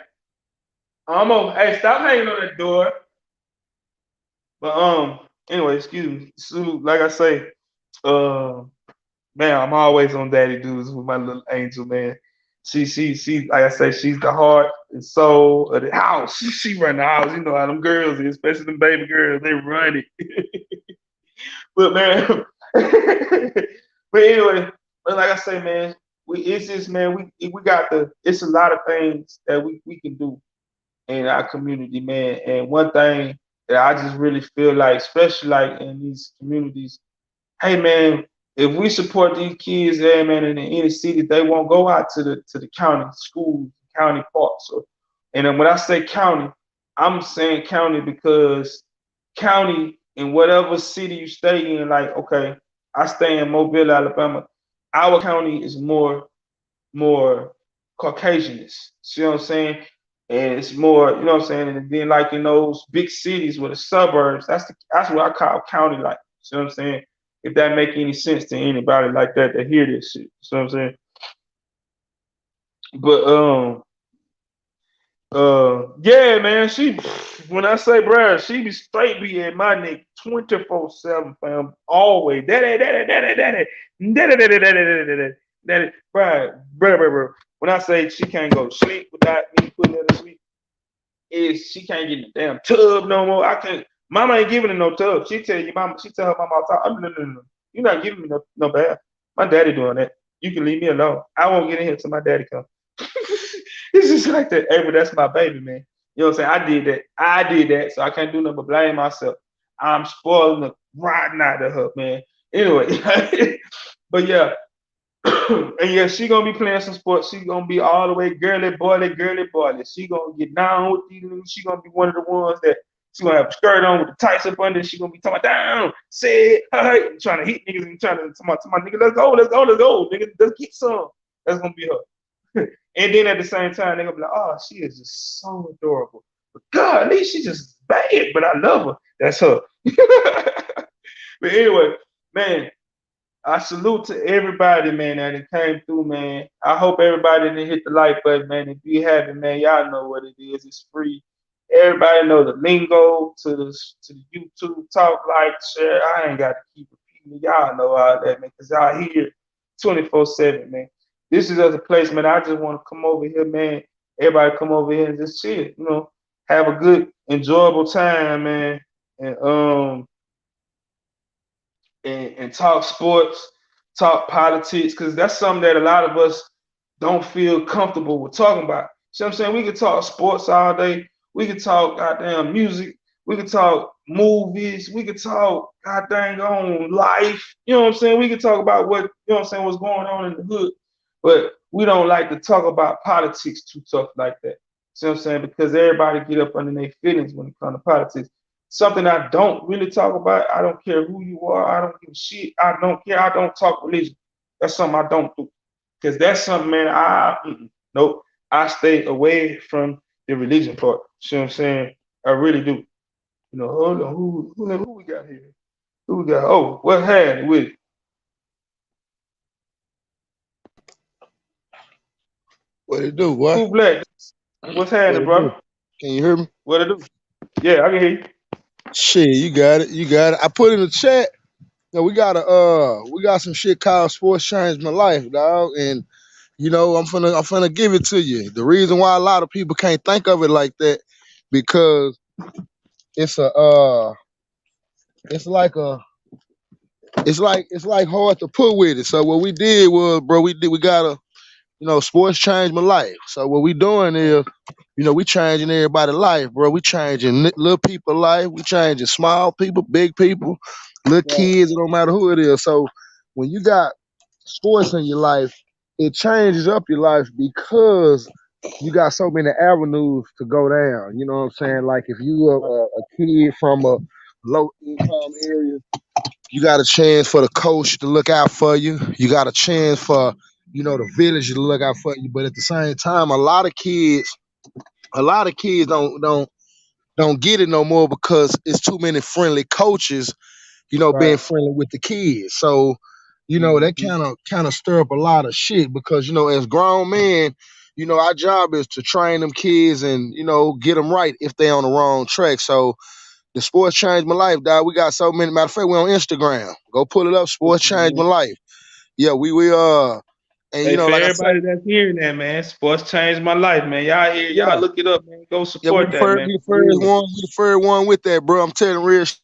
Almost. Hey, stop hanging on that door. But anyway, excuse me. So, like I say, uh man, I'm always on daddy dudes with my little angel, man. She, like I say, she's the heart and soul of the house. She run the house. You know how them girls, especially them baby girls, they run it. But man, but anyway, but like I say, man, it's just man, we got it's a lot of things that we can do in our community, man. And one thing that I just really feel like, especially like in these communities, hey man, if we support these kids there, man, in the inner city, they won't go out to the county schools, county parks. And then when I say county, I'm saying county because county in whatever city you stay in, like okay, I stay in Mobile, Alabama. Our county is more Caucasianist. See what I'm saying? And it's more, you know what I'm saying? And then like in those big cities with the suburbs, that's what I call county like. See what I'm saying? If that make any sense to anybody like that to hear this shit. See what I'm saying? But yeah, man, she when I say bruh, she be straight be at my neck 24/7, fam. Always. Daddy, bruh. When I say she can't go to sleep without me putting her to sleep, is she can't get in the damn tub no more. I can't. Mama ain't giving her no tub. She tell her mama all the time, oh, no. You're not giving me no bath. My daddy doing that. You can leave me alone. I won't get in here till my daddy comes. It's just like that. Hey, but that's my baby, man. You know what I'm saying? I did that. So I can't do nothing but blame myself. I'm spoiling the rotten out of her, man. Anyway, but yeah, and yeah, she gonna be playing some sports. She gonna be all the way girly boily. She gonna get down with these niggas. She gonna be one of the ones that She gonna have a skirt on with the tights up under. She gonna be talking about down, say, hey, trying to hit niggas and trying to talk about nigga, let's go, nigga, let's get some. That's gonna be her. And then at the same time, they're gonna be like, oh, she is just so adorable. But God, at least she's just bad, but I love her. That's her. But anyway, man, I salute to everybody, man, that it came through, man. I hope everybody didn't hit the like button, man. If you haven't, man, y'all know what it is. It's free. Everybody know the lingo to the YouTube talk, like, share. I ain't got to keep repeating it. Y'all know all that, man, because y'all here 24/7, man. This is other place, man. I just want to come over here, man. Everybody come over here and just chill, have a good, enjoyable time, man. And and talk sports, talk politics, because that's something that a lot of us don't feel comfortable with talking about. See what I'm saying? We can talk sports all day. We can talk goddamn music. We can talk movies. We can talk goddamn on life. You know what I'm saying? We can talk about what's going on in the hood. But we don't like to talk about politics too tough like that. See what I'm saying? Because everybody get up under their feelings when it comes to politics. Something I don't really talk about. I don't care who you are. I don't give a shit. I don't care. I don't talk religion. That's something I don't do. Because that's something, man, nope. I stay away from the religion part. See what I'm saying? I really do. Hold on. Who we got here? Who we got? Oh, what had with it? What it do, boy? Who black? What's What happening, it do? brother? Can you hear me? What it do? Yeah, I can hear you. Shit, you got it. You got it. I put in the chat. We got some shit called Sports Changed My Life, dog. And I'm finna give it to you. The reason why a lot of people can't think of it like that, because it's a it's like a it's like hard to put with it. So what we did was, bro, we got a sports changed my life. So what we doing is, we changing everybody's life, bro. We changing little people life. We changing small people, big people, little Right. kids. It don't matter who it is. So when you got sports in your life, it changes up your life because you got so many avenues to go down. You know what I'm saying? Like if you are Right. a kid from a low income area, you got a chance for the coach to look out for you. You got a chance for the village to look out for you. But at the same time, a lot of kids don't get it no more because it's too many friendly coaches, being Right. friendly with the kids. So, that Mm-hmm. kind of stir up a lot of shit because as grown men, our job is to train them kids and get them right if they on the wrong track. So the sports changed my life, dog. We got so many. Matter of fact, we on Instagram. Go pull it up. Sports changed my life. Yeah, we and Hey, for like I say, everybody that's hearing that, man, sports changed my life, man. Y'all hear, y'all yeah. look it up, man. Go Yeah, we support the that, first, man. we the For first real. one, we the first one with that, bro. I'm telling real shit.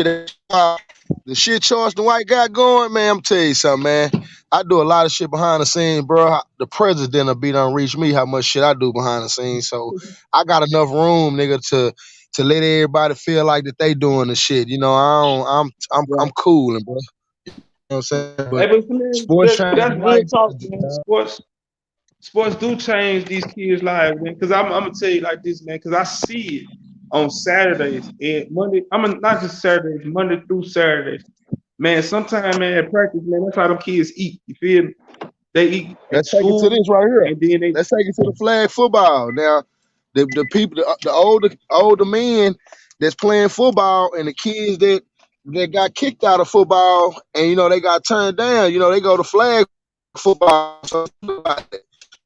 That's why the shit Charleston White got going, man. I'm tell you something, man. I do a lot of shit behind the scenes, bro. The president of be done reach me how much shit I do behind the scenes. So I got enough room, nigga, to let everybody feel like that they doing the shit. I don't, I'm Right. cooling, bro. You know what I'm saying? But Hey, but man, sports changed that's my real life. talk, man. Sports do change these kids' lives, man. Because I'm gonna tell you like this, man. Because I see it on Saturdays and Monday. Not just Saturdays, Monday through Saturdays. Man, sometimes, man, at practice, man, that's how them kids eat. You feel me? They eat at Let's take it to school, this right here. and then they Let's take it to the flag football. Now, the people, the older men that's playing football, and the kids that got kicked out of football, and they got turned down. They go to flag football. So you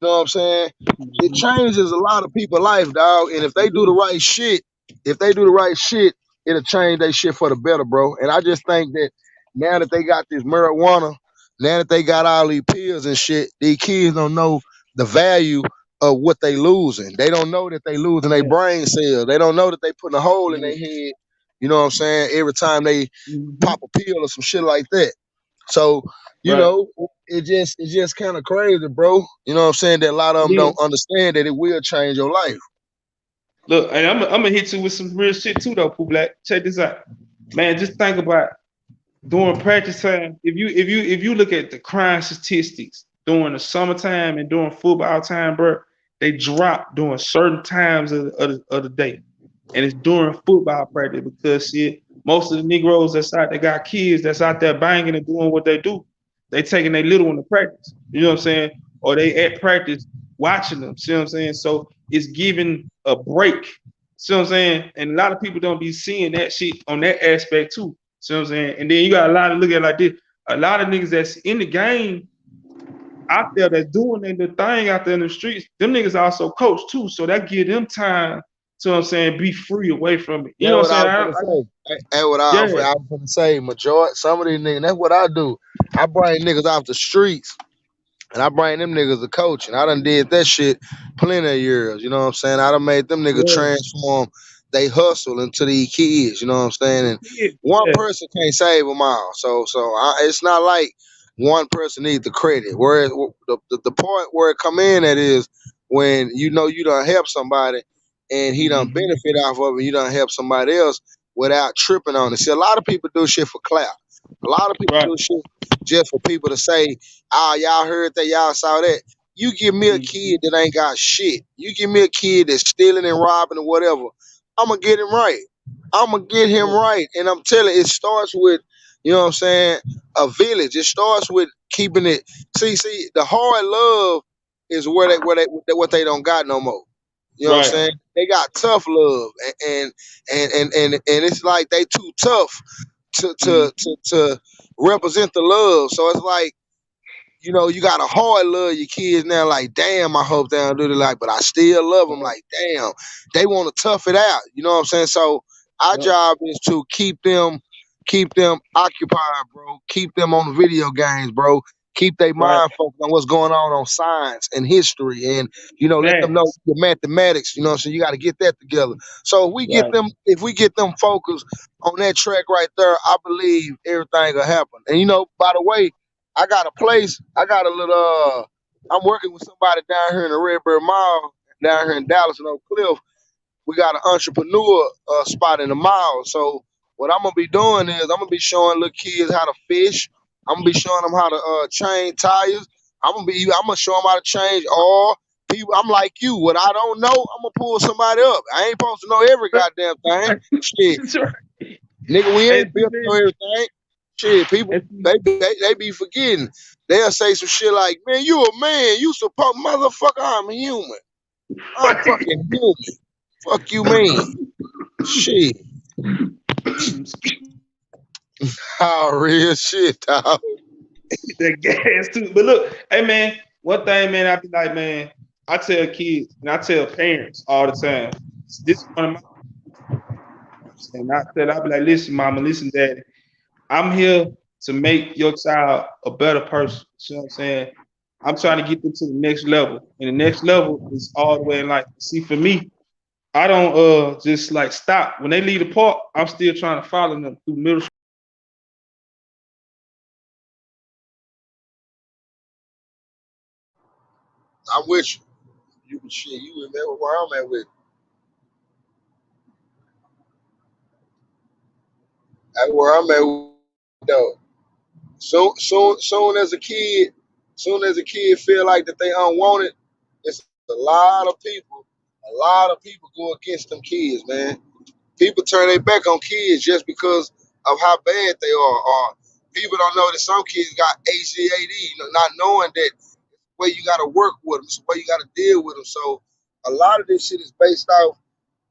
know what I'm saying? It Mhm. changes a lot of people's life, dog. And if They they do the do. right shit, if they do the right shit, it'll change their shit for the better, bro. And I just think that now that they got this marijuana, now that they got all these pills and shit, these kids don't know the value of what they losing. They don't know that they losing their Yeah. brain cells. They don't know that they putting a hole in their Yeah. head. You know what I'm saying? Every time they Hmm. pop a pill or some shit like that. So, Right. it just kind of crazy, bro. You know what I'm saying? That a lot of them don't Then understand that it will change your life. look, and I'm gonna hit you with some real shit too, though, Pooh Black. Check this out, man. Just think about during practice time. If you look at the crime statistics during the summertime and during football time, bro, they drop during certain times of the day. and it's during football practice because shit, most of the Negroes that got kids that's out there banging and doing what they do, they taking their little one to practice. You know what I'm saying? Or they at practice watching them. See what I'm saying? So it's giving a break. See what I'm saying? And a lot of people don't be seeing that shit on that aspect too. See what I'm saying? And then you got a lot of look at it like this. A lot of niggas that's in the game out there that's doing their thing out there in the streets, them niggas also coach too. So that give them time to what I'm saying, be free away from it. You That's know what what I'm I saying? was gonna say. That's what Yeah, I was gonna say. Majority, some of these niggas. That's what I do. I bring niggas off the streets and I bring them niggas a coach. And I done did that shit plenty of years. You know what I'm saying? I done made them niggas yeah, transform they hustle into these kids. You know what I'm saying? And yeah, one yeah. person can't save them all. It's not like one person needs the credit. Whereas the point where it come in at is when you know you done help somebody and he done Mm-hmm. benefit off of it, you done help somebody else without tripping on it. See, a lot of people do shit for clout. A lot of people Right. do shit just for people to say, "Oh, y'all heard that, y'all saw that." You give me a Mm-hmm. kid that ain't got shit. You give me a kid that's stealing and robbing or whatever. I'm gonna get him right. I'm gonna get him Yeah. right. And I'm telling you, it starts with, you know what I'm saying, a village. It starts with keeping it. See, the hard love is what they don't got no more. You know what I'm Right. saying? They got tough love, and it's like they too tough Mm-hmm. to represent the love. So it's like, you know, you got a hard love your kids now. Like, damn, I hope they don't do it. Like, but I still love them. Right. Like, damn, they want to tough it out. You know what I'm saying? So our Yep. job is to keep them occupied, bro. Keep them on the video games, bro. Keep their Right. mind focused on what's going on science and history, and you know, let them know Facts. the mathematics. You know what I'm saying? You got to get that together. So Right. if we get them focused on that track right there, I believe everything will happen. And you know, by the way, I got a place. I got a little. I'm working with somebody down here in the Redbird Mall, down here in Dallas and Oak Cliff. We got an entrepreneur spot in the mall. So what I'm gonna be doing is I'm gonna be showing little kids how to fish. I'm gonna be showing them how to change tires. I'm gonna show them how to change all. People, I'm like you. What I don't know, I'm gonna pull somebody up. I ain't supposed to know every goddamn thing. Shit, That's right. nigga, we And ain't see, built to know man, everything. Shit, people, and see, they be forgetting. They'll say some shit like, "Man, you a man. You supposed, motherfucker. I'm human. I'm right. fucking human. Fuck you, man. Shit, how real shit, dog. That gas too. But look, hey man, one thing, man, I be like, man, I tell kids and I tell parents all the time. This is one of my and I be like, listen, mama, listen, daddy. I'm here to make your child a better person. You know what I'm saying? I'm trying to get them to the next level. And the next level is all the way in life. See, for me, I don't just like stop. When they leave the park, I'm still trying to follow them through middle school. I'm with you. You shit. You remember where I'm at with? That's where I'm at with though. Soon as a kid feel like that they unwanted, it's a lot of people. A lot of people go against them kids, man. People turn their back on kids just because of how bad they are. Or people don't know that some kids got HDAD, not knowing that way you got to work with them, it's the way you got to deal with them. So a lot of this shit is based off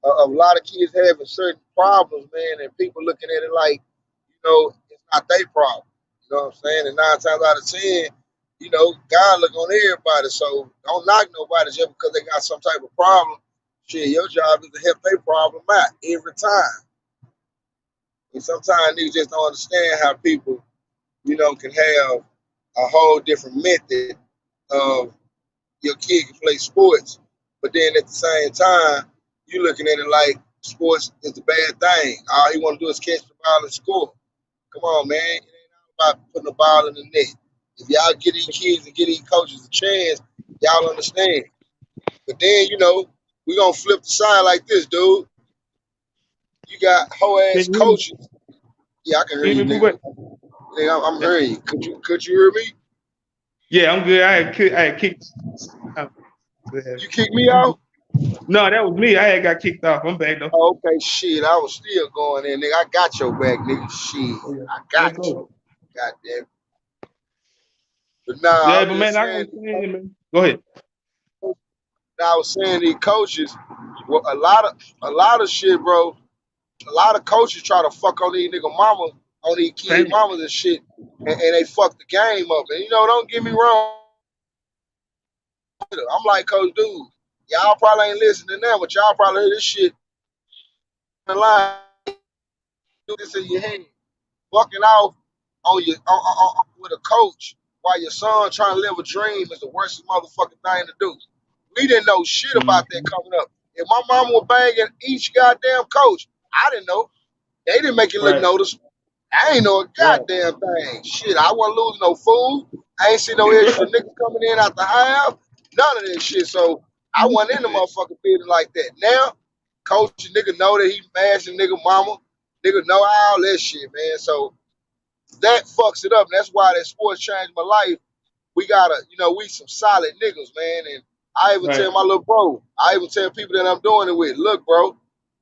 of a lot of kids having certain problems, man, and people looking at it like, you know, it's not their problem. You know what I'm saying? And 9 times out of 10, you know, God look on everybody. So don't knock nobody just because they got some type of problem. Shit, your job is to help their problem out every time. And sometimes niggas just don't understand how people, you know, can have a whole different method of your kid can play sports, but then at the same time, you looking at it like sports is the bad thing. All he want to do is catch the ball and score. Come on, man. It ain't all about putting the ball in the net. If y'all get these kids and get these coaches a chance, y'all understand. But then, you know, we gonna flip the side like this, dude. You got whole Can ass you hear me? coaches. Yeah, I can hear Hear you, me, nigga. Boo-Boo? Nigga, I'm hearing you. Could you hear me? Yeah, I'm good. I had kicked. You kicked me I'm out? good. No, that was me. I had got kicked off. I'm back though. Oh, okay, shit. I was still going in, nigga. I got your back, nigga. Shit. Oh yeah. I Yes, got you. sir. Goddamn. But nah, Yeah, I'm but just man, I saying, was saying, man. Go ahead. I was saying these coaches, well, a lot of shit, bro. A lot of coaches try to fuck on these nigga mamas, on these kid Thank mamas and shit, and they fuck the game up. And don't get me wrong. I'm like, Coach, dude, y'all probably ain't listening now, but y'all probably hear this shit in line. Do this in your head, fucking off with a coach while your son trying to live a dream is the worst motherfucking thing to do. We didn't know shit you. about that coming up. If my mama was banging each goddamn coach, I didn't know. They didn't make it look Right, noticeable. I ain't know a right. goddamn thing. Shit, I wasn't losing no food. I ain't see no extra niggas coming in out the half. None of that shit. So I wasn't in the motherfucking building like that. Now, coach, nigga know that he mashing nigga mama. Nigga know all that shit, man. So that fucks it up. And that's why that sports changed my life. We gotta, we some solid niggas, man. And I even Right. tell my little bro, I even tell people that I'm doing it with, look, bro,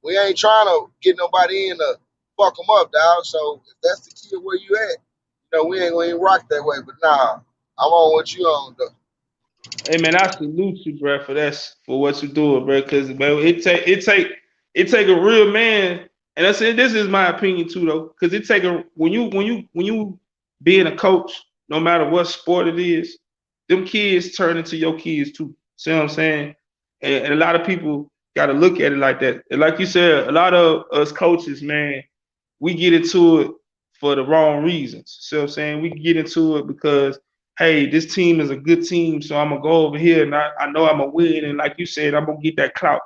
we ain't trying to get nobody in to fuck them up, dog. So if that's the kid where you at, we ain't gonna even rock that way. But nah, I'm on what you on, though. Hey man, I salute you, bro, for what you doing, bro. Cause man, it take a real man, and I said this is my opinion too, though. Cause it take a when you being a coach, no matter what sport it is, them kids turn into your kids too. See what I'm saying? And a lot of people got to look at it like that. And like you said, a lot of us coaches, man, we get into it for the wrong reasons. See what I'm saying? We get into it because, hey, this team is a good team, so I'm gonna go over here and I know I'm gonna win. And like you said, I'm gonna get that clout.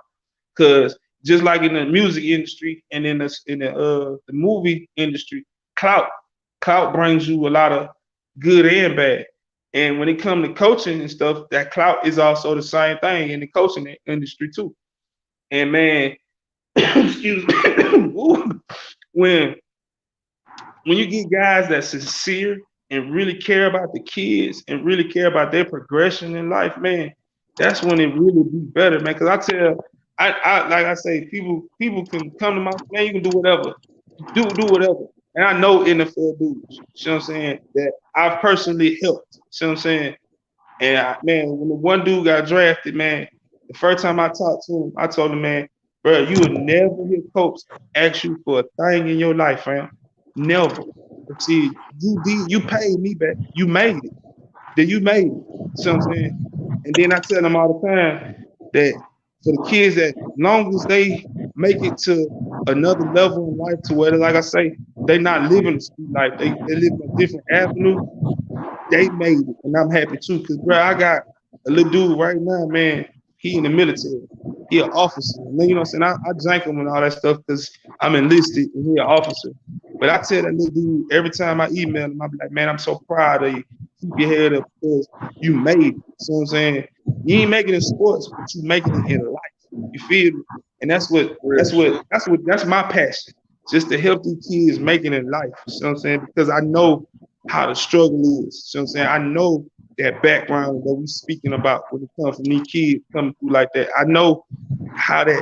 Cause just like in the music industry and in the movie industry, clout clout brings you a lot of good and bad. And when it comes to coaching and stuff, that clout is also the same thing in the coaching industry too. And man, excuse me, when when you get guys that sincere and really care about the kids and really care about their progression in life, man, that's when it really be better, man. Because I like I say, people can come to my man, you can do whatever, do whatever. And I know NFL dudes, you know what I'm saying, that I've personally helped, you know what I'm saying. And man, when the one dude got drafted, man, the first time I talked to him, I told him, man, bro, you would never hear coach ask you for a thing in your life, fam. Never. But see, you paid me back. You made it. Then you made it. See what I'm saying? And then I tell them all the time that for the kids that long as they make it to another level in life to where, like I say, they not living the street life. They living a different avenue. They made it, and I'm happy too. Cause bro, I got a little dude right now, man. He in the military. He an officer. Man, you know what I'm saying? I jank him and all that stuff because I'm enlisted and he an officer. But I tell that little dude every time I email him, I be like, man, I'm so proud of you. Keep your head up because you made it. You know what I'm saying? You ain't making it in sports, but you making it in life. You feel me? And that's what Real that's what shit. that's what that's my passion. Just to help these kids make it in life. You know what I'm saying? Because I know how the struggle is. You know what I'm saying? I know that background that we speaking about when it comes from these kids coming through like that. I know how that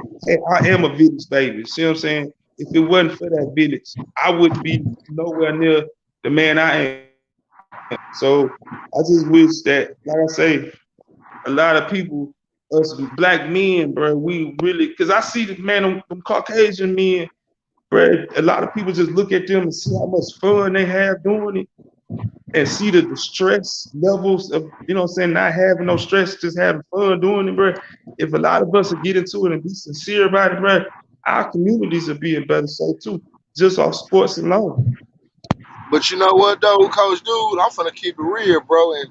I am a village baby. See what I'm saying? If it wasn't for that village, I wouldn't be nowhere near the man I am. So I just wish that, like I say, a lot of people, us black men, bro, we really, because I see the man, them Caucasian men, bro, a lot of people just look at them and see how much fun they have doing it and see the stress levels of, you know what I'm saying, not having no stress, just having fun doing it, bro. If a lot of us would get into it and be sincere about it, bro, our communities would be in better shape too, just off sports alone. But you know what though, Coach Dude, I'm finna keep it real, bro. And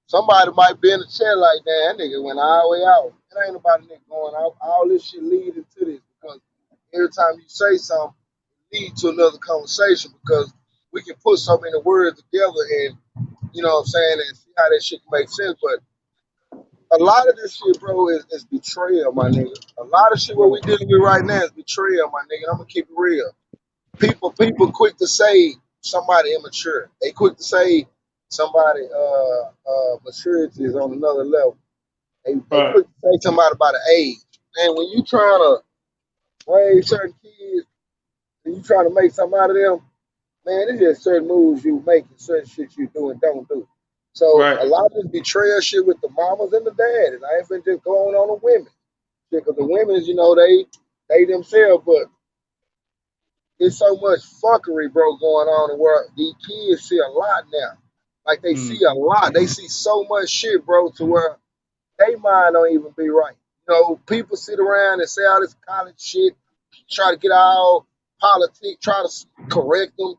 somebody might be in the chair like that. That nigga went all the way out. It ain't about a nigga going out. All this shit lead into this because every time you say something, it lead to another conversation because we can put so many words together and what I'm saying, and see how that shit can make sense. But a lot of this shit, bro, is betrayal, my nigga. A lot of shit what we Right. dealing with right now is betrayal, my nigga. And I'm gonna keep it real. People quick to say somebody immature. They quick to say somebody maturity is on another level. They Right. quick to say somebody about the age. And when you trying to raise certain kids and you trying to make something out of them, man, it's just certain moves you make and certain shit you do and don't do. So Right. a lot of this betrayal shit with the mamas and the daddies. I ain't been just going on the women. Because the women, they themselves, but it's so much fuckery, bro, going on in the world. These kids see a lot now. Like they see a Mm-hmm. lot. They see so much shit, bro, to where they mind don't even be right. People sit around and say all this college shit, try to get all politics, try to correct them.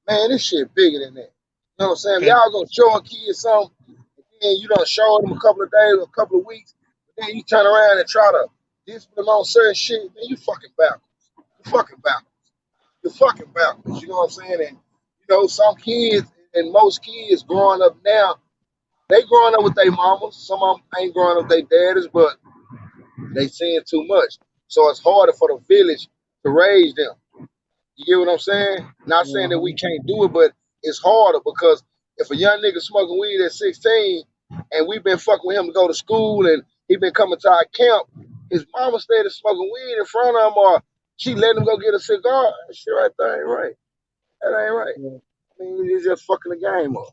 Man, this shit bigger than that. You know what I'm saying? If Okay. y'all gonna show a kid something, and then you don't show them a couple of days or a couple of weeks, but then you turn around and try to discipline on certain shit, man, you fucking backwards. You fucking backwards. You're fucking backwards. You know what I'm saying? And some kids and most kids growing up now, they growing up with their mamas. Some of them ain't growing up with their daddies, but they seeing too much. So it's harder for the village to raise them. You get what I'm saying? Not saying that we Uh-huh. can't do it, but it's harder because if a young nigga smoking weed at 16 and we've been fucking with him to go to school and he been coming to our camp, his mama started smoking weed in front of him or she let him go get a cigar. That shit right there ain't right. That ain't right. Yeah. I mean, it's just fucking the game up.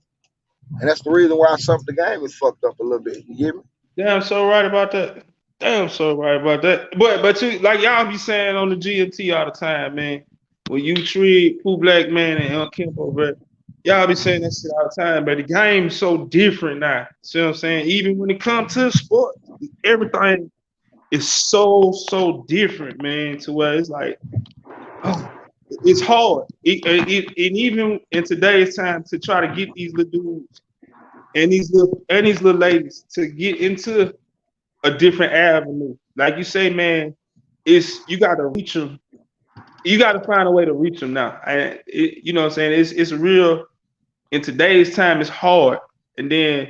And that's the reason why some of the game is fucked up a little bit. You get me? Damn, so right about that. Damn, so right about that. But you like y'all be saying on the GMT all the time, man. When you treat Pooh Black Man and Kemp over, y'all be saying that shit all the time. But the game's so different now. See what I'm saying? Even when it comes to sports, everything is so different, man. To where it's like, oh, it's hard. And even in today's time to try to get these little dudes and these little ladies to get into a different avenue. Like you say, man, it's you got to reach them. You got to find a way to reach them now. And you know what I'm saying? It's real. In today's time, it's hard. And then,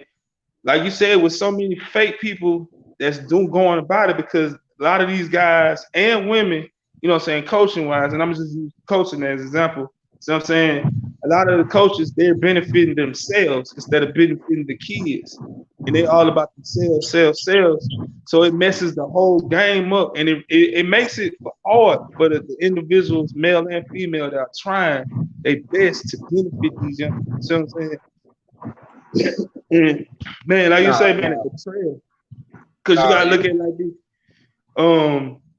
like you said, with so many fake people that's doing going about it, because a lot of these guys and women, you know what I'm saying, coaching wise, and I'm just using coaching as an example. So I'm saying a lot of the coaches, they're benefiting themselves instead of benefiting the kids. And they're all about themselves, sales. So it messes the whole game up, and it makes it hard for the individuals, male and female, that are trying their best to benefit these young people. See what I'm saying? And man, like you Nah, say, man, nah, it's betrayal. Because you nah. gotta look at it like this.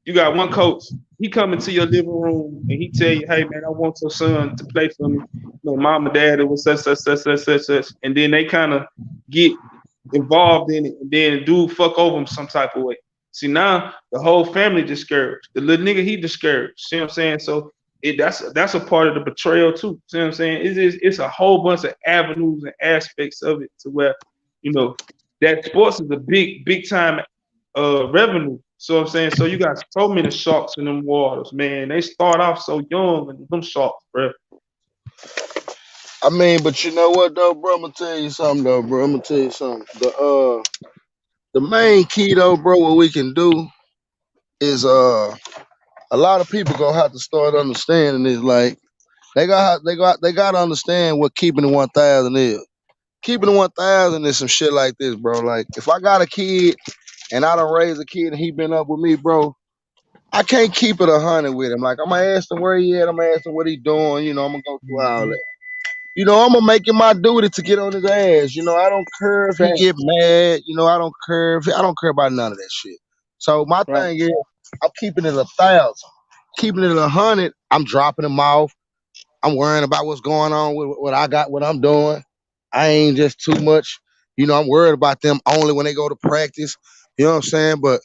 You got one coach. He come into your living room and he tell you, "Hey, man, I want your son to play for me." Mom and dad, it was such, and then they kind of get involved in it, and then dude fuck over him some type of way. See, now the whole family discouraged. The little nigga, he discouraged. See what I'm saying? So that's a part of the betrayal too. See what I'm saying? It's a whole bunch of avenues and aspects of it to where you know that sports is a big time revenue. So I'm saying, so you got so many sharks in them waters, man. They start off so young, and them sharks, bro. I mean, but you know what though, bro? I'm gonna tell you something though, bro. I'm gonna tell you something. The main key though, bro, what we can do is a lot of people gonna have to start understanding is like they got to understand what keeping the 1,000 is. Keeping the 1,000 is some shit like this, bro. Like if I got a kid and I don't raise a kid and he been up with me, bro, I can't keep it 100 with him. Like I'm gonna ask him where he at. I'm gonna ask him what he doing. I'm gonna go through all Mm-hmm. that. I'm gonna make it my duty to get on his ass. I don't care if he Fact. get mad. I don't care about none of that shit. So my Right. thing is, I'm keeping it 1,000. Keeping it 100, I'm dropping him off. I'm worrying about what's going on with what I got, what I'm doing. I ain't just too much. I'm worried about them only when they go to practice. You know what I'm saying? But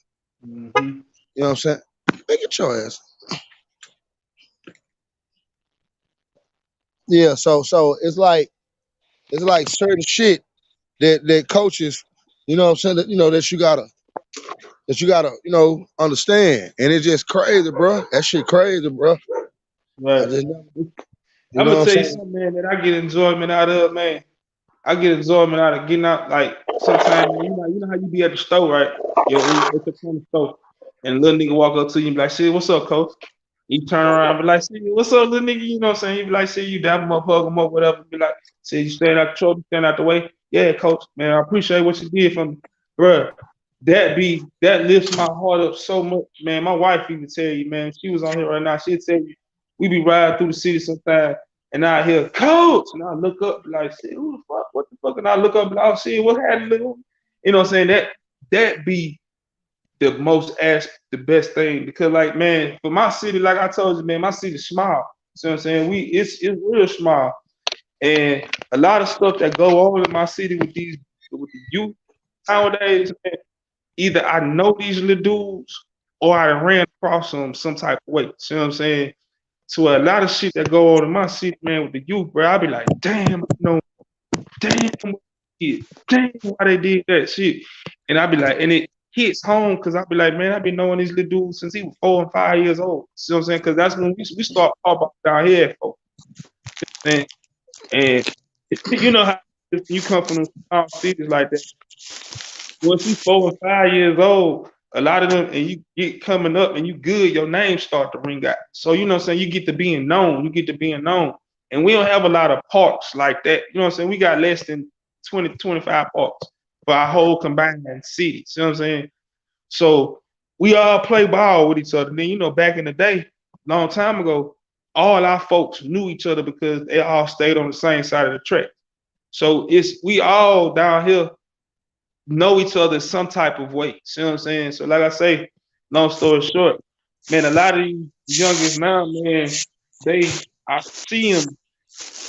Mm-hmm. you know what I'm saying? Make your choice. Yeah. So it's like certain shit that coaches, you know what I'm saying, that you gotta understand. And it's just crazy, bro. That shit crazy, bro. I Right. just you I'm know gonna what I'm tell you saying? something, man, that I get enjoyment out of, man. I get enjoyment out of getting out. Like sometimes, man, you know how you be at the store, right? You at the corner store, and a little nigga walk up to you and be like, "Shit, what's up, coach?" You turn around and be like, "Shit, what's up, little nigga?" You know what I'm saying? You be like, "Shit, you dap him up, hug him up, whatever." Be like, "Shit, you stand out the trouble, stand out the way." Yeah, coach, man, I appreciate what you did for me, bruh. that lifts my heart up so much, man. My wife even tell you, man. She was on here right now. She'll tell you, we be riding through the city sometimes, and I hear coach, and I look up like, shit, who the fuck? What the fuck? And I look up and oh shit, what happened? You know what I'm saying? That be the best thing because like man, for my city, like I told you, man, my city's small. See what I'm saying? It's real small. And a lot of stuff that go on in my city with the youth nowadays, man, either I know these little dudes or I ran across them some type of way. See what I'm saying? So a lot of shit that go on in my city, man, with the youth, bro, I be like, damn, damn, damn, why they did that shit. And I be like, and it hits home because I be like, man, I been knowing these little dudes since he was 4 and 5 years old. See what I'm saying? Because that's when we start talking about down here at 4. And you know how you come from small cities like that. Once you 4 and 5 years old, a lot of them, and you get coming up and you good, your name start to ring out. So you know what I'm saying? You get to being known. You get to being known. And we don't have a lot of parks like that. You know what I'm saying? We got less than 20, 25 parks for our whole combined city. See what I'm saying? So we all play ball with each other. Then, you know, back in the day, long time ago, all our folks knew each other because they all stayed on the same side of the track. So we all down here know each other some type of way. See what I'm saying? So like I say, long story short, man, a lot of these youngest now, man, I see them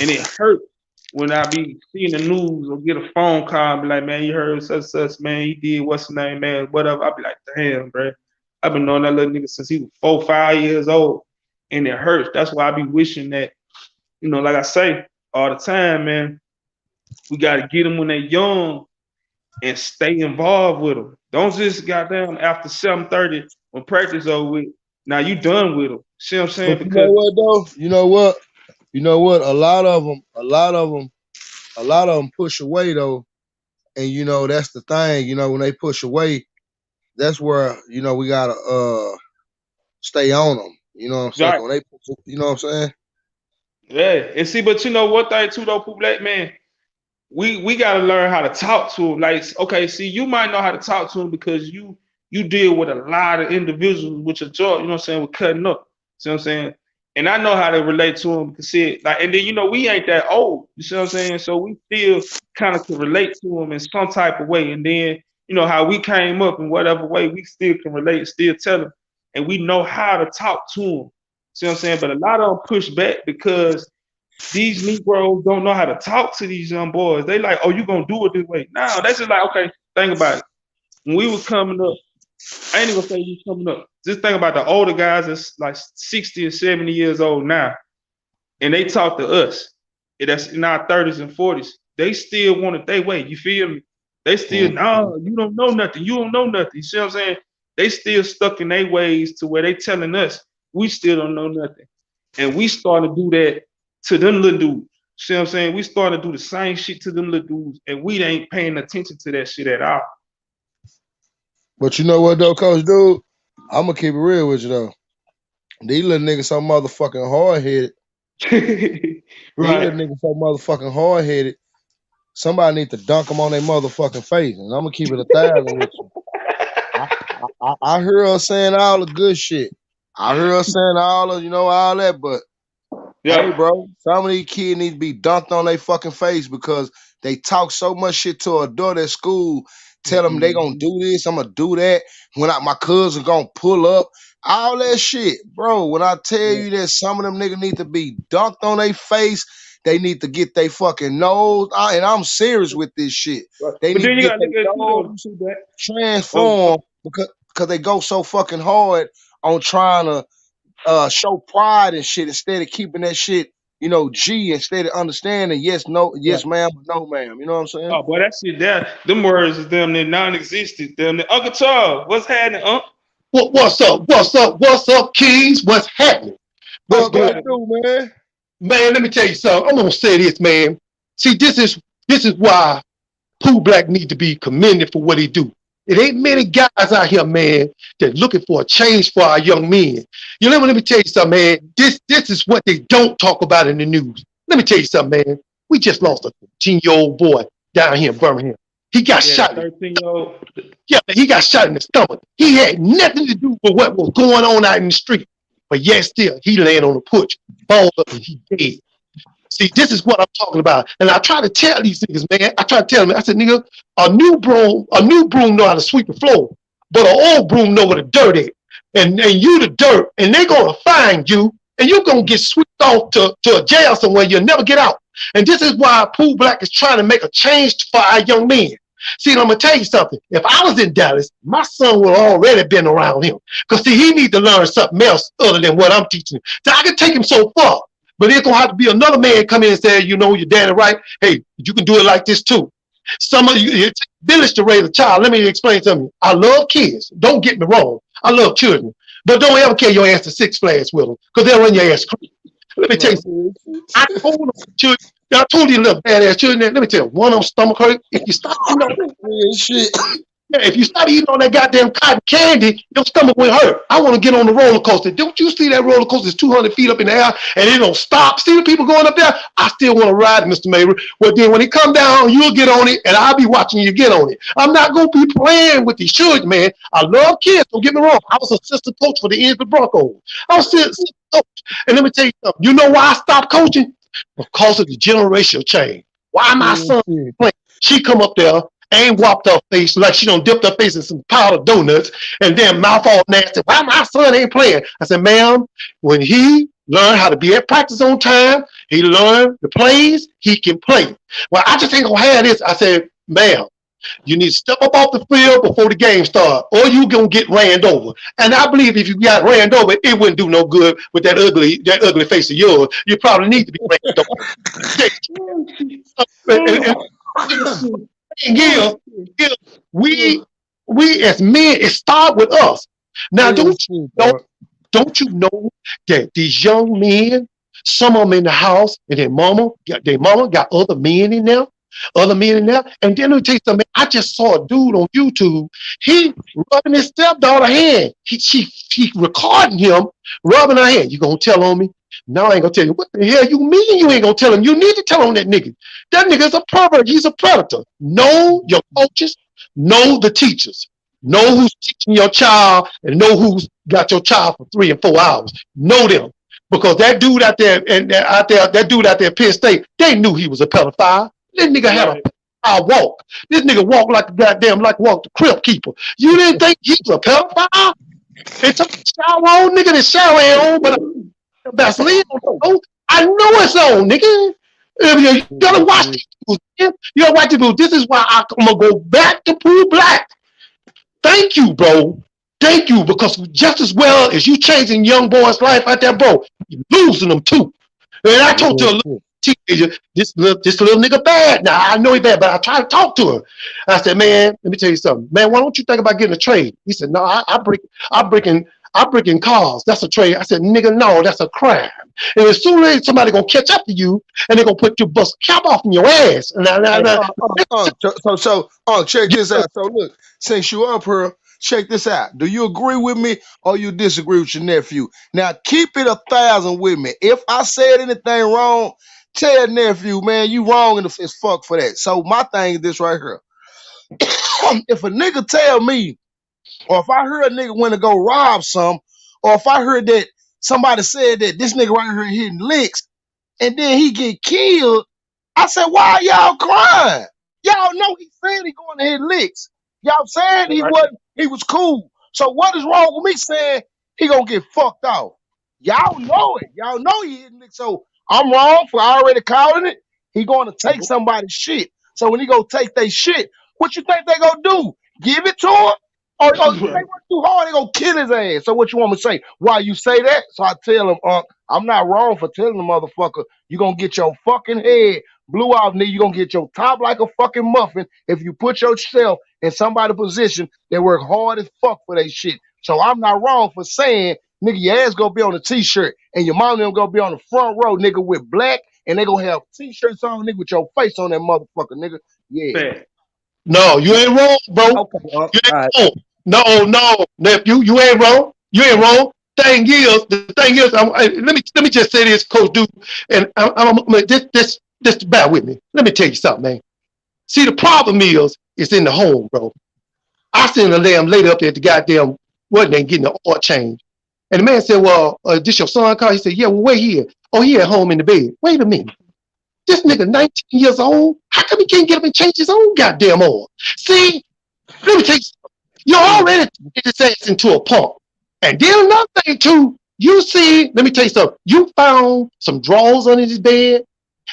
and it hurts when I be seeing the news or get a phone call and be like, man, you heard such, man, he did what's the name, man, whatever. I be like, damn, bro. I've been knowing that little nigga since he was 4, 5 years old. And it hurts. That's why I be wishing that, you know, like I say all the time, man, we gotta get them when they're young and stay involved with them. Don't just goddamn after 7:30 when practice over with. Now you done with them. See what I'm saying? But you know Because what though? You know what? A lot of them push away though, and you know that's the thing. You know when they push away, that's where you know we gotta stay on them. You know what I'm saying? right, When they, you know what I'm saying? yeah. And see, but you know what thing too though, Pooh Black man, we got to learn how to talk to them. Like, okay, see, you might know how to talk to them because you deal with a lot of individuals with your job. You know what I'm saying? With cutting up. See what I'm saying? And I know how to relate to them because see, like, and then you know we ain't that old. You see what I'm saying? So we still kind of can relate to them in some type of way. And then you know how we came up in whatever way we still can relate, still tell them, and we know how to talk to them. See what I'm saying? But a lot of them push back because these Negroes don't know how to talk to these young boys. They like, oh, you gonna do it this way. No, that's just like, okay, think about it. When we was coming up, I ain't even gonna say you coming up. Just think about the older guys that's like 60 or 70 years old now, and they talk to us. That's in our 30s and 40s. They still want it their way. You feel me? They still, Mm-hmm. no, you don't know nothing. You don't know nothing. You see what I'm saying? They still stuck in their ways to where they telling us we still don't know nothing. And we starting to do that to them little dudes. See what I'm saying? We starting to do the same shit to them little dudes, and we ain't paying attention to that shit at all. But you know what though, Coach Dude? I'm gonna keep it real with you though. These little niggas so motherfucking hard headed. These little Right. niggas so motherfucking hard headed. Somebody need to dunk them on their motherfucking face, and I'm gonna keep it 1,000 with you. I hear her saying all the good shit. I hear her saying all of all that, but hey, Yeah. bro, some of these kids need to be dunked on their fucking face because they talk so much shit to a adult at school. Tell them they gonna Mhm. do this, I'm gonna do that. My cousin gonna pull up, all that shit, bro. When I tell Yeah. you that some of them niggas need to be dunked on their face, they need to get their fucking nose. And I'm serious with this shit. Right. They But need then to you get gotta their look at it too though, nose you see that. Oh, transformed because they go so fucking hard on trying to show pride and shit instead of keeping that shit, G instead of understanding yes, no, right. yes, ma'am, no, ma'am. You know what I'm saying? Oh, boy, that shit there, them words is them they non-existent. Them Uncle Charles, what's happening, Unc? What's up? What's up? What's up, Keys? What's happening? What's What going what Yeah. it do, man? Man, let me tell you something. I'm gonna say this, man. See, this is why Pooh Black need to be commended for what he do. It ain't many guys out here, man, that looking for a change for our young men. Let me tell you something, man. This is what they don't talk about in the news. Let me tell you something, man. We just lost a 10-year-old boy down here in Birmingham. He got Yeah, that shot. 13-year-old. Yeah, he got shot in the stomach. He had nothing to do with what was going on out in the street. But yet still, he laying on the porch, balled up, and he dead. See, this is what I'm talking about. And I try to tell these niggas, man. I try to tell them, I said, nigga, a new broom know how to sweep the floor, but an old broom know where the dirt is. And you the dirt, and they're gonna find you, and you're gonna get swept off to a jail somewhere. You'll never get out. And this is why Pooh Black is trying to make a change for our young men. See, I'm gonna tell you something. If I was in Dallas, my son would have already been around him. Because see, he need to learn something else other than what I'm teaching him. So I can take him so far. But it's gonna have to be another man come in and say, you know, your daddy right. Hey, you can do it like this too. Some of you, it takes a village to raise a child. Let me explain something. I love kids. Don't get me wrong. I love children. But don't ever carry your ass to Six Flags with them, because they'll run your ass crazy. Let me tell you something. I told them children, I told you little badass children, let me tell you, one of them stomach hurt. If you stop eating Shit. if you start eating on that goddamn cotton candy, your stomach will hurt. I want to get on the roller coaster. Don't you see that roller coaster is 200 feet up in the air and it don't stop? See the people going up there? I still want to ride, Mr. Mabry. Well, then when it come down, you'll get on it and I'll be watching you get on it. I'm not going to be playing with these children, man. I love kids. Don't get me wrong. I was assistant coach for the Enfield Broncos. I was assistant coach. And let me tell you something. You know why I stopped coaching? Because of the generational change. Why my son playing? She come up there, ain't whopped her face like she done dipped her face in some powdered donuts and then mouth all nasty. Why my son ain't playing? I said, ma'am, when he learned how to be at practice on time, he learned the plays, he can play. Well, I just ain't gonna have this. I said, ma'am, you need to step up off the field before the game starts, or you gonna get ran over. And I believe if you got ran over, it wouldn't do no good with that ugly face of yours. You probably need to be ran over. And we as men, it start with us. Now, don't you know that these young men, some of them in the house, and their mama got other men in there, And then let me tell you something. I just saw a dude on YouTube. He rubbing his stepdaughter's hand. He recording him rubbing her hand. You gonna tell on me? No, I ain't gonna tell you. What the hell you mean you ain't gonna tell him? You need to tell on that nigga. That nigga's a pervert. He's a predator. Know your coaches. Know the teachers. Know who's teaching your child and know who's got your child for 3 and 4 hours. Know them. Because that dude out there at Penn State, they knew he was a pedophile. This nigga had a walk. This nigga walked like a goddamn walked the crypt keeper. You didn't think he was a pedophile? They took the shower on, nigga. The shower ain't on, but Vaseline on. I know it's on, nigga. You gotta watch these dudes, man. You gotta watch these dudes. This is why I'm gonna go back to Pooh Black. Thank you, bro. Thank you, because just as well as you changing young boys' life out there, bro, you losing them too. And I told to a little teenager, this little nigga bad. Now I know he bad, but I tried to talk to her. I said, man, let me tell you something. Man, why don't you think about getting a trade? He said, no, I'm breaking cars. That's a trade. I said, nigga, no, that's a crime. And as soon as somebody gonna catch up to you and they're gonna put your bust cap off in your ass. So check this out. So look, since you up here, check this out. Do you agree with me or you disagree with your nephew? Now keep it 1,000 with me. If I said anything wrong, tell nephew, man, you wrong as fuck for that. So my thing is this right here. If a nigga tell me, or if I heard a nigga went to go rob some, or if I heard that somebody said that this nigga right here hitting licks, and then he get killed, I said, why y'all crying? Y'all know he said he going to hit licks. Y'all saying he was cool. So what is wrong with me saying he gonna get fucked off? Y'all know it. Y'all know he hitting licks. So I'm wrong for already calling it. He going to take somebody's shit. So when he go take their shit, what you think they gonna do? Give it to him? Or if they work too hard, they gonna kill his ass. So what you want me to say? Why you say that? So I tell him, I'm not wrong for telling the motherfucker, you gonna get your fucking head blew off, nigga. You gonna get your top like a fucking muffin if you put yourself in somebody's position that work hard as fuck for that shit. So I'm not wrong for saying, nigga, your ass gonna be on a t-shirt and your mom gonna be on the front row, nigga, with black, and they gonna have t-shirts on, nigga, with your face on that motherfucker, nigga. Yeah. No, you ain't wrong, bro. Okay, You ain't wrong. No, nephew, you ain't wrong. You ain't wrong. The thing is, let me just say this, Coach Dude, and just bear with me. Let me tell you something, man. See, the problem is is in the home, bro. I seen a lamb laid up there at the goddamn what they getting the oil change. And the man said, well, this your son car? He said, yeah, well, where he at? Oh, he at home in the bed. Wait a minute. This nigga 19 years old. How come he can't get up and change his own goddamn oil? See, let me tell you something. You already turned his ass into a punk. And then another thing too, you see, let me tell you something. You found some drawers under his bed,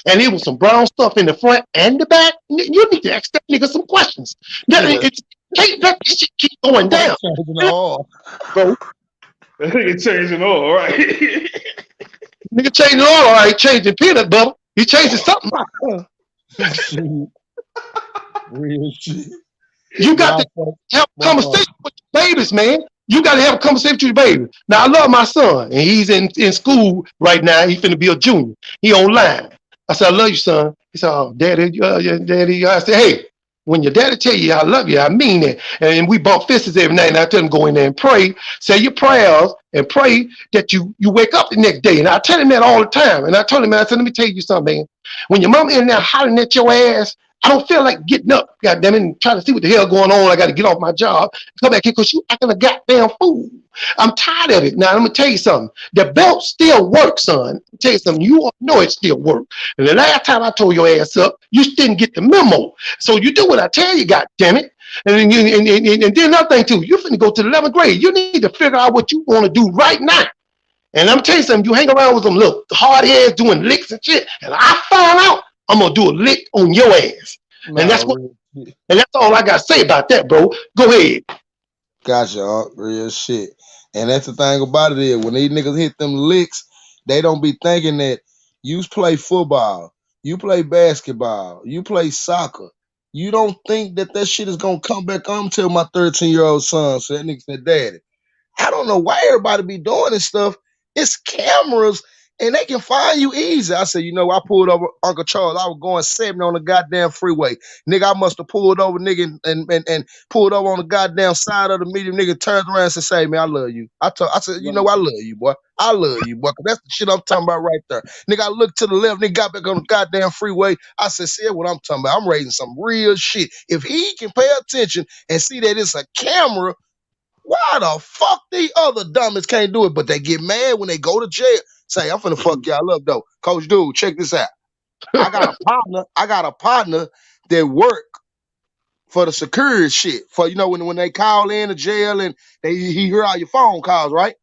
and there was some brown stuff in the front and the back. You need to ask that nigga some questions. That, Yeah. can't let this shit keep going Boy, down, changing the oil. bro. Nigga changing all right. Nigga changing oil, all right, changing peanut butter. He changing something. Shit. Real shit. You got Nah, to fuck. have a Well, conversation with your babies, man. You got to have a conversation with your baby. Now, I love my son, and he's in school right now. He finna be a junior. He online. I said, I love you, son. He said, oh, daddy, yeah, daddy. I said, hey, when your daddy tell you I love you, I mean it. And we bump fists every night, and I tell him go in there and pray, say your prayers, and pray that you wake up the next day. And I tell him that all the time. And I told him, man, I said, let me tell you something, man. When your mama in there hollering at your ass, I don't feel like getting up, goddamn it, and trying to see what the hell going on. I got to get off my job, come back here because you acting a goddamn fool. I'm tired of it. Now, I'm going to tell you something. The belt still works, son. I'll tell you something. You know it still works. And the last time I told your ass up, you didn't get the memo. So you do what I tell you, goddamn it. And then another thing, too. You're finna go to the 11th grade. You need to figure out what you want to do right now. And I'm telling you something. You hang around with them little hard heads doing licks and shit, and I find out, I'm gonna do a lick on your ass. And that's what real shit. and that's all I gotta say about that, bro. Go ahead. Gotcha, real shit. And that's the thing about it is when these niggas hit them licks, they don't be thinking that you play football, you play basketball, you play soccer. You don't think that that shit is gonna come back on till my 13-year-old son. So that nigga said, Daddy, I don't know why everybody be doing this stuff. It's cameras and they can find you easy. I said, I pulled over Uncle Charles. I was going 70 on the goddamn freeway. Nigga, I must have pulled over, nigga, and pulled over on the goddamn side of the median. Nigga turns around and say, man, I love you. I said, I love you, boy. I love you, boy. 'Cause that's the shit I'm talking about right there. Nigga, I looked to the left, nigga got back on the goddamn freeway. I said, see what I'm talking about. I'm raising some real shit. If he can pay attention and see that it's a camera, why the fuck these other dummies can't do it? But they get mad when they go to jail. Say, I'm finna fuck y'all up though. Coach dude, check this out. I got a partner that work for the security shit. For when they call in to jail and he hear all your phone calls, right?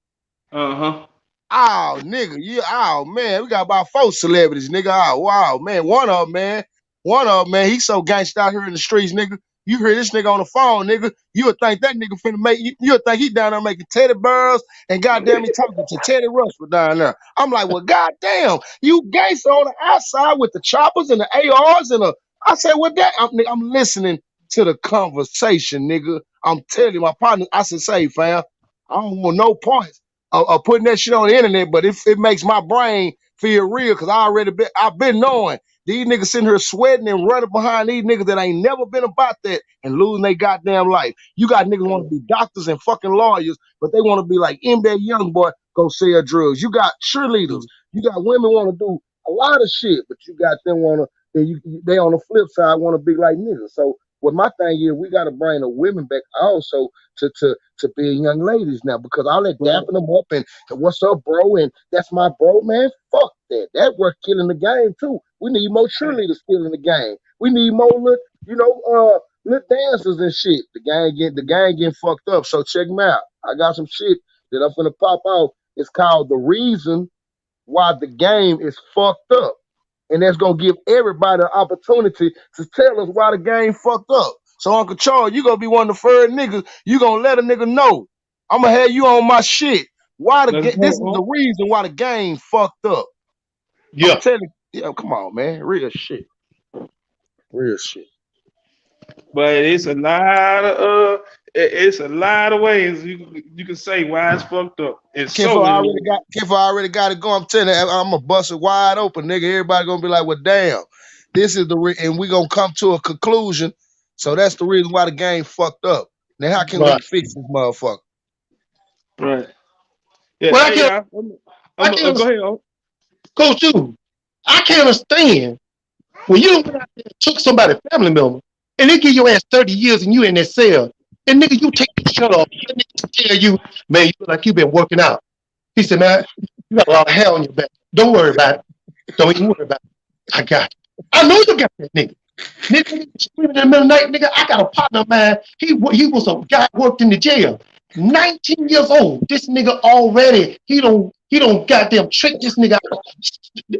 Uh-huh. Oh, nigga, yeah, oh man, we got about 4 celebrities, nigga. Oh, wow, man. One of them, man, he so gangsta out here in the streets, nigga. You hear this nigga on the phone, nigga. You would think that nigga finna make you would think he down there making teddy bears and goddamn he talking to Teddy Russell down there. I'm like, well, goddamn, you gangsta on the outside with the choppers and the ARs and the I said, what that I'm listening to the conversation, nigga. I'm telling you, my partner, I said, say, fam, I don't want no points of putting that shit on the internet, but it makes my brain feel real because I've been knowing these niggas sitting here sweating and running behind these niggas that ain't never been about that and losing their goddamn life. You got niggas want to be doctors and fucking lawyers, but they want to be like NBA young boy, go sell drugs. You got cheerleaders. You got women want to do a lot of shit, but you got them want to, they on the flip side want to be like niggas. So what my thing is, we got to bring the women back also to being young ladies now because all that Right. dapping them up and what's up, bro, and that's my bro, man. Fuck that. That worth killing the game too. We need more cheerleaders killing the game. We need more little dancers and shit. The game getting fucked up. So check me out. I got some shit that I'm finna pop out. It's called The Reason Why the Game is Fucked Up. And that's gonna give everybody an opportunity to tell us why the game fucked up. So Uncle Charles, you gonna be one of the first niggas. You gonna let a nigga know. I'm gonna have you on my shit. Let's This is go. the reason why the game fucked up. I'm Yeah. telling you, yeah, come on, man. Real shit. Real shit. But it's a lot of it's a lot of ways you can say why it's fucked up. It's so many ways. Kiffer already got it going. I'm telling you, I'm gonna bust it wide open, nigga. Everybody gonna be like, well, damn. This is and we gonna come to a conclusion. So that's the reason why the game fucked up. Now how can we Right. fix this motherfucker? Right. Yeah. Well, Hey, y'all. I Go can't ahead. Oh. coach you. I can't understand when you went out there and took somebody's family member. and they give your ass 30 years and you in that cell. And nigga, you take your shirt off. That nigga tell you, man, you look like you been working out. He said, man, you got a lot of hair on your back. Don't worry about it. Don't even worry about it. I got you. I know you got that nigga. Nigga, screaming in the middle of the night, nigga, I got a partner of mine. He was a guy who worked in the jail. 19 years old. This nigga already, he don't goddamn trick this nigga out.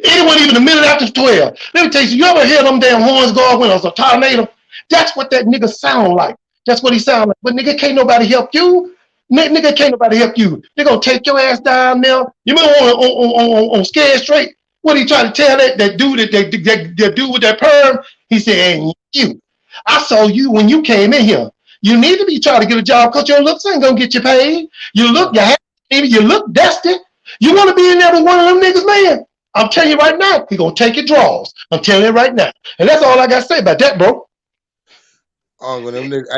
Anyone even a minute after 12. Let me tell you, you ever hear them damn horns go off when there's a tornado? That's what that nigga sound like. That's what he sound like. But nigga, can't nobody help you. Nigga, can't nobody help you. They gonna take your ass down there. You remember on Scared Straight? What he trying to tell that dude that dude with that perm? He said, "Ain't you? I saw you when you came in here. You need to be trying to get a job because your looks ain't gonna get you paid. You look dusty. You want to be in there with one of them niggas, man? I'm telling you right now, he gonna take your draws. I'm telling you right now, and that's all I gotta say about that, bro. Uncle, them niggas,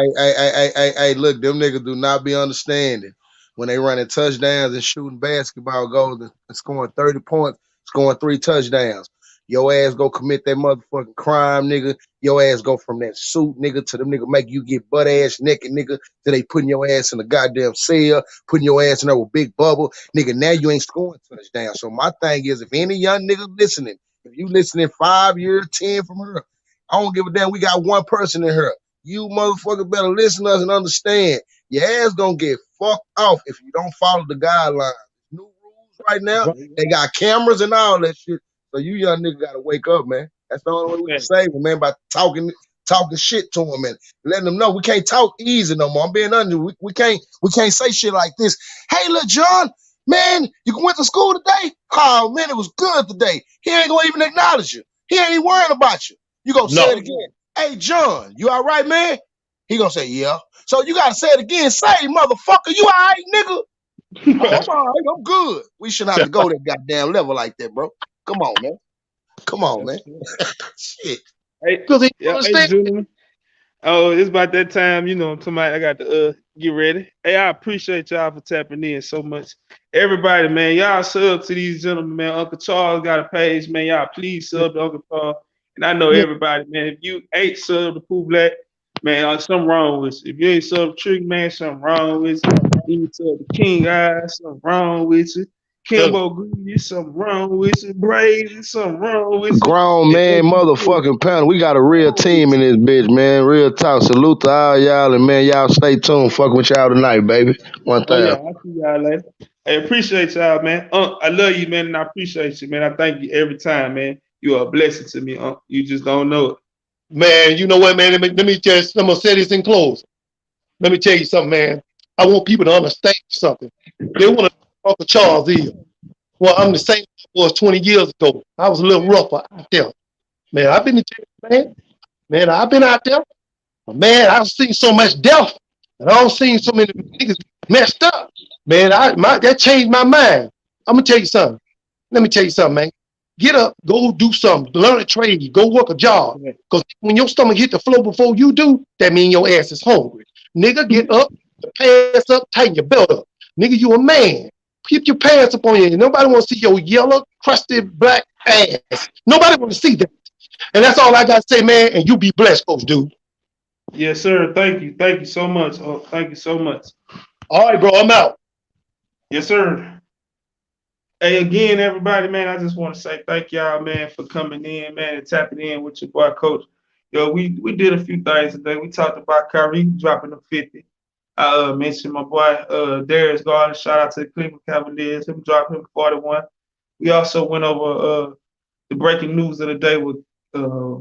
hey, look, them niggas do not be understanding when they running touchdowns and shooting basketball goals and scoring 30 points, scoring 3 touchdowns. Your ass go commit that motherfucking crime, nigga. Your ass go from that suit, nigga, to them nigga make you get butt ass naked, nigga, to they putting your ass in the goddamn cell, putting your ass in there with big bubble. Nigga, now you ain't scoring touchdowns. So my thing is, if any young nigga listening, if you listening 5 years, 10 from her, I don't give a damn. We got one person in here. You motherfucker better listen to us and understand. Your ass gonna get fucked off if you don't follow the guidelines. New rules right now. They got cameras and all that shit. So you young nigga gotta wake up, man. That's the only way we can save him, man, by talking shit to him and letting them know we can't talk easy no more. I'm being honest. We can't say shit like this. Hey, little John, man, you went to school today? Oh man, it was good today. He ain't gonna even acknowledge you. He ain't even worrying about you. You gonna say it No, again. Hey, John, you all right, man? He gonna say, yeah. So you gotta say it again. Say, motherfucker, you all right, nigga? Oh, I'm all right. I'm good. We shouldn't have to go that goddamn level like that, bro. Come on, man. Come on, man. That's true. Shit. Hey, because he yeah, hey, understand. gentlemen. Oh, it's about that time, tonight I got to get ready. Hey, I appreciate y'all for tapping in so much. Everybody, man, y'all sub to these gentlemen, man. Uncle Charles got a page, man. Y'all please sub to Uncle Charles. And I know Yeah, everybody, man. If you ain't sub to Pooh Black, man, something wrong with you. If you ain't sub to Trick, man, something wrong with you. You ain't sub to King Eyes, something wrong with you. tell him. Kimbo Greedy, something wrong with you. Brave, something wrong with you. Grown And man, motherfucking pound. We got a real team in this bitch, man. Real talk. Salute to all y'all, and man, y'all stay tuned. Fuck with y'all tonight, baby. One Oh yeah, thousand. I'll see y'all later. I appreciate y'all, man. I love you, man, and I appreciate you, man. I thank you every time, man. You are a blessing to me. You just don't know it. Man, you know what, man? I'm gonna say this in close. Let me tell you something, man. I want people to understand something. They want to know Uncle Charles is. Well, I'm the same I was 20 years ago. I was a little rougher out there. Man, I've been in jail, man. Man, I've been out there. But man, I've seen so much death. And I've seen so many niggas messed up. Man, that changed my mind. I'm gonna tell you something. Let me tell you something, man. Get up, go do something, learn a trade, go work a job. Yeah. Because when your stomach hit the floor before you do, that means your ass is hungry. Nigga, get up, pants up, tighten your belt up. Nigga, you a man. Keep your pants up on you. Nobody want to see your yellow, crusty, black ass. Nobody want to see that. And that's all I got to say, man. And you be blessed, coach, dude. Yes, sir. Thank you. Thank you so much. Oh, thank you so much. All right, bro, I'm out. Yes, sir. Hey, again, everybody, man, I just want to say thank y'all, man, for coming in, man, and tapping in with your boy, Coach. Yo, we did a few things today. We talked about Kyrie dropping the 50. I mentioned my boy Darius Garland. Shout out to the Cleveland Cavaliers. Him dropping 41. We also went over the breaking news of the day with uh,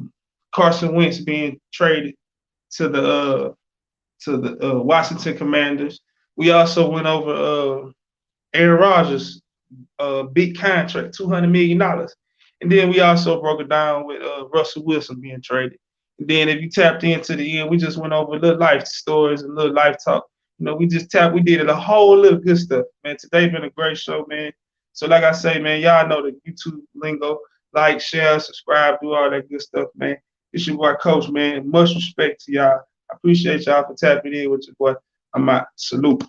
Carson Wentz being traded to the Washington Commanders. We also went over Aaron Rodgers' big contract, $200 million, and then we also broke it down with Russell Wilson being traded. And then if you tapped into the end, we just went over little life stories and little life talk. We did it a whole little good stuff, man. Today been a great show, man. So like I say, man, y'all know the YouTube lingo. Like, share, subscribe, do all that good stuff, man. It's your boy Coach, man. Much respect to y'all. I appreciate y'all for tapping in with your boy. I'm out. Salute.